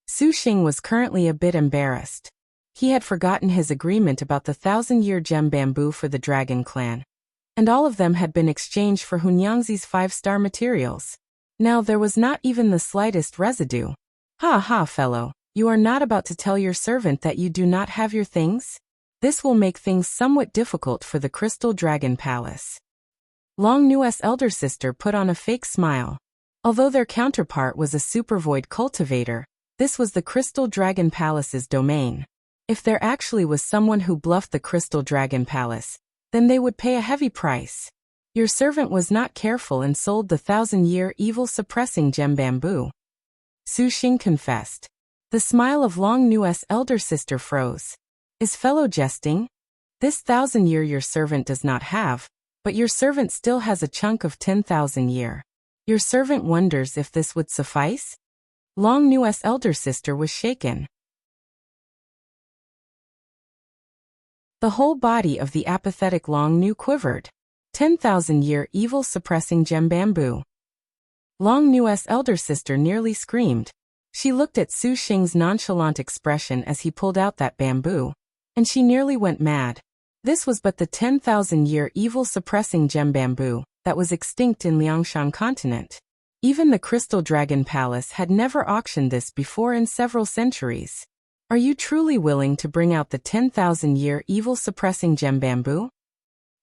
Su Xing was currently a bit embarrassed. He had forgotten his agreement about the 1,000-year gem bamboo for the Dragon Clan, and all of them had been exchanged for Hunyangzi's 5-star materials. Now there was not even the slightest residue. Ha ha, fellow, you are not about to tell your servant that you do not have your things? This will make things somewhat difficult for the Crystal Dragon Palace. Long Nu's elder sister put on a fake smile. Although their counterpart was a super void cultivator, this was the Crystal Dragon Palace's domain. If there actually was someone who bluffed the Crystal Dragon Palace, then they would pay a heavy price. Your servant was not careful and sold the 1,000-year evil-suppressing gem bamboo. Su Xing confessed. The smile of Long Nu's elder sister froze. Is fellow jesting? This 1,000-year your servant does not have, but your servant still has a chunk of 10,000-year. Your servant wonders if this would suffice? Long Nu's elder sister was shaken. The whole body of the apathetic Long Nu quivered. 10,000-year evil-suppressing gem bamboo. Long Nu's elder sister nearly screamed. She looked at Su Xing's nonchalant expression as he pulled out that bamboo, and she nearly went mad. This was but the 10,000-year evil-suppressing gem bamboo that was extinct in Liangshan continent. Even the Crystal Dragon Palace had never auctioned this before in several centuries. Are you truly willing to bring out the 10,000-year evil-suppressing gem bamboo?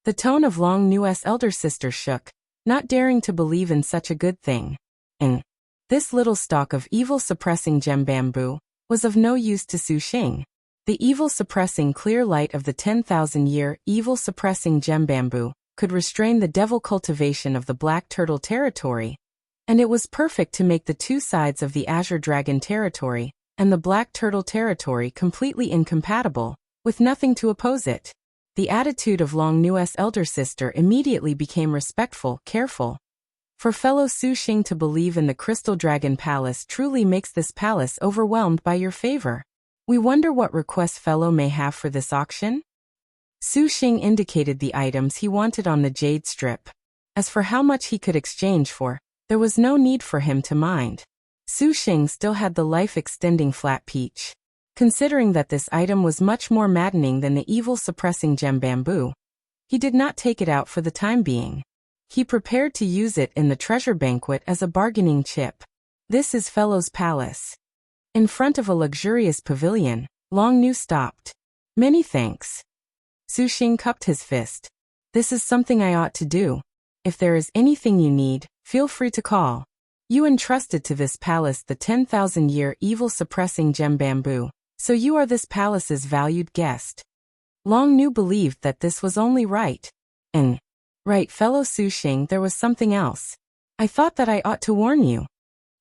The tone of Long Nu's elder sister shook, not daring to believe in such a good thing. And this little stalk of evil-suppressing gem bamboo was of no use to Su Xing. The evil-suppressing clear light of the 10,000-year evil-suppressing gem bamboo could restrain the devil cultivation of the Black Turtle territory, and it was perfect to make the two sides of the Azure Dragon territory and the Black Turtle territory completely incompatible, with nothing to oppose it. The attitude of Long Nu's elder sister immediately became respectful, careful. For fellow Su Xing to believe in the Crystal Dragon Palace truly makes this palace overwhelmed by your favor. We wonder what requests fellow may have for this auction? Su Xing indicated the items he wanted on the jade strip. As for how much he could exchange for, there was no need for him to mind. Su Xing still had the life-extending flat peach. Considering that this item was much more maddening than the evil-suppressing gem bamboo, He did not take it out for the time being. He prepared to use it in the treasure banquet as a bargaining chip. This is Fellow's palace. In front of a luxurious pavilion, Long Nu stopped. Many thanks. Su Xing cupped his fist. This is something I ought to do. If there is anything you need, feel free to call. You entrusted to this palace the 10,000-year evil-suppressing gem bamboo, so you are this palace's valued guest. Long Nu believed that this was only right. Right, fellow Su Xing, there was something else. I thought that I ought to warn you.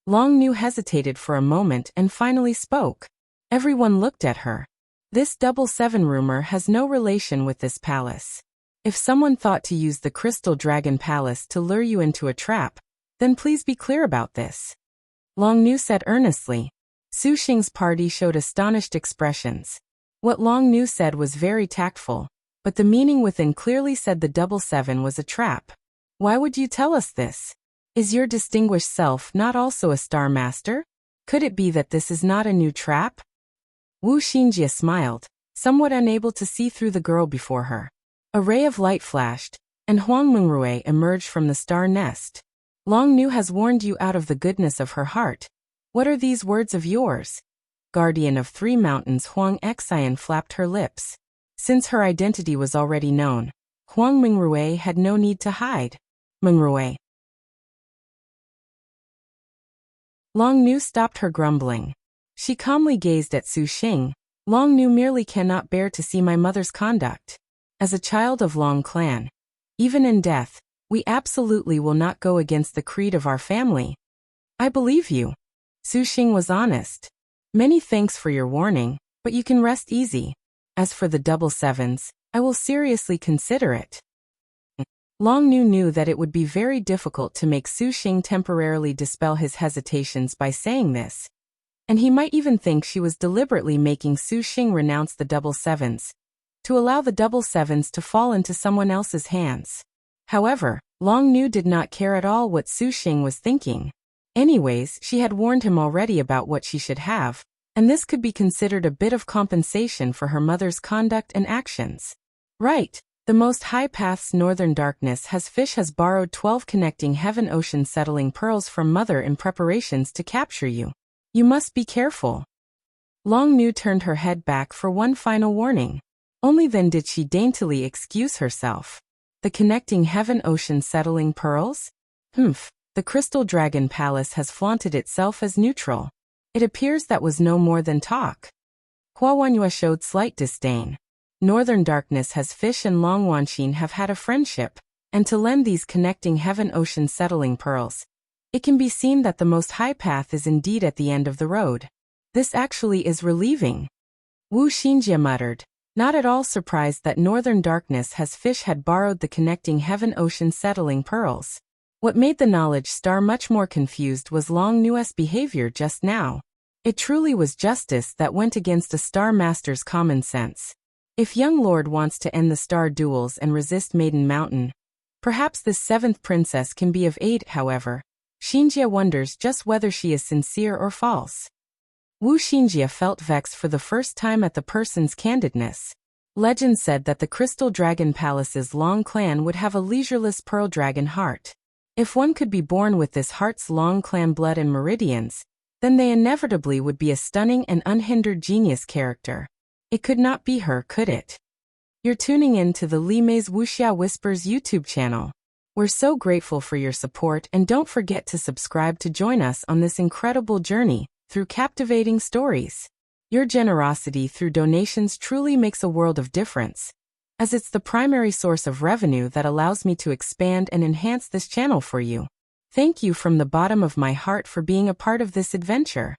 Long Nu hesitated for a moment and finally spoke. Everyone looked at her. This 777 rumor has no relation with this palace. If someone thought to use the Crystal Dragon Palace to lure you into a trap, then please be clear about this. Long Nu said earnestly. Su Xing's party showed astonished expressions. What Long Nu said was very tactful, but the meaning within clearly said the 777 was a trap. Why would you tell us this? Is your distinguished self not also a Star Master? Could it be that this is not a new trap? Wu Xinjie smiled, somewhat unable to see through the girl before her. A ray of light flashed, and Huang Mengrui emerged from the star nest. Long Nu has warned you out of the goodness of her heart. What are these words of yours? Guardian of 3 mountains Huang Xian flapped her lips. Since her identity was already known, Huang Mengrui had no need to hide. Mengrui. Long Nu stopped her grumbling. She calmly gazed at Su Xing. Long Nu merely cannot bear to see my mother's conduct. As a child of Long clan, even in death, we absolutely will not go against the creed of our family. I believe you. Su Xing was honest. Many thanks for your warning, but you can rest easy. As for the 777s, I will seriously consider it. Long Nu knew that it would be very difficult to make Su Xing temporarily dispel his hesitations by saying this, and he might even think she was deliberately making Su Xing renounce the 777s, to allow the 777s to fall into someone else's hands. However, Long Nu did not care at all what Su Xing was thinking. Anyways, she had warned him already about what she should have, and this could be considered a bit of compensation for her mother's conduct and actions. Right, the Most High Path's Northern Darkness has borrowed 12 connecting heaven-ocean settling pearls from Mother in preparations to capture you. You must be careful. Long Nu turned her head back for one final warning. Only then did she daintily excuse herself. The connecting heaven-ocean settling pearls? The Crystal Dragon Palace has flaunted itself as neutral. It appears that was no more than talk. Hua Wanyue showed slight disdain. Northern Darkness has Fish and Long Wanxin have had a friendship, and to lend these connecting heaven-ocean settling pearls, it can be seen that the Most High Path is indeed at the end of the road. This actually is relieving. Wu Xinjie muttered, not at all surprised that Northern Darkness has Fish had borrowed the connecting heaven-ocean settling pearls. What made the knowledge star much more confused was Long Nu's behavior just now. It truly was justice that went against a Star Master's common sense. If young Lord wants to end the star duels and resist Maiden Mountain, perhaps this 7th princess can be of aid. However, Xinjie wonders just whether she is sincere or false. Wu Xinjie felt vexed for the first time at the person's candidness. Legend said that the Crystal Dragon Palace's Long clan would have a leisureless pearl dragon heart. If one could be born with this heart's Long clan blood and meridians, then they inevitably would be a stunning and unhindered genius character. It could not be her, could it? You're tuning in to the Li Mei's Wuxia Whispers YouTube channel. We're so grateful for your support, and don't forget to subscribe to join us on this incredible journey through captivating stories. Your generosity through donations truly makes a world of difference, as it's the primary source of revenue that allows me to expand and enhance this channel for you. Thank you from the bottom of my heart for being a part of this adventure.